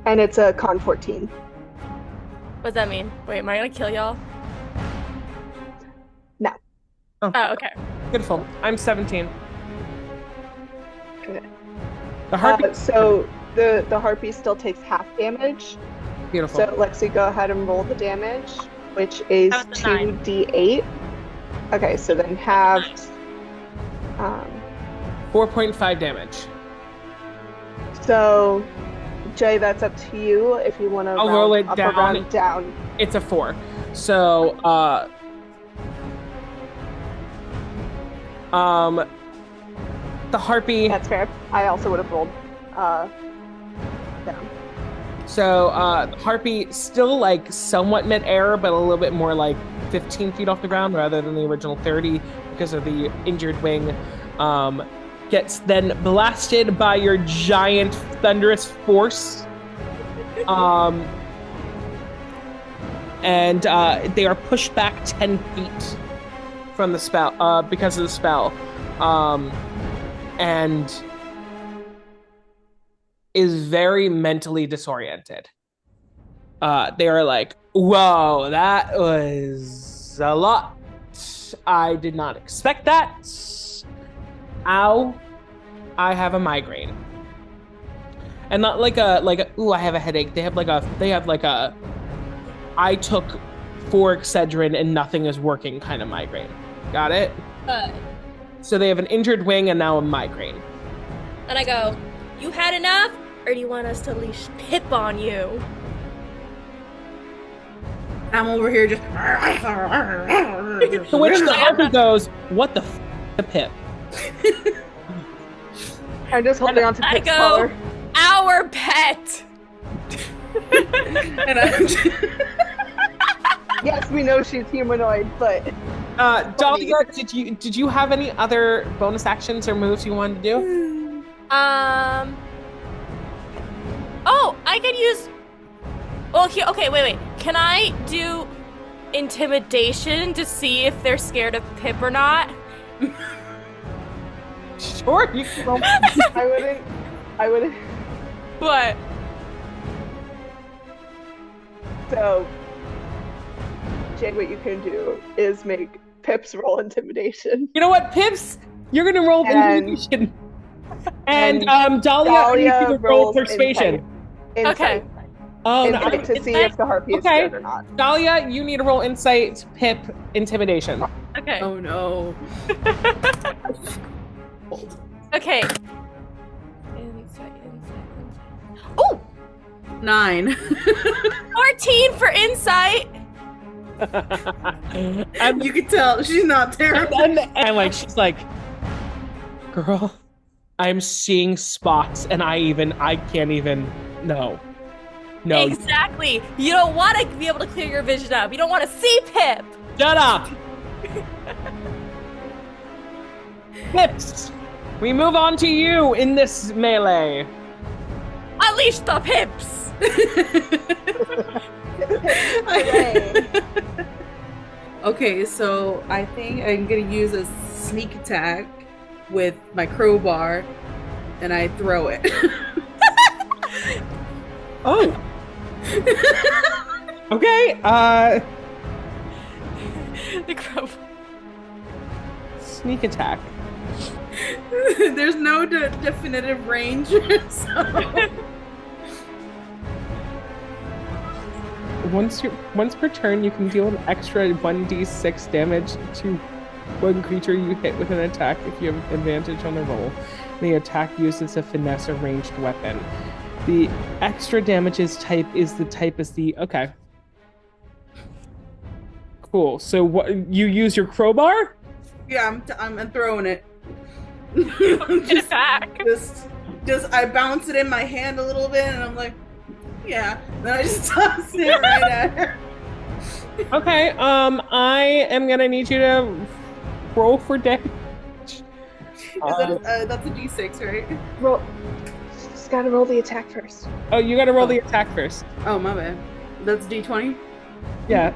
And it's a con 14. What does that mean? Wait, am I gonna kill y'all? No. Oh, okay. Beautiful. I'm 17. Okay. The harpy. So the harpy still takes half damage. Beautiful. So Lexi, go ahead and roll the damage, which is That was a 9. 2d8. Okay, so then have 4.5 damage. So Jay, that's up to you if you want to I'll roll it up down. or round down. It's a 4. So, the harpy. That's fair. I also would have rolled down. So, the harpy still like somewhat mid-air, but a little bit more like 15 feet off the ground rather than the original 30 because of the injured wing. Gets then blasted by your giant thunderous force. And they are pushed back 10 feet from the spell, because of the spell. And is very mentally disoriented. They are like, whoa, that was a lot. I did not expect that. Ow, I have a migraine. And not like a ooh, I have a headache. They have like a I took 4 Excedrin and nothing is working kind of migraine. Got it? So they have an injured wing and now a migraine. And I go, you had enough? Or do you want us to leash Pip on you? I'm over here just. To which the harpy goes, what the Pip? I'm just holding on to I Pip's go, collar. our pet! And I'm just... Yes, we know she's humanoid, but Dahlia, did you have any other bonus actions or moves you wanted to do? Oh, I could use... Well, okay, wait. Can I do intimidation to see if they're scared of Pip or not? Sure, you can roll. I wouldn't. What? So, Jade, what you can do is make Pips roll intimidation. You know what, Pips? You're gonna roll intimidation. And Dahlia, I need you to roll rolls persuasion. Insight. Okay. Oh, no, Insight to see if the harpy is scared or not. Dahlia, you need to roll insight, Pip, intimidation. Okay. Oh no. Okay. Insight. Oh! 9. 14 for insight! You can tell she's not terrible. And like she's like, girl, I'm seeing spots, and I can't even. No. Exactly. You don't want to be able to clear your vision up. You don't want to see Pip. Shut up. Pips. We move on to you in this melee. Unleash the Pips. Okay, so I think I'm gonna use a sneak attack with my crowbar, and I throw it. Oh. Okay. The crow. Sneak attack. There's no definitive range, so. Once per turn, you can deal an extra 1d6 damage to one creature you hit with an attack if you have advantage on the roll. The attack uses a finesse or ranged weapon. The extra damages type is the okay. Cool. So what you use your crowbar? Yeah, I'm throwing it. Attack. Just I bounce it in my hand a little bit, and I'm like, yeah. Then I just toss it right at her. Okay. I am gonna need you to roll for damage. That's a D6, right? Roll. Just gotta roll the attack first. Oh, you gotta roll the attack first. Oh, my bad. That's D20. Yeah.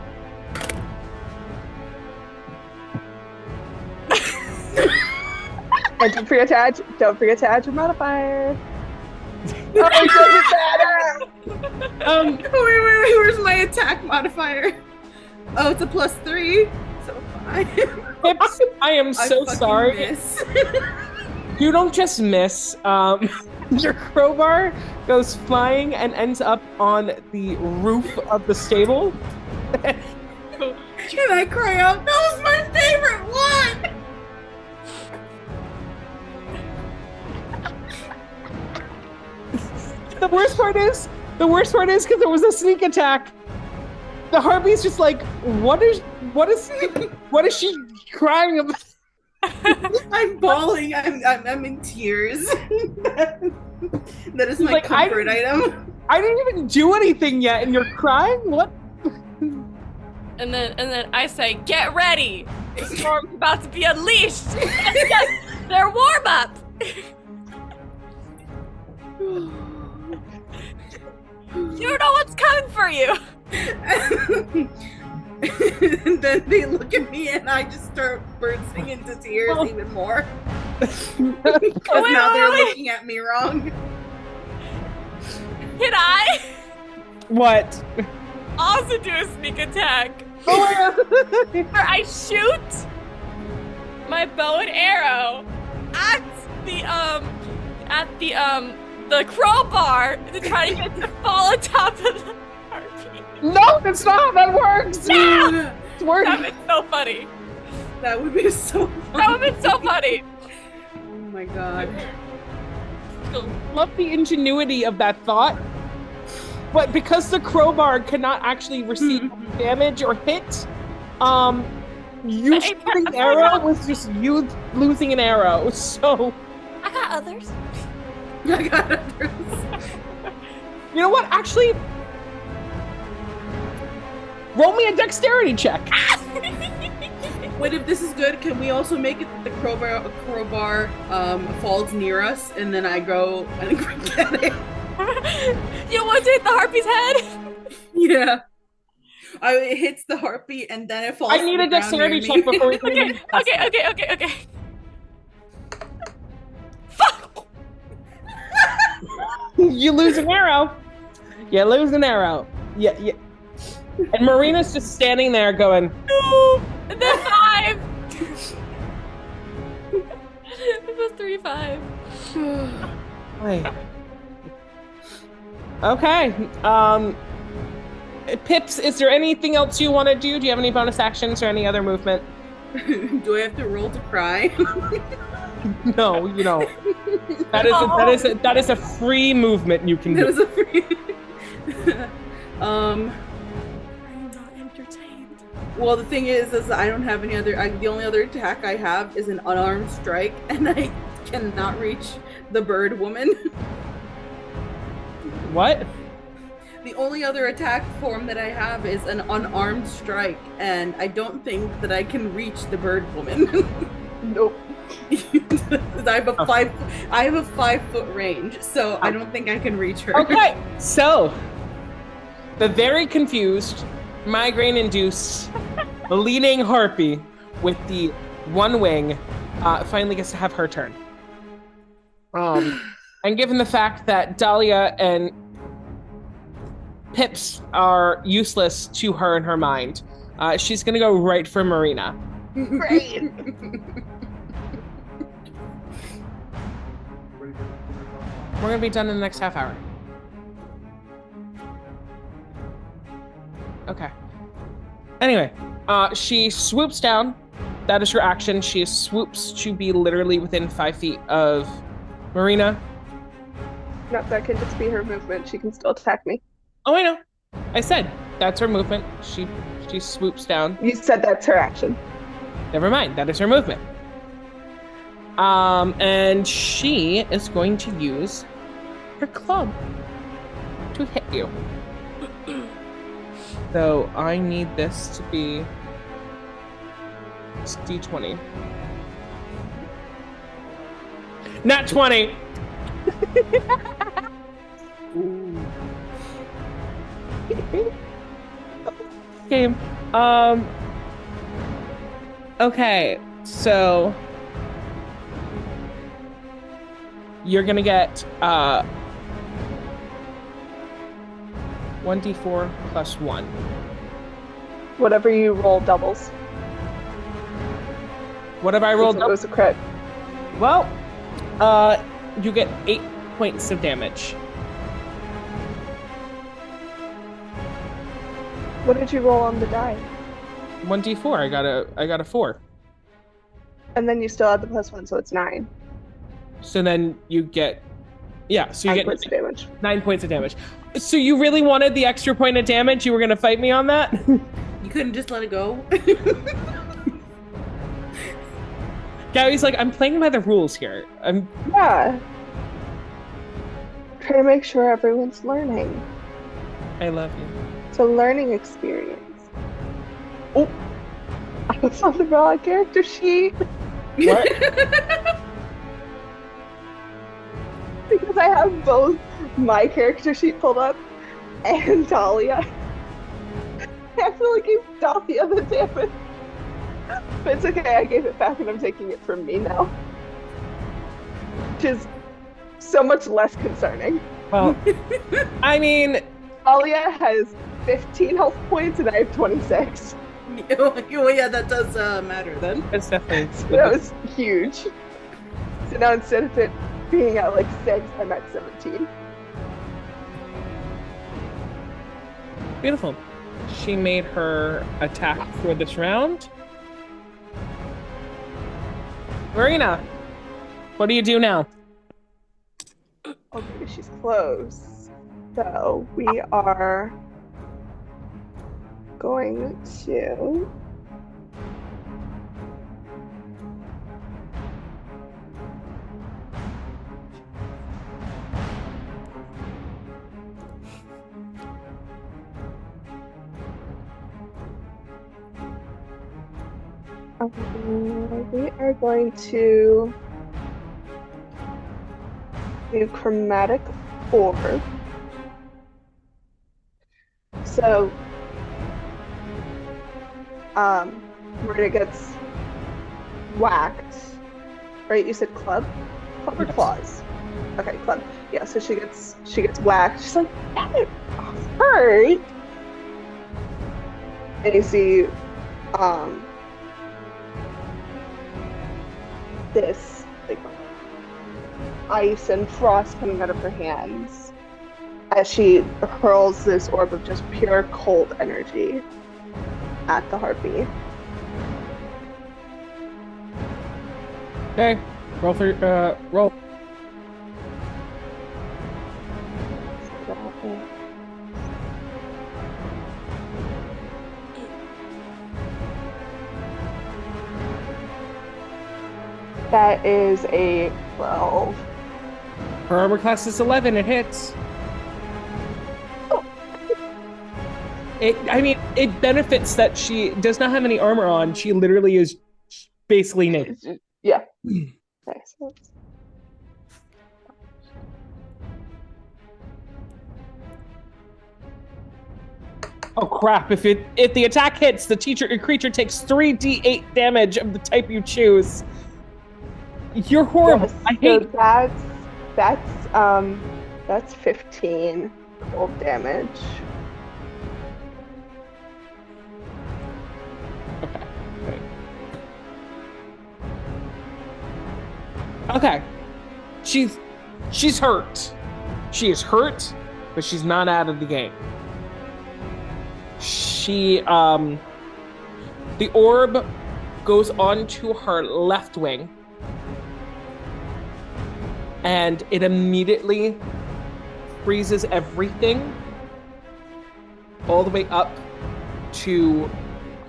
And don't forget to add your modifier. Oh, it doesn't matter. Wait, where's my attack modifier? Oh, it's a +3. So 5. Pips, I am so sorry. Miss. You don't just miss. Your crowbar goes flying and ends up on the roof of the stable. And I cry out, that was my favorite one! The worst part is because it was a sneak attack. The harpy's just like, what is she crying about? I'm bawling. I'm in tears. That is my like, comfort item. I didn't even do anything yet, and you're crying? What? And then I say, get ready. The storm's about to be unleashed. Their warm up. You don't know what's coming for you. And then they look at me and I just start bursting into tears even more. Because now they're looking at me wrong. Can I What? also do a sneak attack? Oh Where I shoot my bow and arrow at the crowbar to try to get to fall on top of the harpy. No, that's not how that works. No! It's working. That would be so funny. That would be so funny. That would be so funny. Oh my god. Love the ingenuity of that thought. But because the crowbar cannot actually receive damage or hit, you shooting an arrow was just you losing an arrow. So I got others. I got others. You know what? Actually, roll me a dexterity check. Wait, if this is good, can we also make it that the crowbar falls near us, and then I go and get it? You want to hit the harpy's head? Yeah. It hits the harpy, and then it falls. I need a dexterity check before we can. Okay. Fuck! You lose an arrow. Yeah. And Marina's just standing there going, No! And then 5! It was 3-5. Wait. Okay. Pips, is there anything else you want to do? Do you have any bonus actions or any other movement? Do I have to roll to cry? No, you don't. That is a free movement you can do. That is a free. I'm not entertained. Well, the thing is I don't have any other. The only other attack I have is an unarmed strike, and I cannot reach the bird woman. What? The only other attack form that I have is an unarmed strike, and I don't think that I can reach the bird woman. Nope. I have a 5-foot range, so I don't think I can reach her. Okay, so the very confused, migraine-induced, leading harpy with the one wing finally gets to have her turn. And given the fact that Dahlia and Pips are useless to her in her mind, she's gonna go right for Marina. Great. We're gonna be done in the next half hour. Okay. Anyway, she swoops down. That is her action. She swoops to be literally within 5 feet of Marina. No, that can just be her movement. She can still attack me. Oh, I know. I said that's her movement. She swoops down. You said that's her action. Never mind. That is her movement. And she is going to use her club to hit you. So I need this to be D20. Nat 20. Game. Okay, so you're gonna get 1d4 plus 1. Whatever you roll doubles. What have I rolled? It was a crit. Well, you get 8 points of damage. What did you roll on the die? 1d4. I got a 4. And then you still add the +1, so it's 9. So then you get, yeah. So you 9 get points of damage. 9 points of damage. So you really wanted the extra point of damage? You were gonna fight me on that? You couldn't just let it go? Gabby's like, I'm playing by the rules here. Yeah. Try to make sure everyone's learning. I love you. It's a learning experience. Oh, I was on the wrong character sheet. What? Because I have both my character sheet pulled up and Dahlia. I accidentally gave Dahlia the damage. But it's okay, I gave it back and I'm taking it from me now. Which is so much less concerning. Well, I mean, Dahlia has 15 health points and I have 26. Oh yeah, that does matter then. it's definitely. That was huge. So now instead of it being at like 6, I'm at 17. Beautiful. She made her attack for this round. Marina, what do you do now? Okay, she's close. So we are going to we are going to do chromatic orb. So Marina gets whacked, right? You said club? Club or claws? Okay, club. Yeah, so she gets whacked. She's like, that hurt. And you see this like ice and frost coming out of her hands as she hurls this orb of just pure cold energy at the harpy. Okay, roll for roll. That is a 12. Her armor class is 11. It hits. It benefits that she does not have any armor on. She literally is basically naked. Yeah. Nice. Oh crap! If the attack hits, the creature takes 3d8 damage of the type you choose. You're horrible. Yes, I hate. So that's 15 cold damage. Okay. Wait. Okay. She's hurt. She is hurt, but she's not out of the game. The orb goes onto her left wing, and it immediately freezes everything all the way up to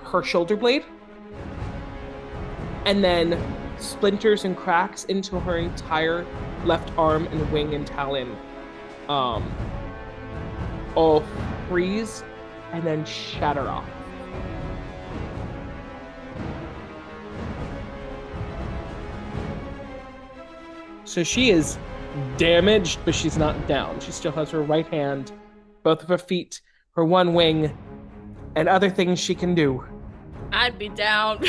her shoulder blade, and then splinters and cracks into her entire left arm and wing and talon. All freeze and then shatter off. So she is damaged, but she's not down. She still has her right hand, both of her feet, her one wing, and other things she can do. I'd be down.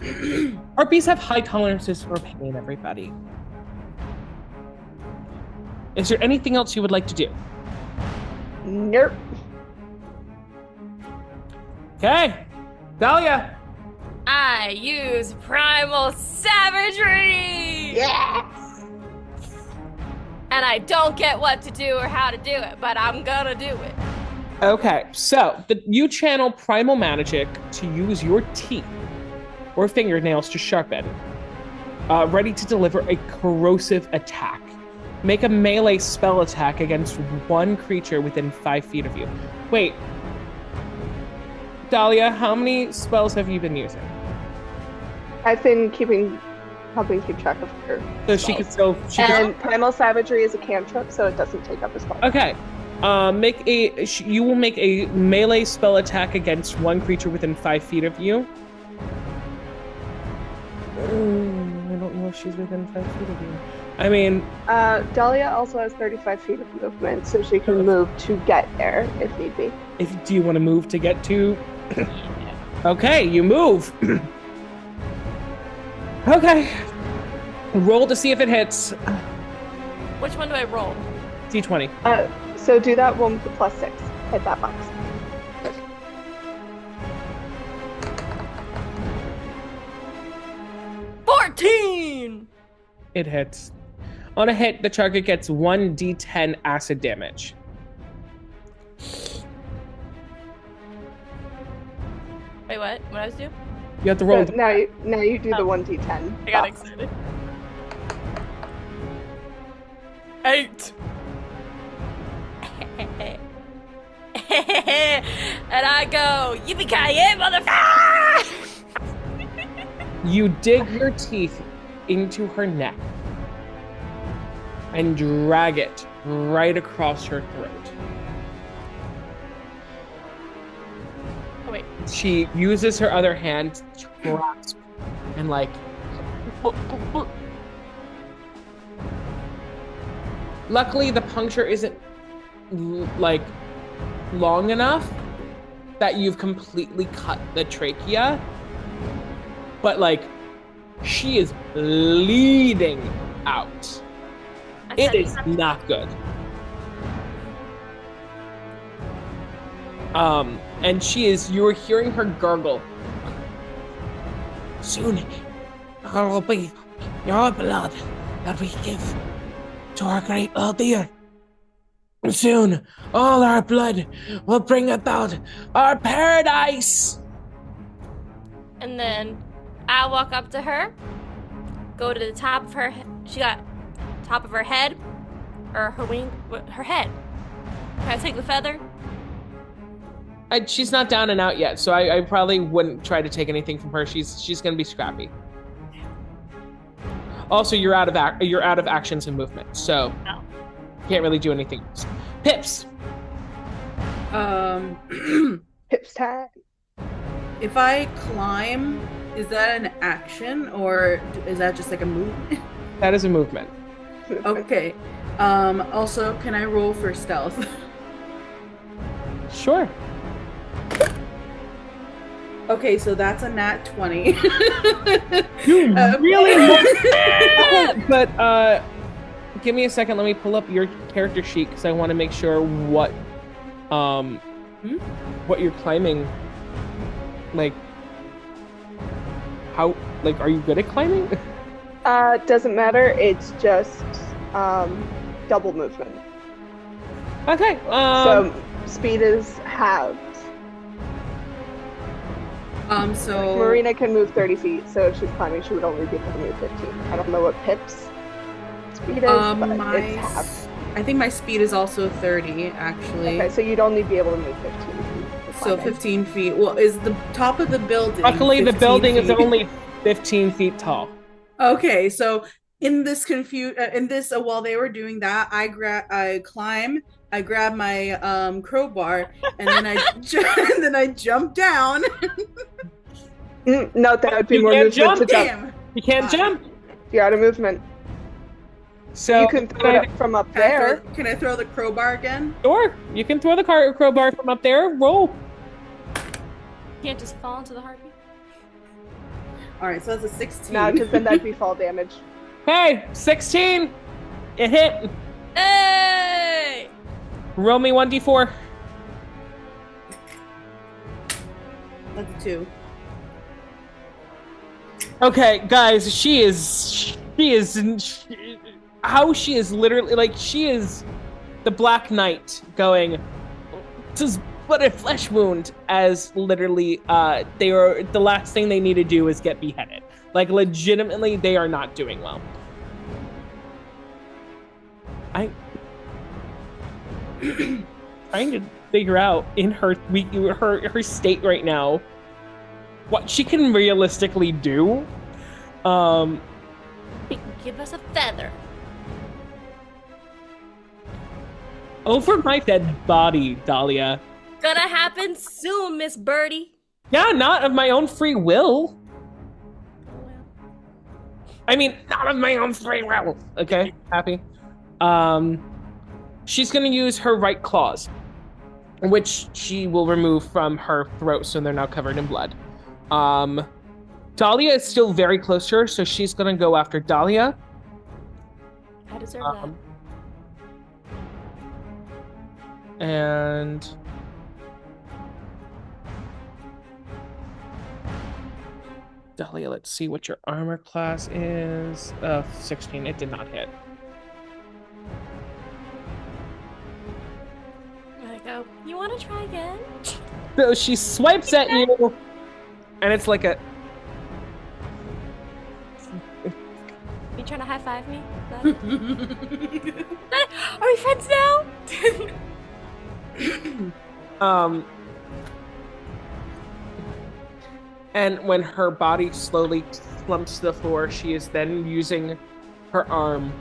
RPs have high tolerances for pain, everybody. Is there anything else you would like to do? Nope. Okay. Dahlia. I use primal savagery! Yes! And I don't get what to do or how to do it, but I'm gonna do it. Okay, so you channel primal magic to use your teeth or fingernails to sharpen, ready to deliver a corrosive attack. Make a melee spell attack against one creature within 5 feet of you. Wait. Dahlia, how many spells have you been using? I've been helping keep track of her. So she could still. And Primal Savagery is a cantrip, so it doesn't take up a spell. Okay. You will make a melee spell attack against one creature within 5 feet of you. I don't know if she's within 5 feet of you. I mean, Dahlia also has 35 feet of movement, so she can move to get there if need be. Do you want to move to get to? Okay, you move. Okay. Roll to see if it hits. Which one do I roll? D20. So do that one with the +6. Hit that box. It hits. On a hit, the target gets 1d10 acid damage. Wait, what? What I was doing? You have to roll. So now you do the 1d10. I got box. excited. 8. And I go, yippee-ki-yay, motherfucker! You dig your teeth into her neck and drag it right across her throat. Oh, wait. She uses her other hand to grasp and Luckily, the puncture isn't long enough that you've completely cut the trachea, but she is bleeding out. It is not good. And you're hearing her gargle. Soon, it will be your blood that we give to our great LALDIR. Soon, all our blood will bring about our paradise. And then I walk up to her, go to the top of her head. She got top of her head, or her wing, her head. Can I take the feather? She's not down and out yet, so I probably wouldn't try to take anything from her. She's gonna be scrappy. Also, you're out of actions and movement, so can't really do anything else. Pips. Pips time. If I climb, is that an action or is that just like a movement? That is a movement. Okay. Also, can I roll for stealth? Sure. Okay, so that's a nat 20. You really? Okay, but give me a second. Let me pull up your character sheet because I want to make sure what you're climbing. Like, how? Like, are you good at climbing? Doesn't matter. It's just double movement. Okay. So speed is halved. So Marina can move 30 feet, so if she's climbing, she would only be able to move 15. I don't know what Pip's speed is, but it's half. I think my speed is also 30, actually. Okay, so you'd only be able to move 15 feet. So 15 feet. Well, is the top of the building? Luckily, the building is feet? only 15 feet tall. Okay, so in this while they were doing that, I grab my crowbar, and then I jump down. No, that would be You more can't movement to jump. jump. You can't jump. You're out of movement. So You can throw it up from up there. Can I throw the crowbar again? Sure, you can throw the crowbar from up there. Roll. Can't just fall into the heartbeat. All right, so that's a 16. No, because then that'd be fall damage. Hey, 16. It hit. Hey! Roll me 1d4. That's a 2. Okay, guys, she is literally like she is the Black Knight going. This is but a flesh wound. As literally, they are the last thing they need to do is get beheaded. Like legitimately, they are not doing well. Trying to figure out in her state right now what she can realistically do. Give us a feather. Over my dead body, Dahlia. Gonna happen soon, Miss Birdie. Yeah, not of my own free will. I mean, not of my own free will. Okay, happy. She's gonna use her right claws, which she will remove from her throat, so they're now covered in blood. Dahlia is still very close to her, so she's gonna go after Dahlia. I deserve that. And Dahlia, let's see what your armor class is. 16. It did not hit. I go, you want to try again? So she swipes at you, and it's like a. You trying to high five me? Are we friends now? And when her body slowly slumps to the floor, she is then using her arm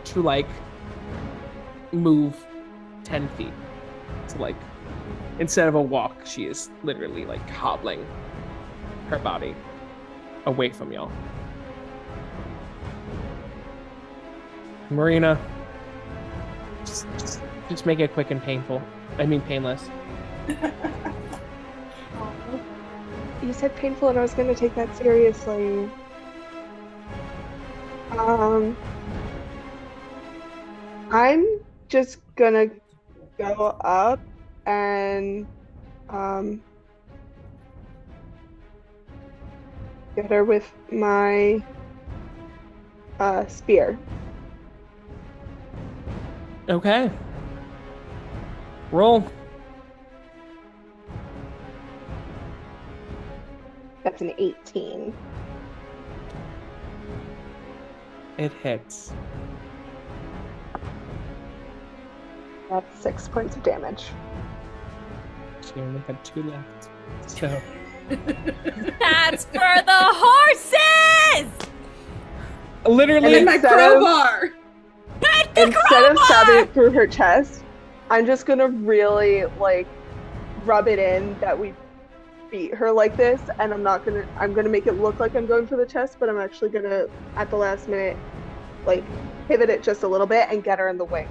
to like move 10 feet. So like, instead of a walk, she is literally like hobbling her body away from y'all. Marina, just make it quick and painful. I mean painless. You said painful, and I was going to take that seriously. I'm just gonna go up and get her with my spear. Okay. Roll. That's an 18. It hits. That's 6 points of damage. She only had 2 left. So. That's for the horses! Literally, And my crowbar. Instead of stabbing it through her chest, I'm just gonna really like rub it in that we beat her like this, and I'm gonna make it look like I'm going for the chest, but I'm actually gonna at the last minute like pivot it just a little bit and get her in the wing.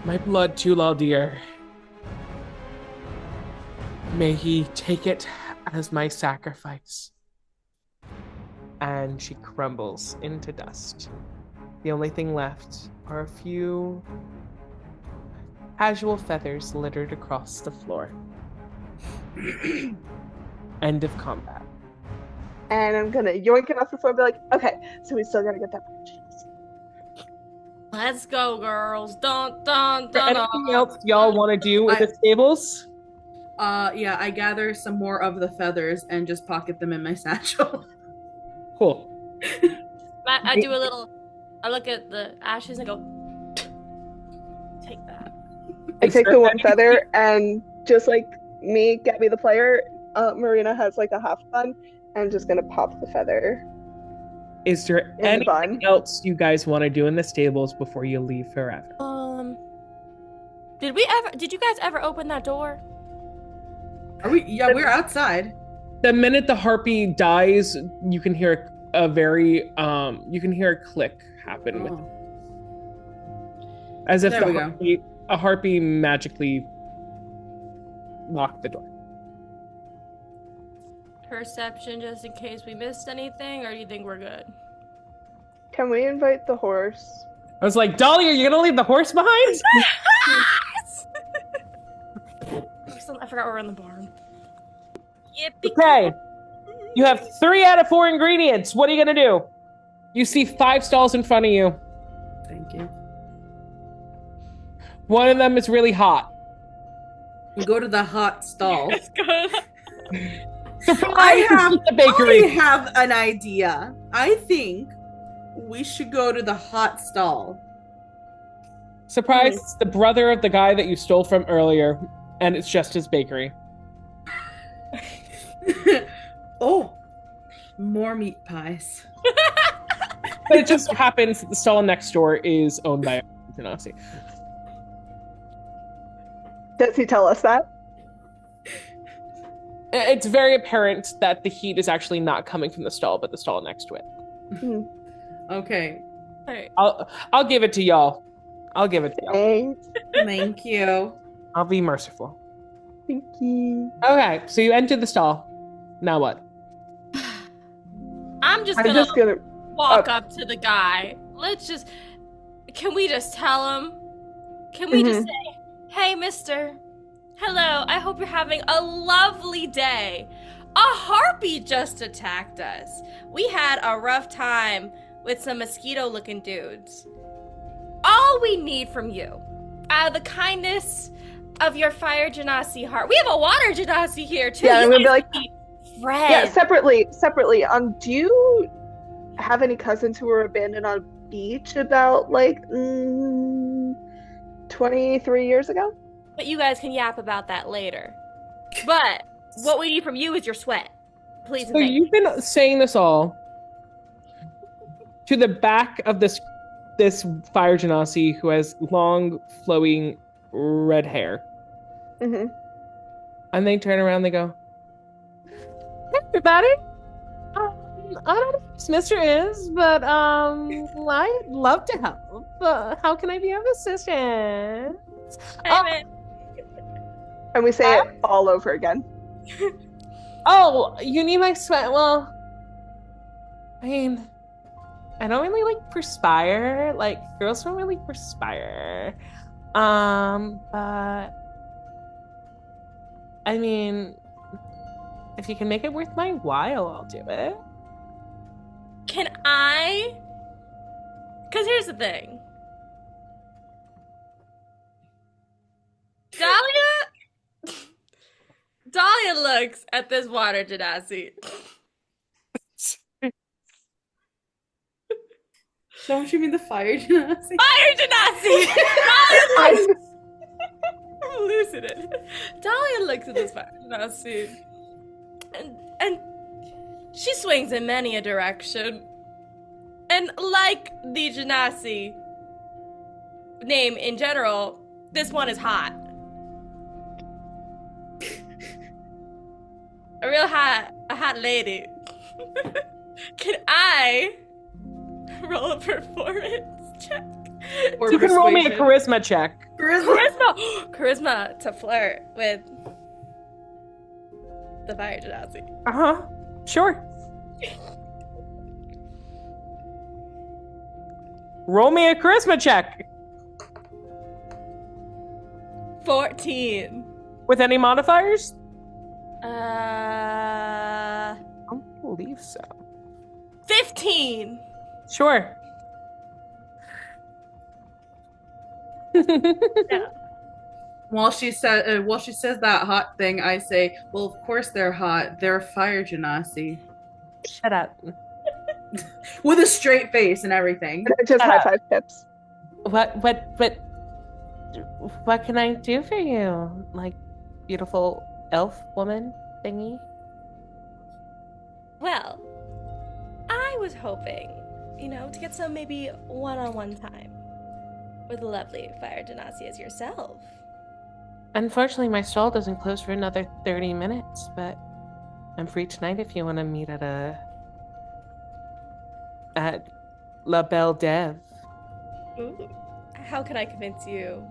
my blood to LALDIR. May he take it as my sacrifice. And she crumbles into dust. The only thing left are a few casual feathers littered across the floor. End of combat. And I'm gonna yoink it off the floor and be like, okay, so we still gotta get that chest. Let's go, girls. Dun, dun, Is there dun, anything dun. else y'all want to do with the stables? Yeah, I gather some more of the feathers and just pocket them in my satchel. Cool. I do a little. I look at the ashes and go, take that. I Is take there the one any- feather and just like me, Gabby the player, Marina has like a half bun. I'm just gonna pop the feather Is there in the anything bun. else you guys want to do in the stables before you leave forever? Did you guys ever open that door? Are we? Yeah, we're outside. The minute the harpy dies, you can hear a click happen with it. As if There we go. a harpy magically locked the door. Perception, just in case we missed anything, or do you think we're good? Can we invite the horse? I was like, Dolly, are you gonna leave the horse behind? I forgot we're in the barn. Yippee. Okay. You have 3 out of 4 ingredients. What are you gonna do? You see 5 stalls in front of you. Thank you. One of them is really hot. We go to the hot stall. Let's go. Surprise! I It's the bakery. have an idea. I think we should go to the hot stall. Surprise! It's the brother of the guy that you stole from earlier, and it's just his bakery. Oh, more meat pies. But it just happens that the stall next door is owned by Genasi. Does he tell us that? It's very apparent that the heat is actually not coming from the stall, but the stall next to it. Okay. Alright. I'll give it to y'all. I'll give it to y'all. Thanks. Thank you. I'll be merciful. Thank you. Okay, so you enter the stall. Now what? I'm just I'm gonna just gonna. walk up to the guy. Can we just tell him? Can we just say, hey, mister, hello, I hope you're having a lovely day. A harpy just attacked us. We had a rough time with some mosquito-looking dudes. All we need from you, out of the kindness of your fire genasi heart. We have a water genasi here, too. Yeah, You I'm gonna be guys like, can be friends. yeah, separately. Do you have any cousins who were abandoned on a beach about like 23 years ago? But you guys can yap about that later. But what we need from you is your sweat. Please and So thank you. you've been saying this all to the back of this fire genasi who has long, flowing red hair. Mm-hmm. And they turn around and they go, hey, everybody. I don't know who this mister is, but I'd love to help. How can I be of assistance? Hey, man. And we say it all over again. Oh, you need my sweat? Well, I mean, I don't really like perspire. Like, girls don't really perspire. But I mean, if you can make it worth my while, I'll do it. Can I? Because here's the thing. Dahlia looks at this water genasi. Don't you mean the fire genasi? Fire genasi! I'm losing it. Dahlia looks at this fire genasi. And she swings in many a direction. And like the genasi name in general, this one is hot. A hot lady. Can I roll a performance check? Or You can roll me a persuasion. charisma check. Charisma to flirt with the fire genasi. Uh-huh. Sure. Roll me a charisma check. 14. With any modifiers? Uh, I don't believe so. 15. Sure. While she says that hot thing, I say, "Well, of course they're hot. They're fire genasi." Shut up. With a straight face and everything. Just high five Pips. What can I do for you? Like, beautiful elf woman thingy? Well, I was hoping, to get some maybe one-on-one time with a lovely fire genasi as yourself. Unfortunately, my stall doesn't close for another 30 minutes, but I'm free tonight if you want to meet at La Belle Dev. Ooh. How can I convince you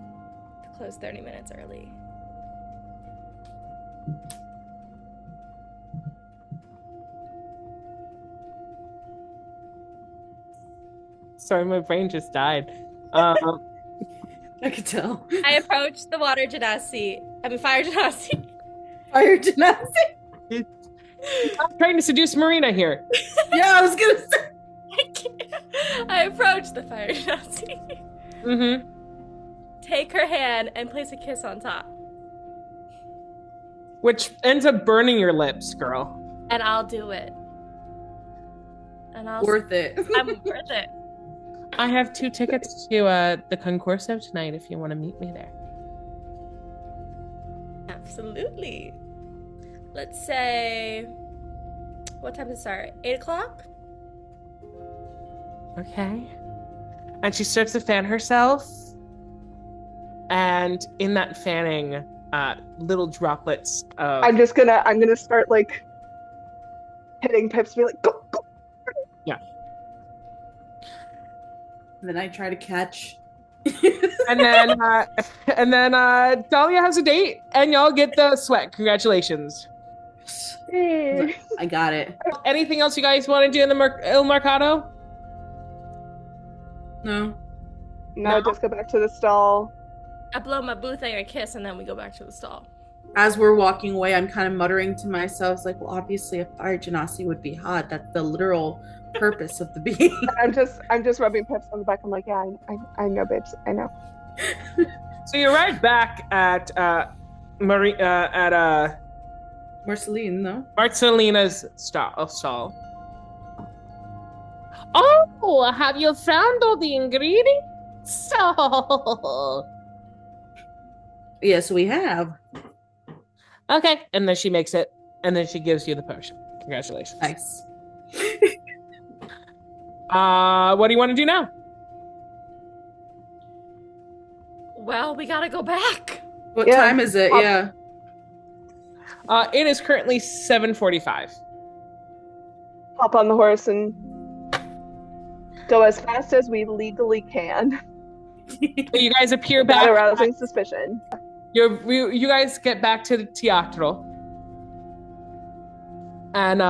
to close 30 minutes early? Sorry, my brain just died. I could tell. I approach the fire genasi. Fire genasi. I'm trying to seduce Marina here. Yeah, I was gonna say. I approach the fire genasi. Mm-hmm. Take her hand and place a kiss on top. Which ends up burning your lips, girl. And I'll do it. And I'll Worth it. I'm worth it. I have 2 tickets to the Concorso tonight if you want to meet me there. Absolutely. Let's say, what time does it start? 8 o'clock? Okay. And she starts to fan herself. And in that fanning, little droplets of... I'm gonna start like hitting Pips, be like, go, go. Yeah. And then I try to catch. And then Dahlia has a date, and y'all get the sweat. Congratulations. Hey. I got it. Anything else you guys want to do in the Il Mercado? No. No, just go back to the stall. I blow my booth and a kiss, and then we go back to the stall. As we're walking away, I'm kind of muttering to myself, like, well, obviously a fire genasi would be hot. That's the literal purpose of the being. I'm just rubbing Pips on the back. I'm like, yeah, I know, babes, I know. So you arrive back at Marceline, no? Marcelina's stall. Oh, have you found all the ingredients? So... Yes, we have. Okay, and then she makes it, and then she gives you the potion. Congratulations. Nice. What do you want to do now? Well, we gotta go back. What Yeah. time is it? Yeah. It is currently 7:45. Hop on the horse and go as fast as we legally can You guys appear without back. arousing suspicion. You guys get back to the teatro. And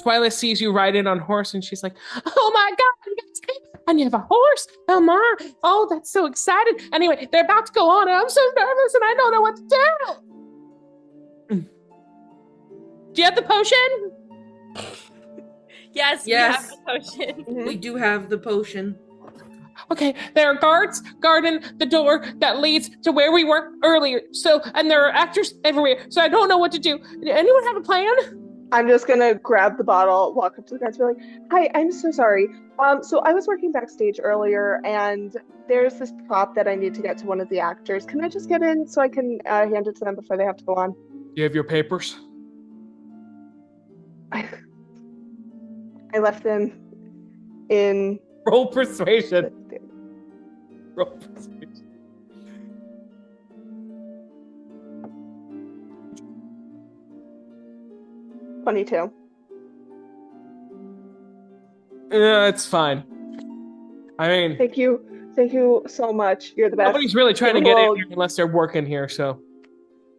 Twyla sees you ride in on horse, and she's like, "Oh my god, you guys came, and you have a horse! Oh my! Oh, that's so exciting!" Anyway, they're about to go on, and I'm so nervous, and I don't know what to do. Do you have the potion? Yes, we have the potion. We do have the potion. Okay, there are guards guarding the door that leads to where we were earlier. So, and there are actors everywhere. So I don't know what to do. Anyone have a plan? I'm just gonna grab the bottle, walk up to the guys, and be like, "Hi, I'm so sorry. So I was working backstage earlier, and there's this prop that I need to get to one of the actors. Can I just get in so I can hand it to them before they have to go on?" You have your papers? I left them in. Roll persuasion. Roll persuasion. 22. Yeah, it's fine. I mean, Thank you so much. You're the best. nobody's really trying to Give get him a in little- here unless they're working here, so.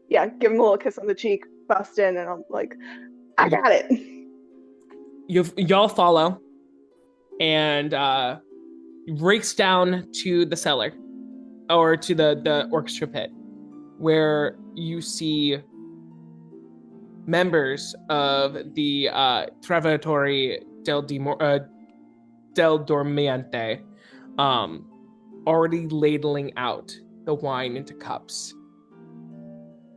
Yeah, give him a little kiss on the cheek, bust in, and I'm like, I got it. Y'all follow and race down to the cellar or to the orchestra pit where you see members of the Trovatore del Dormiente already ladling out the wine into cups.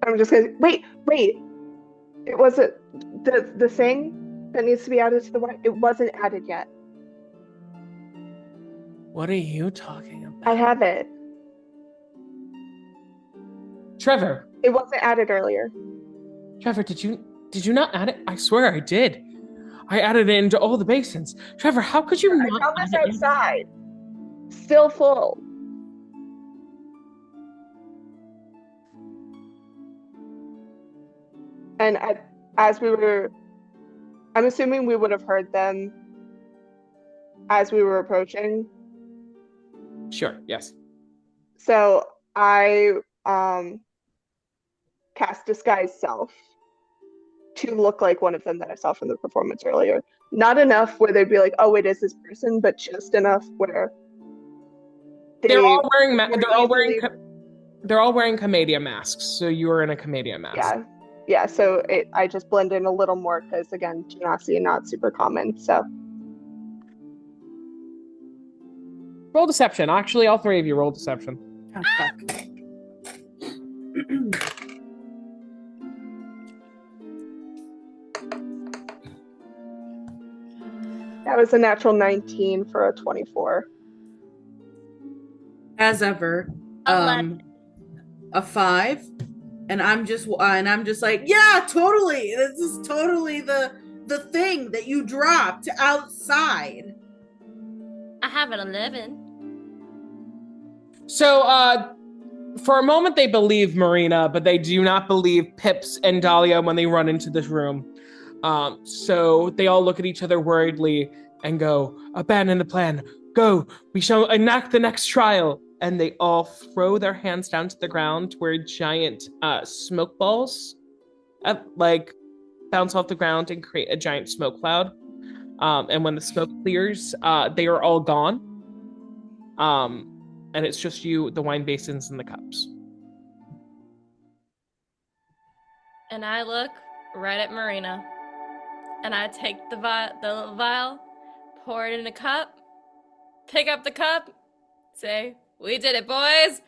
I'm just gonna wait. It wasn't the thing that needs to be added to the wine. It wasn't added yet. What are you talking about? I have it. Trevor, It wasn't added earlier. did you not add it? I swear I did. I added it into all the basins. Trevor, how could you I not found this add it in? outside. Still full. And as we were, I'm assuming we would have heard them as we were approaching. Sure, yes. So I cast disguise self to look like one of them that I saw from the performance earlier. Not enough where they'd be like, "Oh, it is this person," but just enough where They're all wearing they're all wearing commedia masks, so you are in a commedia mask. Yeah. So I just blend in a little more because again, genasi not super common. So Roll deception. Actually, all three of you roll deception. Oh, fuck. that was a natural 19 for a 24. As ever, 11. a 5, and I'm just like, yeah, totally. This is totally the thing that you dropped outside. I have an 11. So, for a moment, they believe Marina, but they do not believe Pips and Dahlia when they run into this room. So they all look at each other worriedly and go, "Abandon the plan. Go. We shall enact the next trial." And they all throw their hands down to the ground where giant smoke balls bounce off the ground and create a giant smoke cloud. And when the smoke clears, they are all gone. And it's just you, the wine basins, and the cups. And I look right at Marina. And I take the vial, pour it in a cup, pick up the cup, say, "We did it, boys."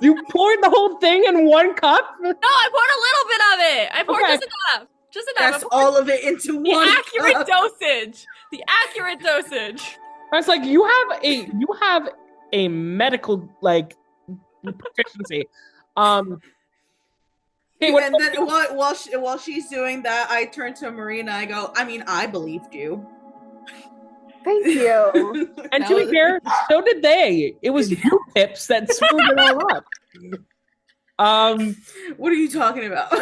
You poured the whole thing in one cup? No, I poured a little bit of it. I poured Okay. just enough. Just enough. That's all of it into The one accurate cup. dosage. The accurate dosage. I was like, you have a medical proficiency. Hey, what? And then while she's doing that, I turn to Marina. I go, I mean, I believed you. Thank you. And to be fair, so did they. It was you, Pips, that screwed it all up. What are you talking about?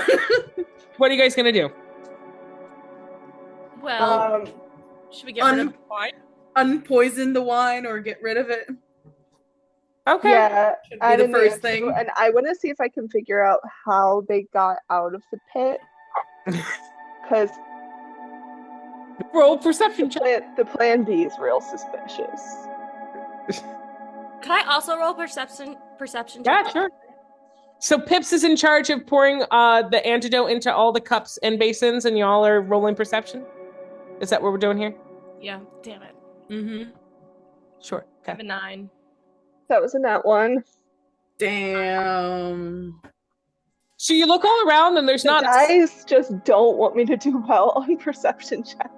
What are you guys gonna do? Well, should we get rid of the wine? Unpoison the wine or get rid of it. Okay. Yeah, Should be the first thing. and I want to see if I can figure out how they got out of the pit. Because Roll perception check. the plan B is real suspicious. Can I also roll perception? Yeah, sure. So Pips is in charge of pouring the antidote into all the cups and basins, and y'all are rolling perception? Is that what we're doing here? Yeah, damn it. Mm-hmm. Sure. I have Okay. a 9. That was a nat one. Damn. So you look all around and there's The not dice just don't want me to do well on perception checks.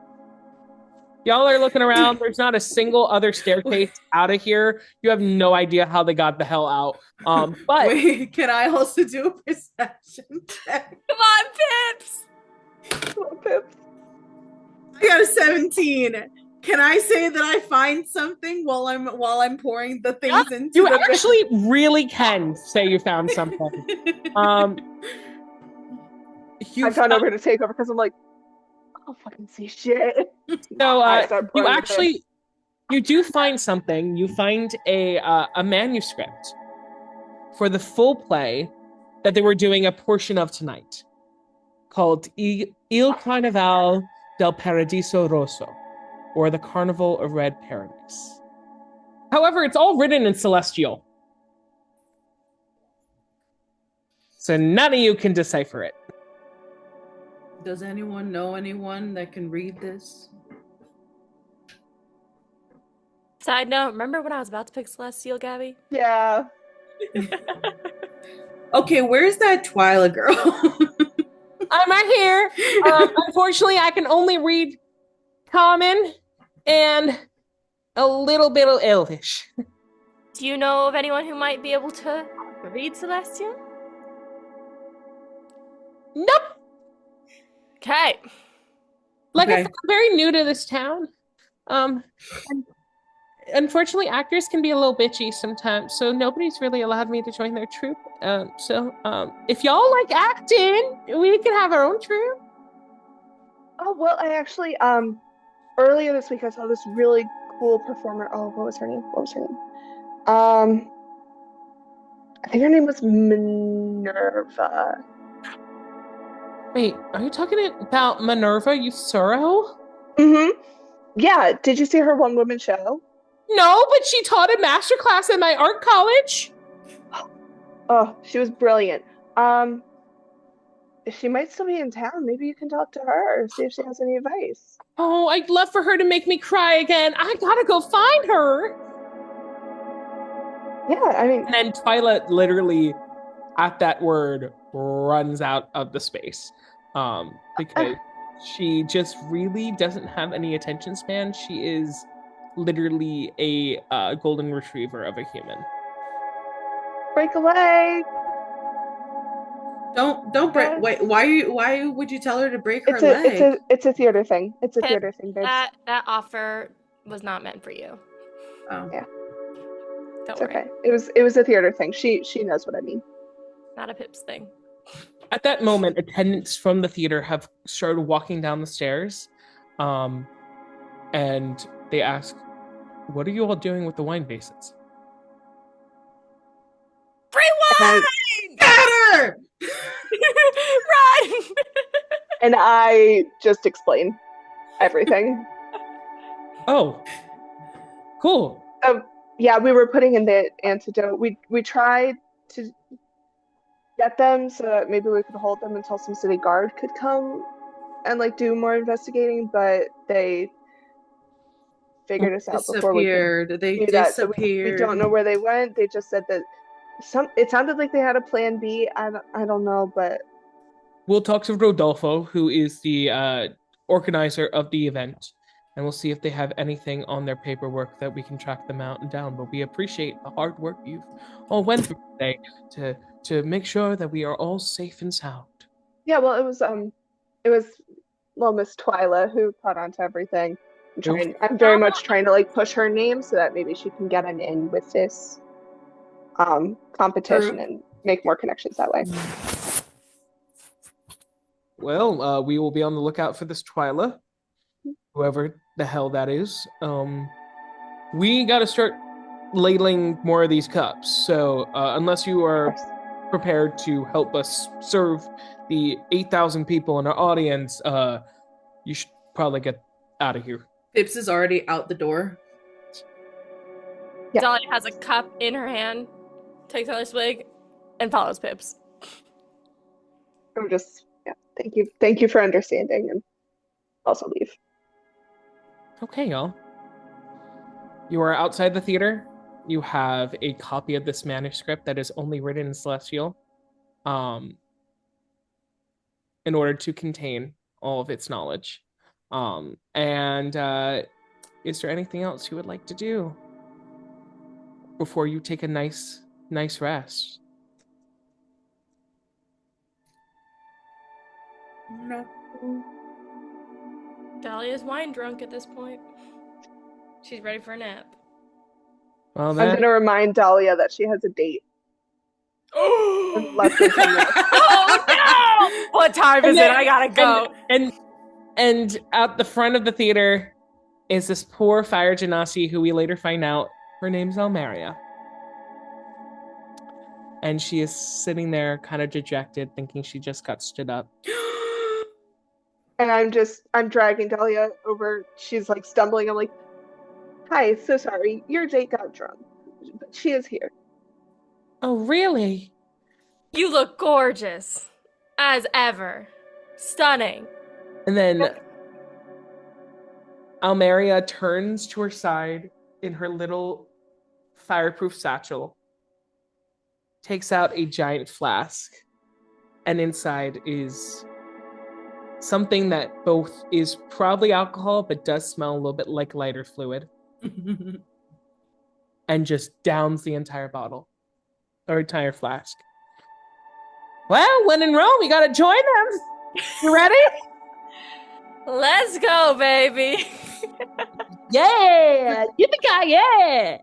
y'all are looking around, there's not a single other staircase out of here. You have no idea how they got the hell out. But Wait, can I also do a perception check? Come on, Pips! Come on, Pips. I got a 17. Can I say that I find something while I'm pouring the things into you the actually really can say you found something. I've gone over to take over because I'm like, I don't fucking see shit. So I start you pouring actually you do find something. You find a manuscript for the full play that they were doing a portion of tonight, called Il Carnaval del Paradiso Rosso, or the Carnival of Red Paradise. However, it's all written in Celestial, so none of you can decipher it. Does anyone know anyone that can read this? Side note, remember when I was about to pick Celestial, Gabby? Yeah. Okay, where's that Twyla girl? I'm right here. Unfortunately, I can only read Common and a little bit of Elvish. Do you know of anyone who might be able to read Celestial? Nope. Okay. Like I Okay. said, I'm very new to this town. And unfortunately, actors can be a little bitchy sometimes, so nobody's really allowed me to join their troupe. So if y'all like acting, we can have our own troupe. Oh, well, I actually, earlier this week I saw this really cool performer. Oh, what was her name? I think her name was Minerva. Wait, are you talking about Minerva Usuro? Mm-hmm. Yeah, did you see her one-woman show? No, but she taught a master class at my art college. Oh, she was brilliant. She might still be in town. Maybe you can talk to her, see if she has any advice. Oh, I'd love for her to make me cry again. I gotta go find her. Yeah, I mean, And then Twyla literally, at that word, runs out of the space. Because she just really doesn't have any attention span. She is literally a golden retriever of a human. break a leg. Don't break. Wait, why would you tell her to break her leg? It's a theater thing. It's a Pip, theater thing, babes. That offer was not meant for you. Oh. Yeah. Don't It's worry. okay. It was a theater thing. She knows what I mean. Not a Pips thing. At that moment, attendants from the theater have started walking down the stairs, and they ask, "What are you all doing with the wine vases?" Free wine! Better! Run! And I just explain everything. Oh, cool. Yeah, we were putting in the antidote. We tried to get them so that maybe we could hold them until some city guard could come and like do more investigating, but they figured us out before we could They do that. So disappeared. we don't know where they went. They just said that it sounded like they had a plan B. I don't know, but We'll talk to Rodolfo, who is the organizer of the event, and we'll see if they have anything on their paperwork that we can track them out and down. But we appreciate the hard work you've all went through today to make sure that we are all safe and sound. yeah, well, it was Miss Twyla who caught on to everything. I'm very much trying to like push her name so that maybe she can get an in with this competition and make more connections that way. Well, we will be on the lookout for this Twyla, whoever the hell that is. We got to start ladling more of these cups. So unless you are prepared to help us serve the 8,000 people in our audience, you should probably get out of here. Pips is already out the door. Yeah. Dahlia has a cup in her hand, takes another swig, and follows Pips. I'm just thank you for understanding, and also leave. Okay, y'all. You are outside the theater. You have a copy of this manuscript that is only written in Celestial. in order to contain all of its knowledge. And is there anything else you would like to do before you take a nice rest? No. Dahlia's wine drunk at this point. She's ready for a nap. Well, I'm then, going to remind Dahlia that she has a date. In less than 10 minutes. Oh no! What time is it? I gotta go. And at the front of the theater is this poor fire genasi who we later find out her name's Almeria. And she is sitting there kind of dejected, thinking she just got stood up. And I'm dragging Dahlia over. She's like stumbling. I'm like, hi, so sorry. Your date got drunk. But she is here. Oh, really? You look gorgeous. As ever. Stunning. And then Almeria turns to her side in her little fireproof satchel, takes out a giant flask, and inside is something that both is probably alcohol but does smell a little bit like lighter fluid, and just downs the entire bottle or entire flask. Well, when in Rome, you gotta join them. You ready? Let's go, baby. Yeah, yippee-ki, yeah.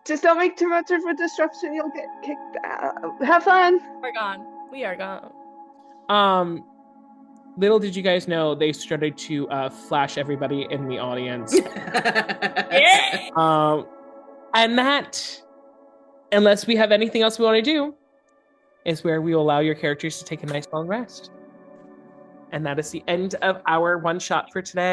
Just don't make too much of a disruption. You'll get kicked out. Have fun. We're gone. We are gone. Little did you guys know they started to flash everybody in the audience. Yeah. And that, unless we have anything else we want to do, is where we will allow your characters to take a nice long rest. And that is the end of our one shot for today.